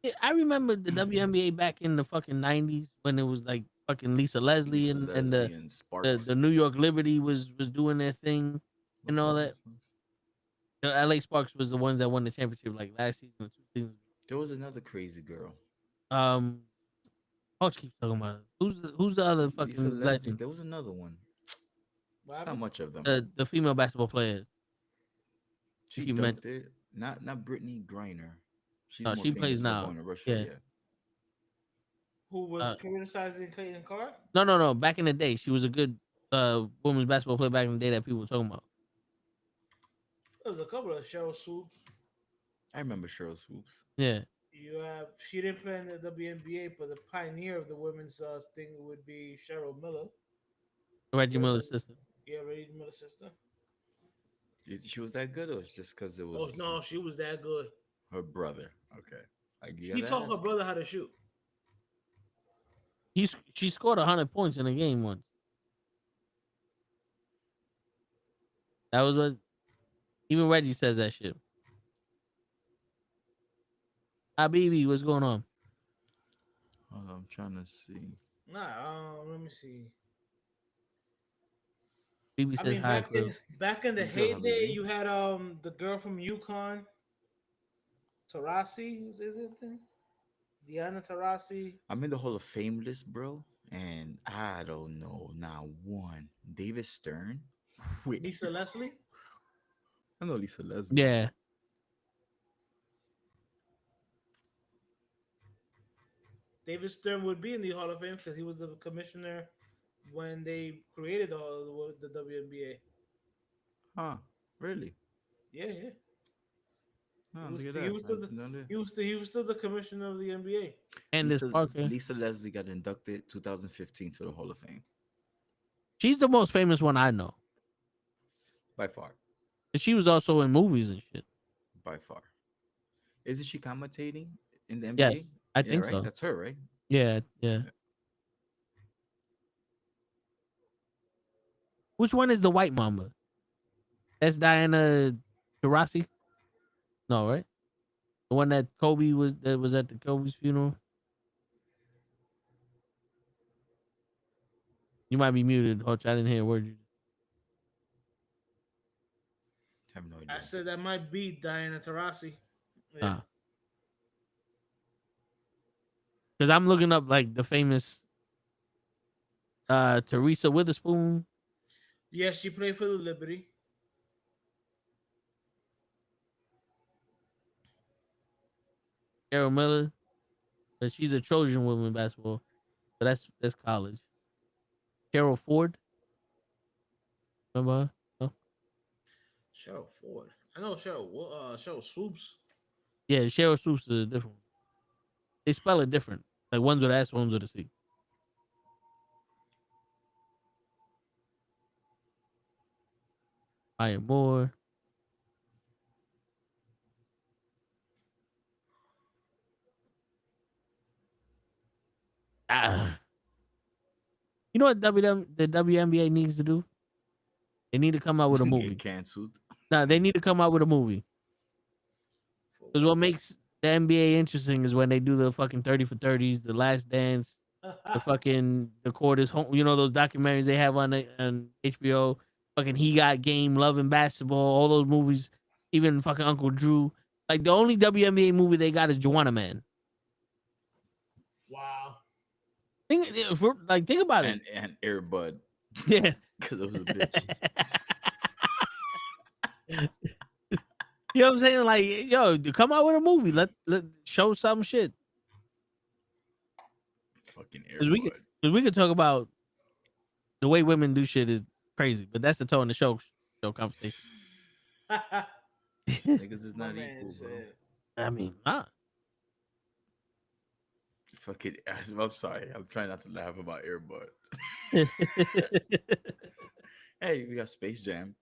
Yeah, I remember the WNBA back in the fucking 90s when it was like fucking Lisa Leslie Lisa and Leslie and Sparks. the New York Liberty was doing their thing and all that. The LA Sparks was the ones that won the championship like last season or 2 seasons. There was another crazy girl. Coach keeps talking about it. Who's the other Lisa fucking Leslie. legend? There was another one. What It's not happened? much of them. The female basketball player. She keep men- dunked it. Not Brittany Griner. She's No, more she famous plays for now. going to Russia. Yeah. Yeah. Who was criticizing Caitlin Clark? No. Back in the day, she was a good women's basketball player back in the day that people were talking about. There was a couple of Cheryl Swoops. I remember Cheryl Swoops. Yeah. You have she didn't play in the WNBA, but the pioneer of the women's thing would be Cheryl Miller. Reggie Miller's sister. Yeah, Reggie Miller's sister. She was that good, or it's just because it Oh was no, she was that good. her brother? Okay. She taught her brother how to shoot. She scored 100 points in a game once. That was what even Reggie says that shit. Habibi, what's going on? Hold on, I'm trying to see. Nah, let me see. Bibi I says mean, hi. back in the It's good, heyday, Habibi. you had the girl from UConn, Taurasi, is it? Diana Taurasi. I'm in the Hall of Fame list, bro, and I don't know not one. David Stern. Wait, Lisa Leslie. I know Lisa Leslie. Yeah. David Stern would be in the Hall of Fame because he was the commissioner when they created the WNBA. Huh? Really? Yeah. Oh, He was, look at he that. was still the he was still the commissioner of the NBA. And this Parker. Lisa Leslie got inducted 2015 to the Hall of Fame She's the most famous one I know. by far. And she was also in movies and shit. By far. Isn't she commentating in the NBA? Yes, I Yeah, think right? so. That's her, right? Yeah. Which one is the white mama? That's Diana Taurasi? No, right? The one that was at the Kobe's funeral. You might be muted, Hutch. I didn't hear a word you. I have no I idea. said that might be Diana Taurasi. Yeah. Because I'm looking up like the famous Teresa Witherspoon. Yeah, she played for the Liberty. Carol Miller. But she's a Trojan woman in basketball. So that's college. Cheryl Ford. Remember her? Oh. Cheryl Ford. I know Cheryl Swoops. Yeah, Cheryl Swoops is a different one. They spell it different. Like one's with an S, one's with a C. Maya Moore. You know what the WNBA needs to do? They need to come out with a movie. Get canceled. Nah, they need to come out with a movie. Because what makes the NBA interesting is when they do the fucking 30 for 30s, the Last Dance, the court is home. You know those documentaries they have on HBO. Fucking He Got Game, Love and Basketball, all those movies. Even fucking Uncle Drew. Like the only WNBA movie they got is Joanna Man. Wow. Think about it. And Air Bud. Yeah. Because it was a bitch. You know what I'm saying? Like, yo, come out with a movie. Let show some shit. Fucking Air Because Bud. we could talk about the way women do shit is crazy, but that's the tone of the show conversation. Niggas is My not man equal, bro. said- I mean, Fucking, I'm sorry. I'm trying not to laugh about Air Bud. Hey, we got Space Jam.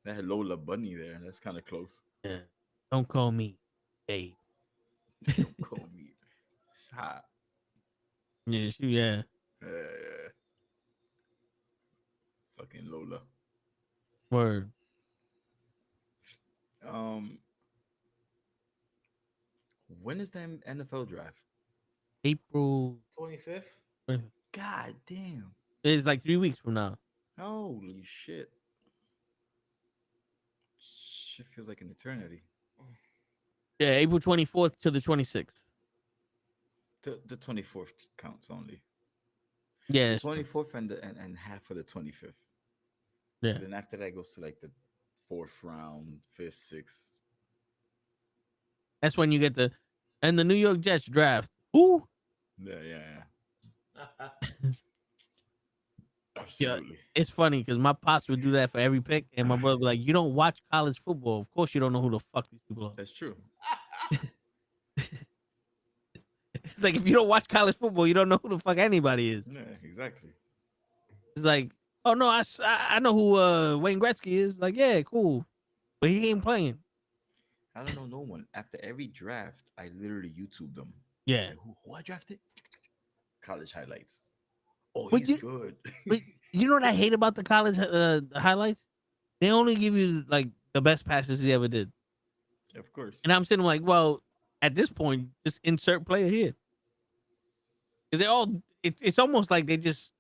That had Lola Bunny there. That's kind of close. Yeah. Don't call me babe. Don't call me hot. Yeah. Fucking Lola. Word. When is the NFL draft? April 25th. God damn. It's like 3 weeks from now. Holy shit. Shit feels like an eternity. Yeah, April 24th to the 26th. The 24th counts only. Yeah. The 24th and half of the 25th. Yeah. Then after that goes to like the 4th round, 5th, 6th. That's when you get the New York Jets draft. Who? Yeah. Yeah, Absolutely. it's funny because my pops would do that for every pick, and my brother would be like, "You don't watch college football. Of course, you don't know who the fuck these people are." That's true. It's like if you don't watch college football, you don't know who the fuck anybody is. Yeah, exactly. It's like, oh no, I know who Wayne Gretzky is. Like, yeah, cool, but he ain't playing. I don't know no one. After every draft, I literally YouTube them. Yeah, Like, who I drafted? College highlights. Oh, But he's good. but you know what I hate about the college highlights? They only give you like the best passes he ever did, Of course. and I'm sitting like, well, at this point, just insert player here, because they all. It's almost like they just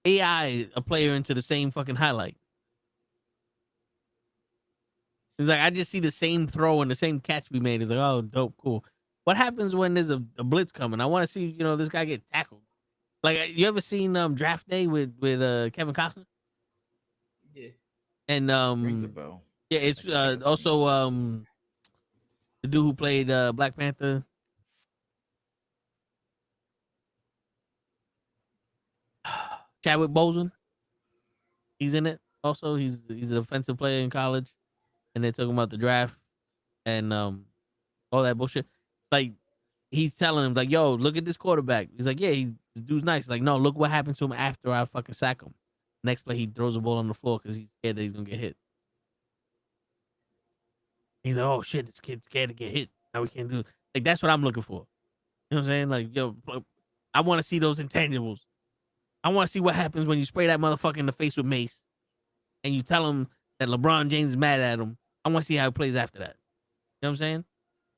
AI a player into the same fucking highlight. It's like I just see the same throw and the same catch be made. It's like, oh, dope, cool. What happens when there's a blitz coming? I want to see, this guy get tackled. Like, you ever seen Draft Day with Kevin Costner? Yeah. And Rings a bell. yeah, it's I think I've also the dude who played Black Panther. Chadwick Boseman. He's in it. Also, he's a defensive player in college. and they're talking about the draft and all that bullshit. Like he's telling him like, "Yo, look at this quarterback." He's like, "Yeah, this dude's nice." Like, no, look what happened to him after I fucking sack him. Next play, he throws a ball on the floor because he's scared that he's gonna get hit. He's like, "Oh shit, this kid's scared to get hit. Now we can't do it." Like that's what I'm looking for. You know what I'm saying? Like, yo, I want to see those intangibles. I want to see what happens when you spray that motherfucker in the face with mace, and you tell him that LeBron James is mad at him. I want to see how he plays after that. You know what I'm saying?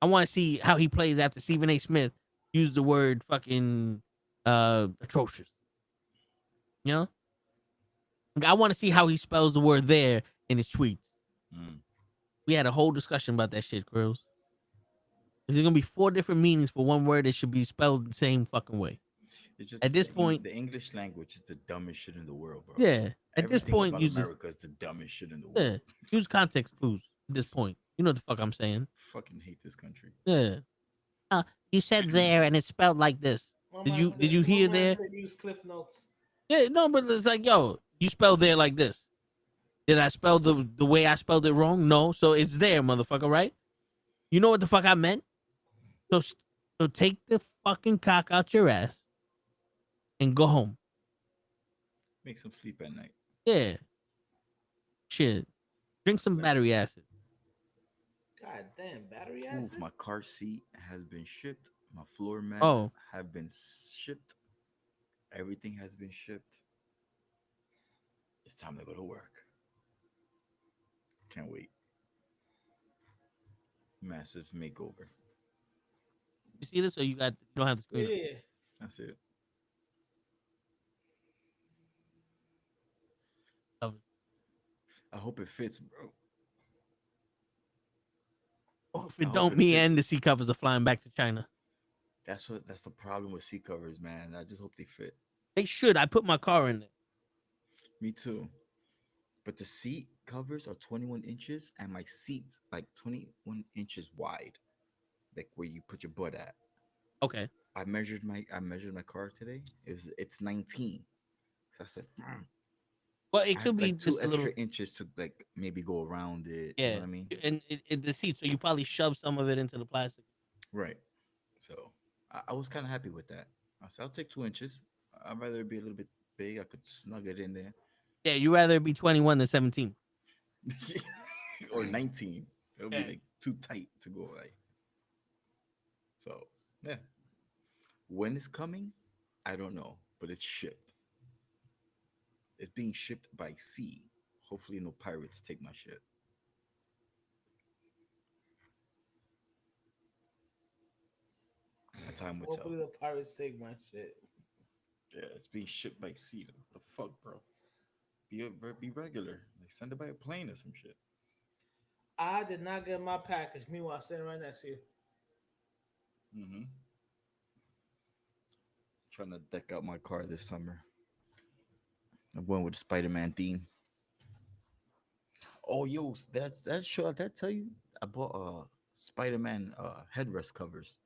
I want to see how he plays after Stephen A. Smith used the word fucking atrocious. You know? Like, I want to see how he spells the word there in his tweets. We had a whole discussion about that shit, girls. There's gonna be 4 different meanings for one word that should be spelled the same fucking way. It's just At this point, the English language is the dumbest shit in the world, bro. yeah. At this Everything point, about use America is the dumbest shit in the yeah, world. use context clues. At this point, you know what the fuck I'm saying. Fucking hate this country. Yeah. You said there and it's spelled like this. Did you hear there? Said use Cliff Notes. Yeah, no, but it's like, yo, you spelled there like this. Did I spell the way I spelled it wrong? No, so it's there, motherfucker, right? You know what the fuck I meant? So take the fucking cock out your ass and go home. Make some sleep at night. Yeah. Shit. Drink some battery acid. God damn, battery Oof, acid. my car seat has been shipped. My floor mat have been shipped. Everything has been shipped. It's time to go to work. Can't wait. Massive makeover. You see this, or you don't have the screen? Yeah. That's it. Up? I hope it fits, bro. Oh, if it don't, me and the seat covers are flying back to China. That's the problem with seat covers, man. I just hope they fit. They should. I put my car in there. Me too. But the seat covers are 21 inches, and my seat's like 21 inches wide, like where you put your butt at. Okay. I measured my car today. It's 19. So I said, Well, it I could have be like 2 just a extra little. inches to like maybe go around it. Yeah. You know what I mean? And the seat, so you probably shove some of it into the plastic. Right. So I was kind of happy with that. I said, I'll take 2 inches. I'd rather it be a little bit big. I could snug it in there. Yeah, you rather it be 21 than 17. Or 19. It'll be Yeah. like too tight to go right. So yeah. When it's coming, I don't know, but it's shipped. It's being shipped by sea. Hopefully no pirates take my shit. Time will tell. Hopefully the pirates take my shit. Yeah, it's being shipped by sea. What the fuck, bro? Be regular. Like send it by a plane or some shit. I did not get my package. Meanwhile, sitting right next to you. Mm-hmm. Trying to deck out my car this summer. I'm going with the Spider-Man theme. Oh, yo, that show. Did I tell you? I bought Spider-Man headrest covers.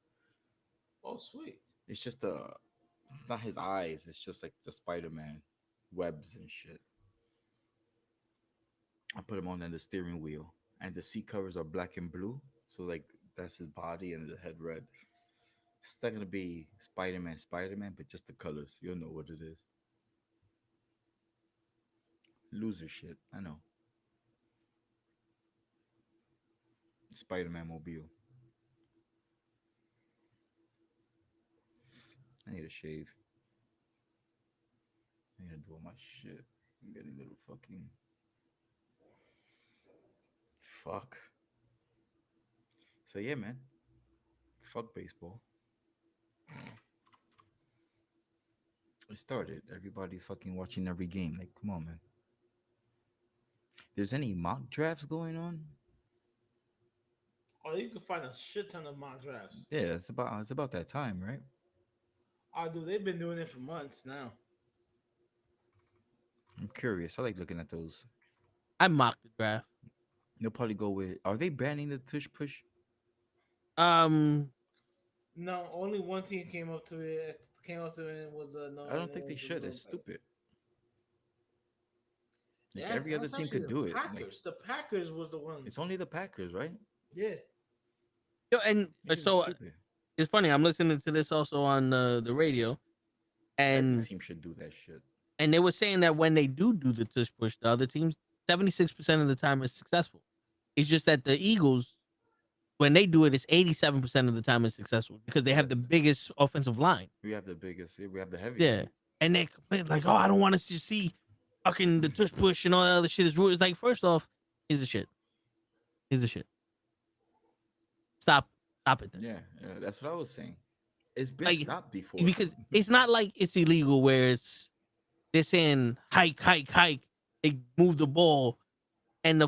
Oh, sweet. It's just not his eyes. It's just like the Spider-Man webs and shit. I put him on the steering wheel, and the seat covers are black and blue. So like that's his body and the head red. It's not gonna be Spider-Man, but just the colors. You'll know what it is. Loser shit. I know. Spider-Man mobile. I need a shave. I need to do all my shit. I'm getting little fucking fuck. So yeah, man. Fuck baseball. It started. Everybody's fucking watching every game. Like, come on, man. There's any mock drafts going on? Oh, you can find a shit ton of mock drafts. Yeah, it's about that time, right? Oh, dude, they've been doing it for months now. I'm curious. I like looking at those. I mocked the draft. They'll probably go with. Are they banning the tush push? No, only one team came up to it. Came up to it and was no. I don't think they should. It's stupid. Like, every other that's team actually could the do it. Like, Packers. The Packers was the one. it's only the Packers, right? Yeah. Yo, and Niggas are so stupid. it's funny. I'm listening to this also on the radio, Every and team should do that shit. they were saying that when they do the tush push, the other teams 76% of the time is successful. It's just that the Eagles, when they do it, it's 87% of the time is successful because they have the biggest offensive line. We have the biggest. We have the heaviest. Yeah, and they complain like, "Oh, I don't want to see fucking the tush push and all that other shit is rude." It's like, first off, here's the shit. Here's the shit. Stop it then. Yeah, that's what I was saying. It's been Like, stopped before. Because it's not like it's illegal where they're saying hike. They move the ball, and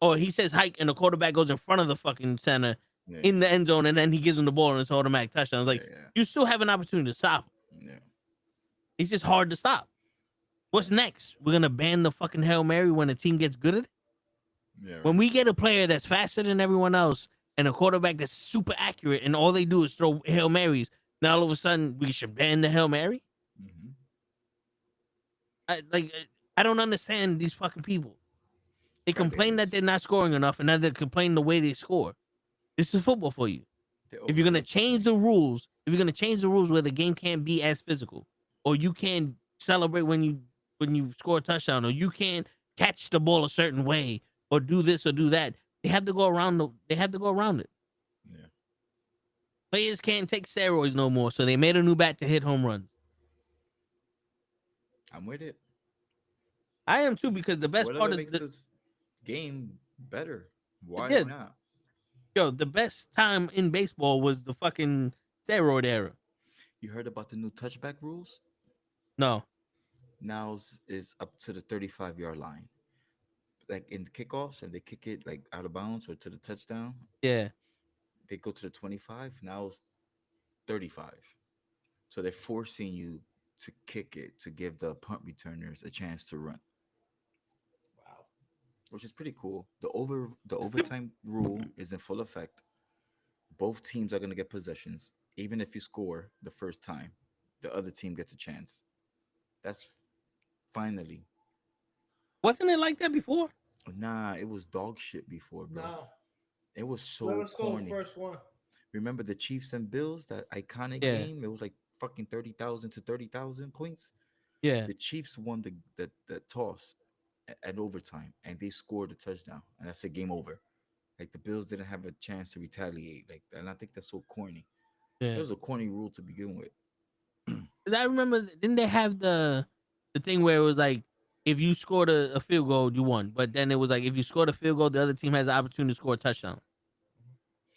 or he says hike, and the quarterback goes in front of the fucking center Yeah. in the end zone, and then he gives him the ball and it's automatic touchdown. It's like you still have an opportunity to stop him. Yeah. It's just hard to stop. What's next? We're gonna ban the fucking Hail Mary when a team gets good at it? Yeah. Right. When we get a player that's faster than everyone else and a quarterback that's super accurate and all they do is throw Hail Marys, now all of a sudden we should ban the Hail Mary? Mhm. I don't understand these fucking people. They complain that Crybabies. they're not scoring enough, and now they complain the way they score. This is football for you. If you're gonna change the rules, where the game can't be as physical, or you can't celebrate when you score a touchdown, or you can't catch the ball a certain way, or do this or do that, they have to go around it. Yeah. Players can't take steroids no more, so they made a new bat to hit home runs. I'm with it. I am too, because the best Whatever part is makes this game better. Why Yeah. not? the best time in baseball was the fucking steroid era. You heard about the new touchback rules? No. Now is up to the 35-yard line. Like in the kickoffs, and they kick it like out of bounds or to the touchdown, Yeah. they go to the 25. Now it's 35. So they're forcing you to kick it to give the punt returners a chance to run. Wow. Which is pretty cool. The overtime rule is in full effect. Both teams are going to get possessions. Even if you score the first time, the other team gets a chance. That's finally. Wasn't it like that before? Nah, it was dog shit before, bro. No. It was so Whoever scored corny. first one. Remember the Chiefs and Bills, that iconic Yeah. game? It was like fucking 30,000 to 30,000 points. Yeah. The Chiefs won the toss at overtime, and they scored a touchdown, and that's a game over. Like, the Bills didn't have a chance to retaliate. Like, and I think that's so corny. Yeah. It was a corny rule to begin with. Because I remember, didn't they have the thing where it was like, if you scored a field goal, you won. But then it was like, if you scored a field goal, the other team has the opportunity to score a touchdown.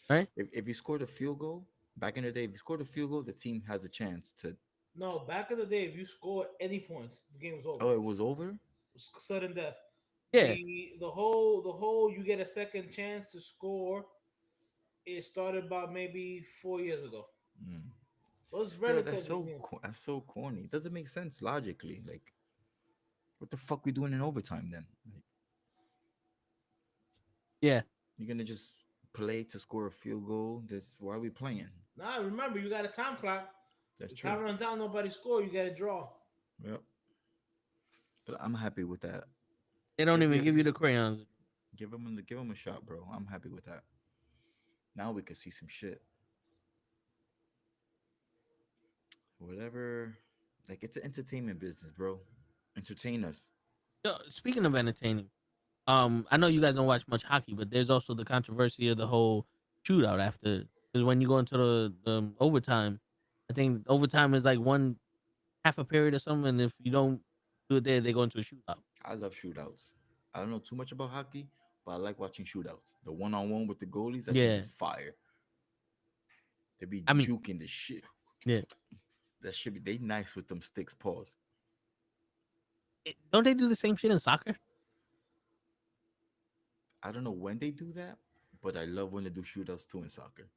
Right? If you scored a field goal, back in the day, if you scored a field goal, the team has a chance to. No, back in the day, if you scored any points, the game was over. Oh, it was over? It was sudden death. Yeah. The whole you get a second chance to score. It started about maybe 4 years ago. Mm. So it's Still, relatively that's so corny. It doesn't make sense logically. Like, what the fuck we doing in overtime then? Like, Yeah. you're gonna just play to score a field goal? Why are we playing? Nah, remember, you got a time clock. That's The true. time runs out, nobody score, you got to draw. Yep. But I'm happy with that. They don't even Yeah. give you the crayons. Give them a shot, bro. I'm happy with that. Now we can see some shit. Whatever. Like, it's an entertainment business, bro. Entertain us. So, speaking of entertaining, I know you guys don't watch much hockey, but there's also the controversy of the whole shootout after. Because when you go into the overtime, I think overtime is like one half a period or something. And if you don't do it there, they go into a shootout. I love shootouts. I don't know too much about hockey, but I like watching shootouts. The one-on-one with the goalies, I think is fire. They be juking the shit. Yeah. That should be. They nice with them sticks. Pause. Don't they do the same shit in soccer? I don't know when they do that, but I love when they do shootouts too in soccer.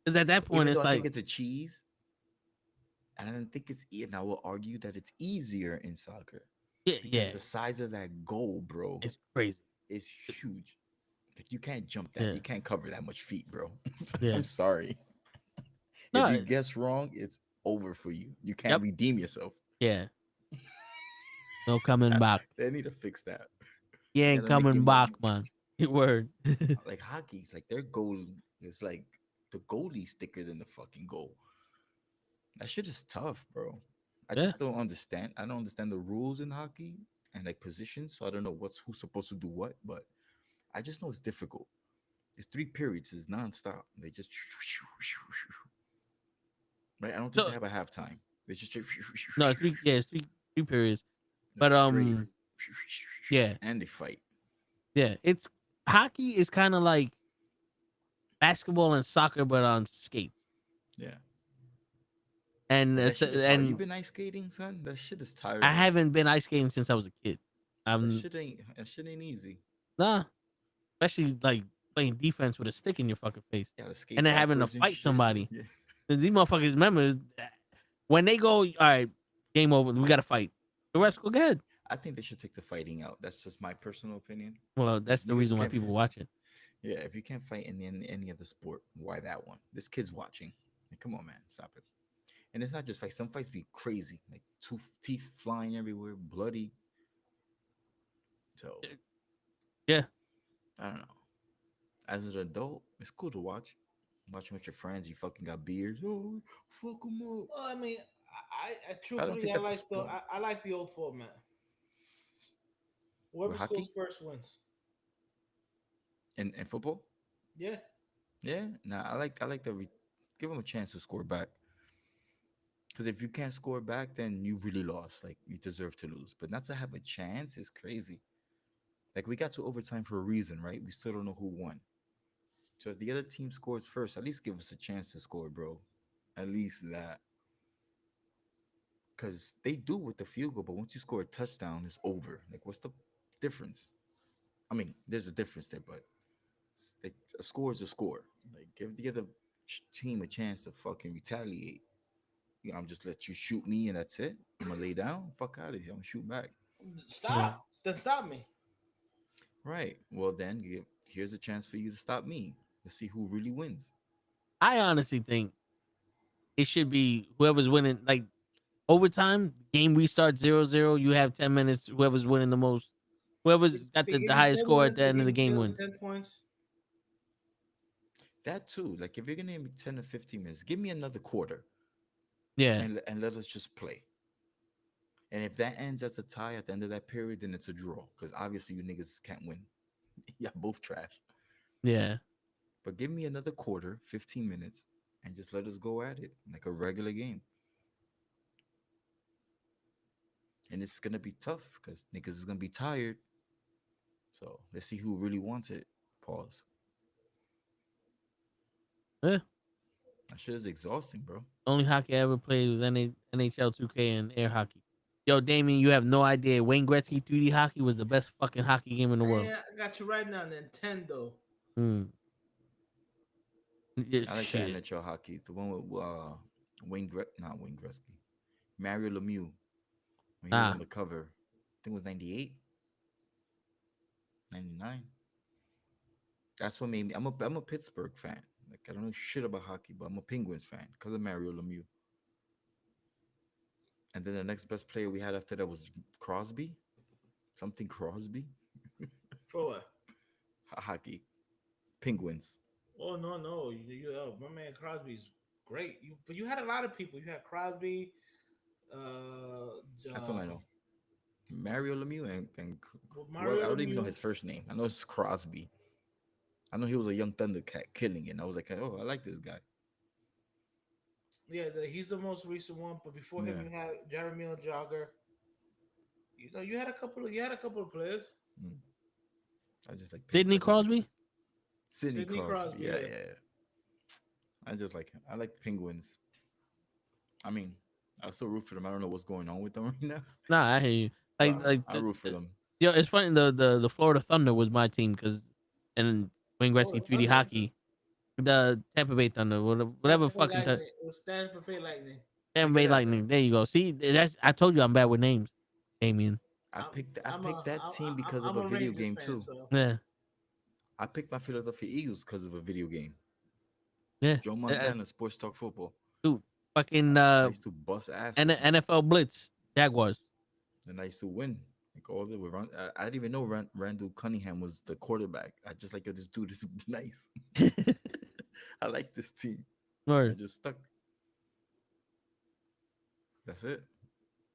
Because at that point, Even it's though I like think it's a cheese, and I don't think it's. And I will argue that it's easier in soccer. yeah, The size of that goal, bro, it's crazy. is huge. Like, you can't jump that. Yeah. You can't cover that much feet, bro. Yeah. I'm sorry. No, If you guess wrong, it's over for you. You can't redeem yourself. Yeah. No coming back. They need to fix that. He They ain't gotta make coming it back, more man. Word. like hockey. Like their goal is like the goalie's thicker than the fucking goal. That shit is tough, bro. I Yeah. just don't understand. I don't understand the rules in hockey and like positions, so I don't know who's supposed to do what. But I just know it's difficult. It's 3 periods. It's nonstop. They just right. I don't think So they have a halftime. They just no, three. Yeah, it's three periods. no, But straight yeah, and they fight. yeah. It's hockey is kind of like basketball and soccer, but on skates. Yeah. And But that shit is hard. You and been ice skating, son? That shit is I tiring. haven't been ice skating since I was a kid. That shit ain't easy. Nah, especially like playing defense with a stick in your fucking face You gotta skate and then having to backwards and fight shit. somebody. Yeah. These motherfuckers, remember, when they go, all right, game over, we got to fight. The refs go, ahead. I think they should take the fighting out. That's just my personal opinion. Well, that's the Niggas reason why can't people f- watch it. Yeah, if you can't fight in any other sport, why that one? This kid's watching. Like, come on, man, stop it. And it's not just fights. Some fights be crazy, like teeth flying everywhere, bloody. So Yeah. I don't know. As an adult, it's cool to watch. Watching with your friends, you fucking got beers. Oh, fuck them up. Well, I mean, I I don't truthfully, think I that's a like the sport. I like the old format. Whoever With scores hockey first wins. and football. Yeah. Yeah, nah, I like give them a chance to score back. Because if you can't score back, then you really lost. Like you deserve to lose. But not to have a chance is crazy. Like we got to overtime for a reason, right? We still don't know who won. So if the other team scores first, at least give us a chance to score, bro. At least that. Because they do with the field goal, but once you score a touchdown, it's over. Like, what's the difference? I mean, there's a difference there, but like, a score is a score. Like, give the other team a chance to fucking retaliate. You know, I'm just let you shoot me and that's it. I'm gonna lay down. Fuck out of here. I'm gonna shoot back. Stop. Then stop me. Right. Well, then here's a chance for you to stop me. Let's see who really wins. I honestly think it should be whoever's winning, like overtime, game restart 0-0. You have 10 minutes. Whoever's winning the most, whoever's got They the give you highest 10 score at minutes, the they end of give the you game wins. 10 points. That too. Like, if you're gonna give me 10 to 15 minutes, give me another quarter Yeah. and let us just play. And if that ends as a tie at the end of that period, then it's a draw. Because obviously you niggas can't win. Yeah, both trash. Yeah. But give me another quarter, 15 minutes, and just let us go at it like a regular game. And it's gonna be tough because niggas is gonna be tired. So let's see who really wants it. Pause. Yeah. That shit is exhausting, bro. Only hockey I ever played was NHL 2K and air hockey. Yo, Damien, you have no idea. Wayne Gretzky 3D hockey was the best fucking hockey game in the world. Yeah, I got you right now, Nintendo. Mm. Yeah, I like the shit. NHL hockey. The one with not Wayne Gretzky. Mario Lemieux. When he was on the cover. I think it was 98. 99. That's what made me. I'm a Pittsburgh fan. Like I don't know shit about hockey, but I'm a Penguins fan because of Mario Lemieux. And then the next best player we had after that was Crosby, something Crosby, For what? hockey, Penguins. Oh no, my man Crosby's great. But you had a lot of people. You had Crosby. That's all I know. Mario Lemieux and Mario I don't even know Lemieux. his first name. I know it's Crosby. I know he was a young Thundercat killing it. And I was like, oh, I like this guy. Yeah, he's the most recent one. But before him, Yeah. you had Jeremy Jogger. You had a couple of players. I just like Sidney Crosby? Sidney Sidney Crosby. Crosby, Yeah, yeah. yeah. I just like him. I like the Penguins. I mean, I still root for them. I don't know what's going on with them right now. Nah, I hear you. Like I root for them. Yo, it's funny. The Florida Thunder was my team because, and Wayne Gretzky 3D Thunder? hockey, the Tampa Bay Thunder, whatever fucking Lightning. It was Tampa Bay Lightning. Tampa Bay Lightning. There you go. See, that's I told you I'm bad with names, Damien. I picked I'm that team because I'm of a video Rangers game fan, too. So. Yeah, I picked my Philadelphia Eagles because of a video game. yeah. Joe Montana, Sports Talk Football. Dude, fucking I used to bust ass. with them. NFL Blitz, Jaguars. And I used to win. Like all the way around. I didn't even know Randall Cunningham was the quarterback. I just like, yo, this dude is nice. I like this team. I Word. just stuck. That's it.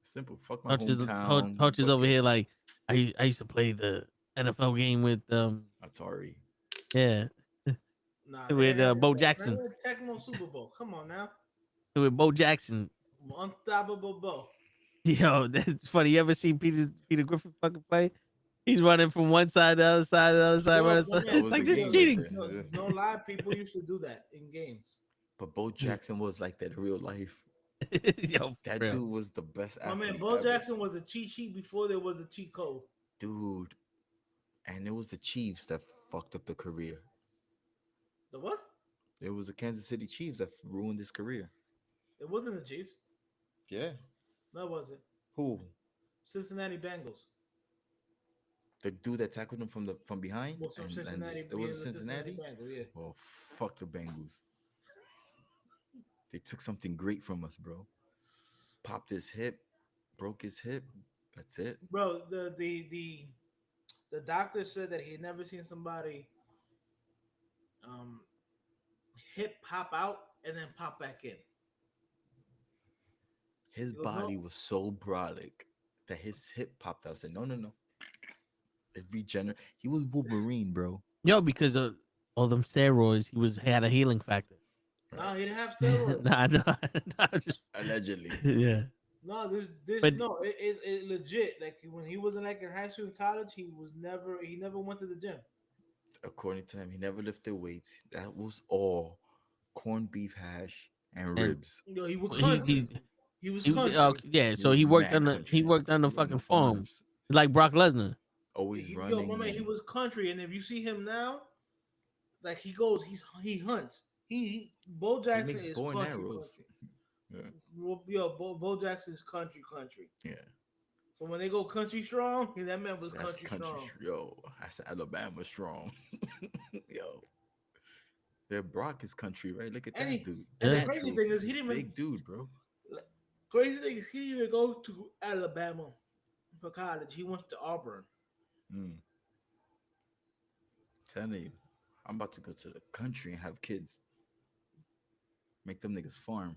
Simple. Fuck my Hutch is hometown. Hutch is over Fucking here like I used to play the NFL game with Atari. yeah Nah, with Bo Jackson. Tecmo Super Bowl. Come on now. With Bo Jackson. Unstoppable Bo. Yo, that's funny. You ever seen Peter Griffin fucking play? He's running from one side to the other side, the other side, Yo, running. my man, It's was like a this game cheating. right there. Yeah. No lie, people used to do that in games. But Bo Jackson was like that in real life. Yo, That real. dude was the best My athlete man, Bo ever. Jackson was a cheat sheet before there was a cheat code. Dude. And it was the Chiefs that fucked up the career. The what? It was the Kansas City Chiefs that ruined his career. It wasn't the Chiefs. Yeah. No, it wasn't. Who? Cincinnati Bengals. The dude that tackled him from behind? Was from Cincinnati. It was being the Cincinnati? Bengals, yeah. Well, fuck the Bengals. They took something great from us, bro. Popped his hip, broke his hip. That's it. Bro, the doctor said that he had never seen somebody hip pop out and then pop back in. His Yo, body no. was so brolic that his hip popped out. I said, no. It regenerate. He was Wolverine, bro. Yo, because of all them steroids, he had a healing factor. No, he didn't have steroids. nah, just Allegedly. yeah. No, But- it legit. Like when he wasn't like in high school and college, he never went to the gym. According to him, he never lifted weights. That was all corned beef hash and ribs. You know, he was He- country. He was country. yeah, so was he worked mad on the country. fucking On the farms. Like Brock Lesnar. Always Yo, running. my man, he and- was country, and if you see him now, like he hunts. Bo he Jackson makes is bow and country. arrows. Yo, Bo Jackson is country. Yeah. So when they go country strong, that man was That's country strong. Yo, that's Alabama strong. Yo. Their Brock is country, right? Look at And that he- dude. and the Natural. crazy thing is he didn't even- big dude, bro. Crazy thing is he didn't even go to Alabama for college. He went to Auburn. Telling you, I'm about to go to the country and have kids. Make them niggas farm.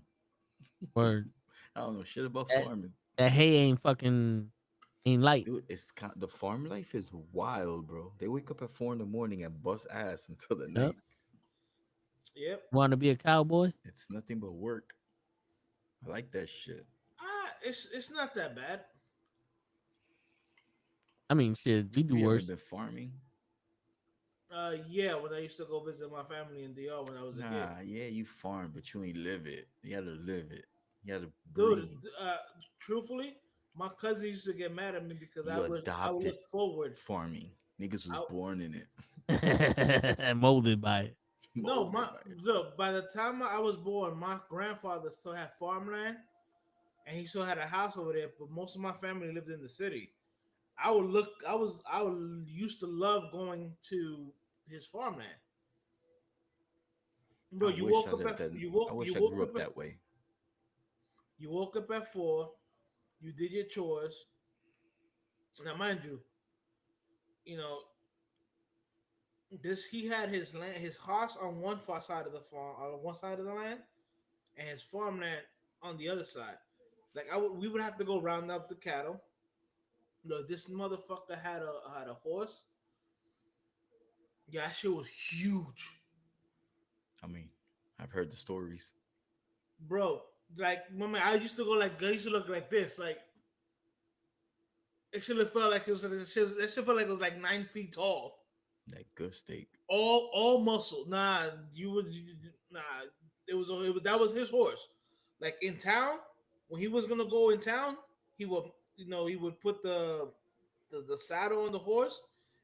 Word. I don't know shit about That- farming. That hay ain't light. Dude, the farm life is wild, bro. They wake up at 4 a.m. and bust ass until the night. Yep. Want to be a cowboy? It's nothing but work. I like that shit. It's not that bad. I mean, shit, we do You ever worse. been farming? Yeah, when I used to go visit my family in DR when I was a kid. Nah, yeah, you farm, but you ain't live it. You gotta live it. You gotta Dude, breathe. truthfully, my cousin used to get mad at me because I You would adopted look forward. farming. Niggas was Out. born in it. And molded by it. No, Molded by it. look, by the time I was born, my grandfather still had farmland, and he still had a house over there. But most of my family lived in the city. I used to love going to his farmland. Bro, I you wish woke I up lived at that- you woke I wish you I woke grew up up at, that way. you woke up at 4. You did your chores. Now, mind you, he had his land, his house on one far side of the farm, on one side of the land, and his farmland on the other side. Like we would have to go round up the cattle. This motherfucker had a horse. Yeah, that shit was huge, I mean, I've heard the stories. bro. Like, my man, I used to look like this, like. It should have felt like that should felt like it was like 9 feet tall. That good steak. All muscle. Nah, it was that was his horse. Like in town, when he was gonna go in town, he would put the saddle on the horse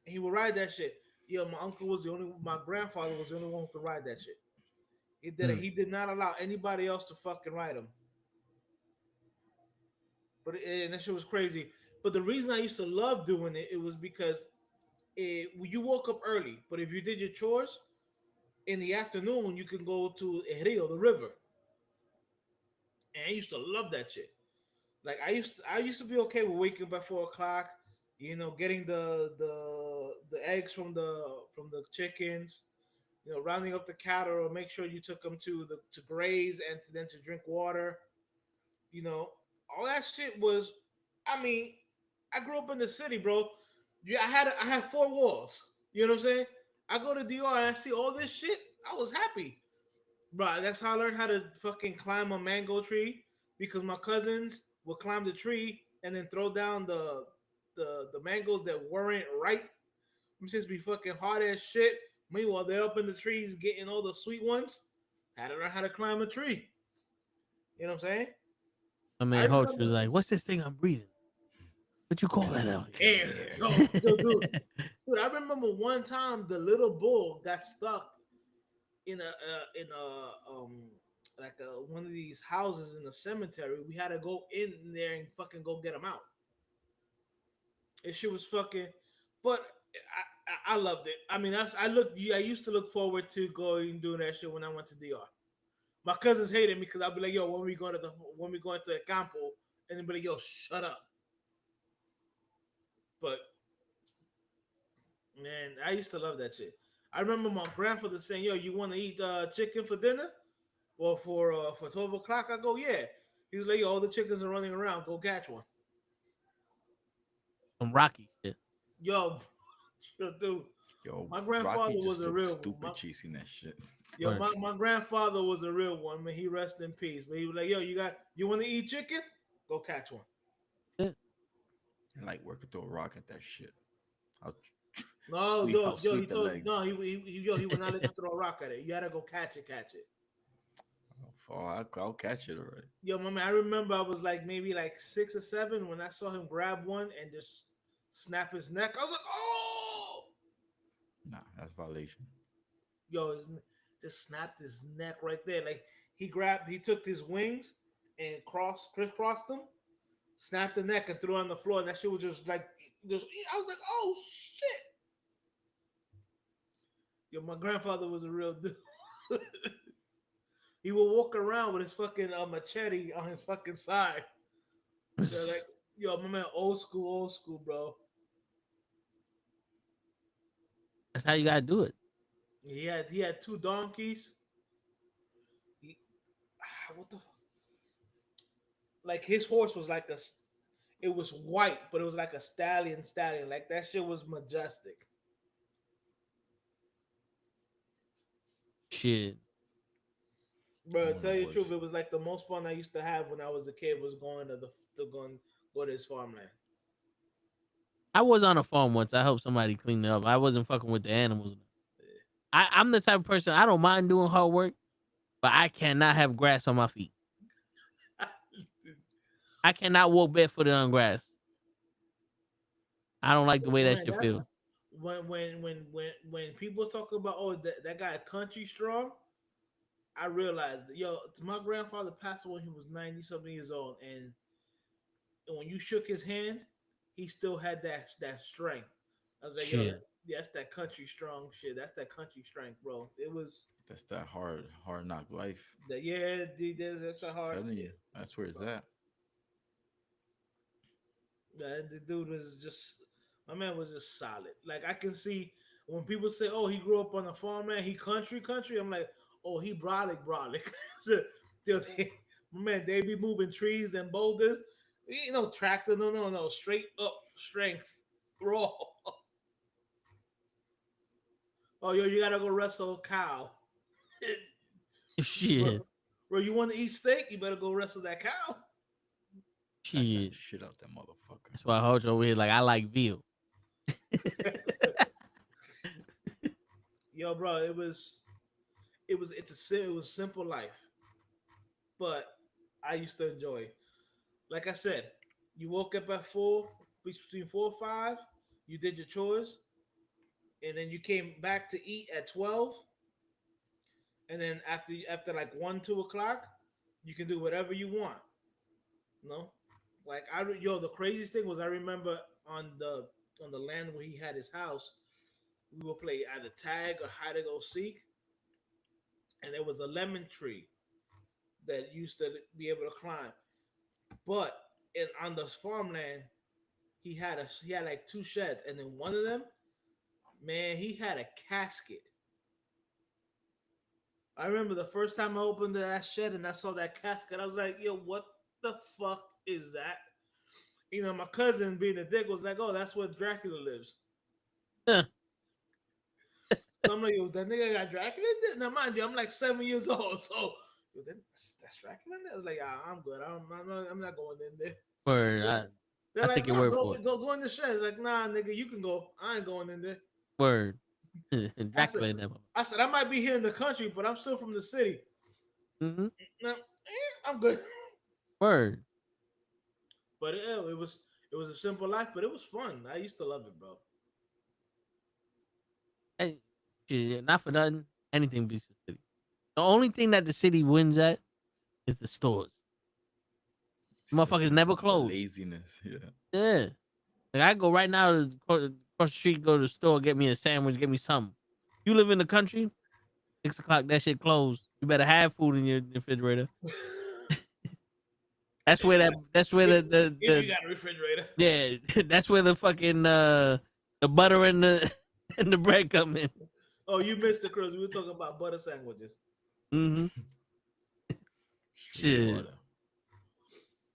and he would ride that shit. Yeah, my grandfather was the only one who could ride that shit. He did not allow anybody else to fucking ride him. And that shit was crazy. But the reason I used to love doing it was because you woke up early, but if you did your chores in the afternoon, you can go to El Rio, the river. And I used to love that shit. Like I used to be okay with waking up at 4 o'clock. You know, getting the eggs from the chickens. You know, rounding up the cattle or make sure you took them to graze and to then to drink water. You know, all that shit was. I mean, I grew up in the city, bro. Yeah, I had four walls. You know what I'm saying? I go to DR and I see all this shit. I was happy, bro. That's how I learned how to fucking climb a mango tree because my cousins would climb the tree and then throw down the mangoes that weren't ripe. Them just be fucking hard as shit. Meanwhile, they're up in the trees getting all the sweet ones. Had to learn how to climb a tree. You know what I'm saying? My I man Hulch was remember like, "What's this thing I'm breathing? What you call that out air. here?" Dude, I remember one time the little bull got stuck in a like one of these houses in the cemetery. We had to go in there and fucking go get him out. And shit was fucking, but I loved it. I mean, I used to look forward to going and doing that shit when I went to DR. My cousins hated me because I'd be like, "Yo, when we going to the campo," and they'd be like, "Yo, shut up." But man, I used to love that shit. I remember my grandfather saying, "Yo, you want to eat chicken for dinner or for 12 o'clock?" I go, "Yeah." He was like, "Yo, all the chickens are running around. Go catch one." Some Rocky shit. Yo, dude, Yo, my grandfather Rocky was just a looks real one. stupid chasing that shit. Yo, my grandfather was a real one. Man, he rest in peace. But he was like, "Yo, you want to eat chicken? Go catch one." Shit. And like working through a rock at that shit. How No, how yo, he sweet the told legs. no, he would not let you throw a rock at it. You had to go catch it. Oh, I'll catch it already. Yo, my man, I remember I was like maybe like 6 or 7 when I saw him grab one and just snap his neck. I was like, "Oh!" Nah, that's violation. Yo, just snapped his neck right there. Like he took his wings and crisscrossed them, snapped the neck and threw it on the floor, and that shit was just like, just. I was like, "Oh shit!" Yo, my grandfather was a real dude. He would walk around with his fucking machete on his fucking side. They're like, yo, my man, old school, bro. That's how you gotta do it. He had two donkeys. He, what the like his horse was like it was white, but it was like a stallion. Like that shit was majestic. Shit. Bro, to One tell you the horse. truth, it was like the most fun I used to have when I was a kid was going go to his farmland. I was on a farm once. I helped somebody clean it up. I wasn't fucking with the animals. I'm the type of person I don't mind doing hard work, but I cannot have grass on my feet. I cannot walk barefooted on grass. I don't like the way that Man, shit that's feels. when people talk about that guy country strong, I realized my grandfather passed away when he was 90 something years old, and when you shook his hand, he still had that strength. I was like, Shit. that's that country strong shit. That's that country strength, bro. It was That's that hard knock life. that, yeah, dude, that's a Just hard. telling you, that's where it's at. The dude was just, my man was just solid. Like I can see when people say, "Oh, he grew up on a farm, man. He country." I'm like, "Oh, he brolic." So, my man, they be moving trees and boulders. You know, tractor. No. Straight up strength, raw. Oh, yo, you gotta go wrestle a cow. Shit. Bro, you want to eat steak? You better go wrestle that cow. Crack that Shit. shit out that motherfucker. That's why I hold you over here like I like veal. Yo, bro, it was simple life, but I used to enjoy it. Like I said, you woke up at 4, between 4 or 5, you did your chores, and then you came back to eat at 12, and then after like 1, 2 o'clock, you can do whatever you want. No, like the craziest thing was I remember on the land where he had his house, we would play either tag or hide and go seek, and there was a lemon tree that used to be able to climb. But on the farmland, he had like 2 sheds, and in one of them, man, he had a casket. I remember the first time I opened that shed and I saw that casket, I was like, yo, what the fuck is that? You know, my cousin, being a dick, was like, oh, that's where Dracula lives. Huh. So I'm like, yo, that nigga got Dracula in there? Now, mind you, I'm like 7 years old, so yo, that's Dracula in there? I was like, I'm good. I'm not going in there. Word. They're I like, take your no, word go, for it. go in the shed. It's like, nah, nigga, you can go. I ain't going in there. Word. I said, Dracula in that. I might be here in the country, but I'm still from the city. Mm-hmm. No, I'm good. Word. But it was a simple life, but it was fun. I used to love it, bro. Hey, shit, not for nothing. Anything beats the city. The only thing that the city wins at is the stores. Motherfuckers never close. Laziness. Yeah. Yeah. Like I go right now to across the street, go to the store, get me a sandwich, get me something. You live in the country, 6 o'clock, that shit closed. You better have food in your refrigerator. That's where the If you got a refrigerator. yeah, that's where the fucking the butter and the and the bread come in. Oh, you missed the Chris. We were talking about butter sandwiches. Mm-hmm. Shit. Water.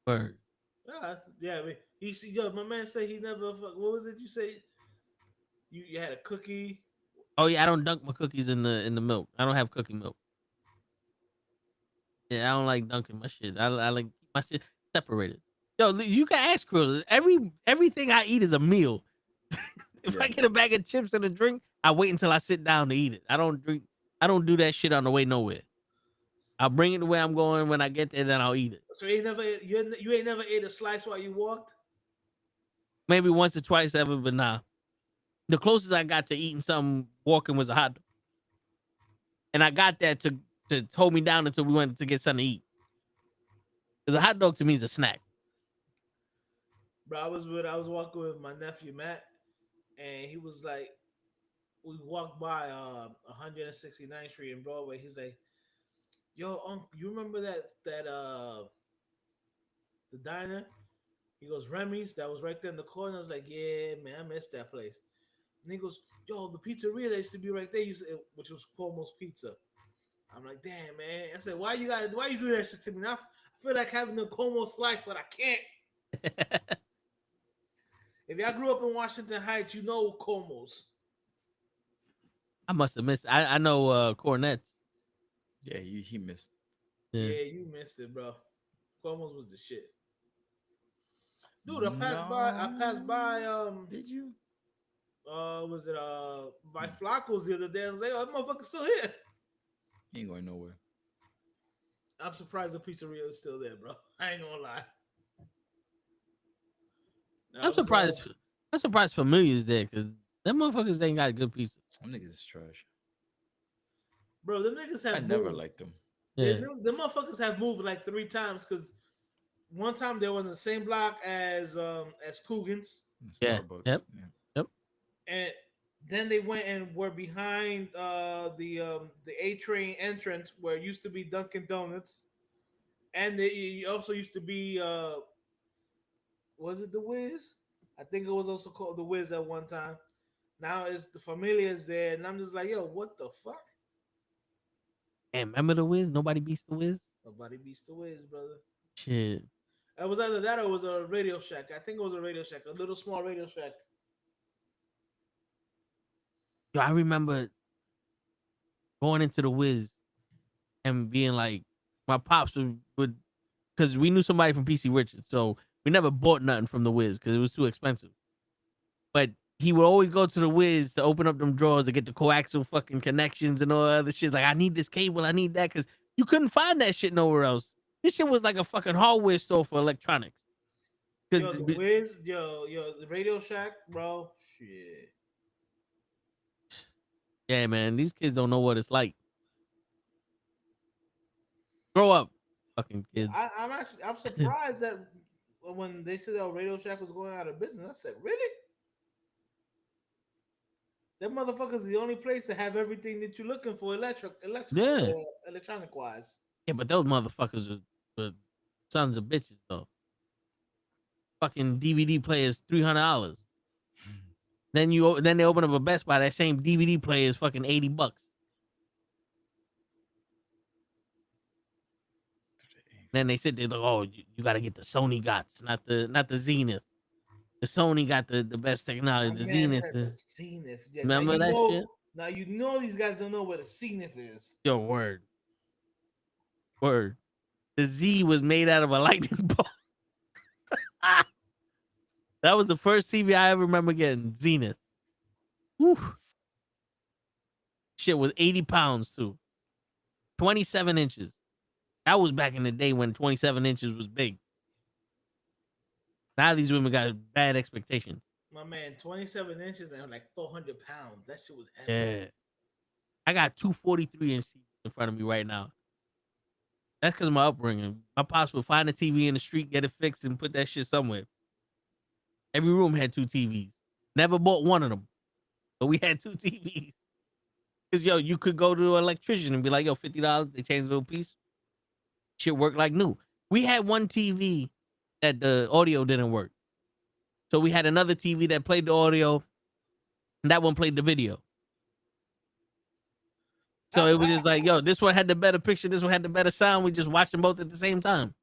Word. Yeah. I mean, yo, my man said he never. What was it you say? You had a cookie. Oh yeah, I don't dunk my cookies in the milk. I don't have cookie milk. Yeah, I don't like dunking my shit. I like keep my shit separated. Yo, you can ask Kryllzzz. Everything I eat is a meal. If I Yeah. get a bag of chips and a drink, I wait until I sit down to eat it. I don't do that shit on the way nowhere. I'll bring it to where I'm going. When I get there, then I'll eat it. So you ain't never ate a slice while you walked. Maybe once or twice ever, but nah. The closest I got to eating something walking was a hot dog. And I got that to hold me down until we went to get something to eat. Because a hot dog to me is a snack. Bro, I was walking with my nephew Matt, and he was like, we walked by 169th Street in Broadway. He's like, yo, Uncle, you remember that the diner? He goes, Remy's, that was right there in the corner. I was like, yeah, man, I missed that place. And he goes, yo, the pizzeria that used to be right there, which was Cuomo's Pizza. I'm like, damn, man. I said, why you do that shit to me? I feel like having the Cuomo slice, but I can't. If y'all grew up in Washington Heights, you know Cuomo's. I must have missed. I know Cornets. Yeah, he missed. Yeah, you missed it, bro. Cuomo's was the shit. Dude, I passed by Did you? Was it by Flacco's the other day? I was like, oh, that motherfucker's still here. He ain't going nowhere. I'm surprised the pizzeria is still there, bro. I ain't gonna lie. I'm surprised. I'm surprised Familia's there because them motherfuckers ain't got good pizza. Them niggas is trash. Bro, them niggas have I never liked them. Yeah. The motherfuckers have moved like 3 times because one time they were in the same block as Coogan's. Yeah. Starbucks. Yep. Yeah. And then they went and were behind the A train entrance where it used to be Dunkin' Donuts, and it also used to be was it the Wiz? I think it was also called the Wiz at one time. Now it's the Familia's there, and I'm just like, yo, what the fuck? And remember the Wiz? Nobody beats the Wiz. Nobody beats the Wiz, brother. Shit. It was either that or it was a Radio Shack. I think it was a Radio Shack, a little small Radio Shack. Yo, I remember going into the Wiz and being like, my pops would because we knew somebody from PC Richards, so we never bought nothing from the Wiz because it was too expensive. But he would always go to the Wiz to open up them drawers to get the coaxial fucking connections and all other shit. Like, I need this cable, I need that, because you couldn't find that shit nowhere else. This shit was like a fucking hardware store for electronics. Yo, the Wiz, yo, the Radio Shack, bro, shit. Yeah, man, these kids don't know what it's like. Grow up, fucking kids. I'm surprised that when they said that Radio Shack was going out of business, I said, really? That motherfucker's the only place to have everything that you're looking for electronic wise. Yeah, but those motherfuckers were sons of bitches, though. fucking DVD player is $300. Then they open up a Best Buy. That same DVD player is fucking $80. Then they sit there like, oh, you got to get the Sony GOTS, not the Zenith. The Sony got the best technology. My The man Zenith. said the Zenith. Yeah, Remember that shit? Now you know these guys don't know what a Zenith is. Yo, word. The Z was made out of a lightning bolt. That was the first TV I ever remember getting. Zenith. Whew. Shit was 80 pounds too. 27 inches. That was back in the day when 27 inches was big. Now these women got bad expectations. My man, 27 inches and like 400 pounds. That shit was heavy. Yeah. I got 243-inch TVs in front of me right now. That's because of my upbringing. My pops would find a TV in the street, get it fixed, and put that shit somewhere. Every room had 2 TVs. Never bought one of them, but we had 2 TVs. Because, yo, you could go to an electrician and be like, yo, $50, they changed a little piece. Shit worked like new. We had one TV that the audio didn't work. So we had another TV that played the audio, and that one played the video. So it was just like, yo, this one had the better picture, this one had the better sound. We just watched them both at the same time.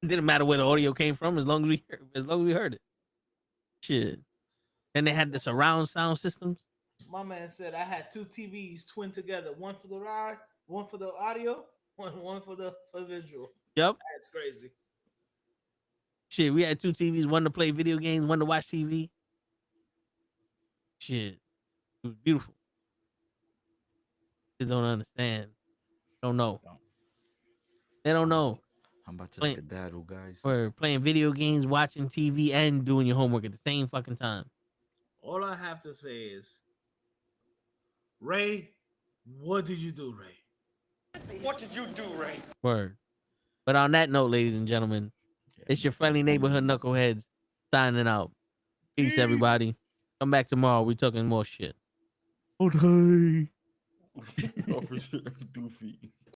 It didn't matter where the audio came from as long as we heard it. Shit. And they had the surround sound systems. My man said I had 2 TVs twin together, one for the ride, one for the audio, one for the visual. Yep. That's crazy. Shit, we had 2 TVs, one to play video games, one to watch TV. Shit. It was beautiful. Just don't understand. Don't know. They don't know. I'm about to skedaddle, guys. We're playing video games, watching TV, and doing your homework at the same fucking time. All I have to say is, Ray, what did you do, Ray? What did you do, Ray? Word. But on that note, ladies and gentlemen, it's your friendly neighborhood knuckleheads signing out. Peace, everybody. Come back tomorrow. We're talking more shit. Okay. Officer Doofy.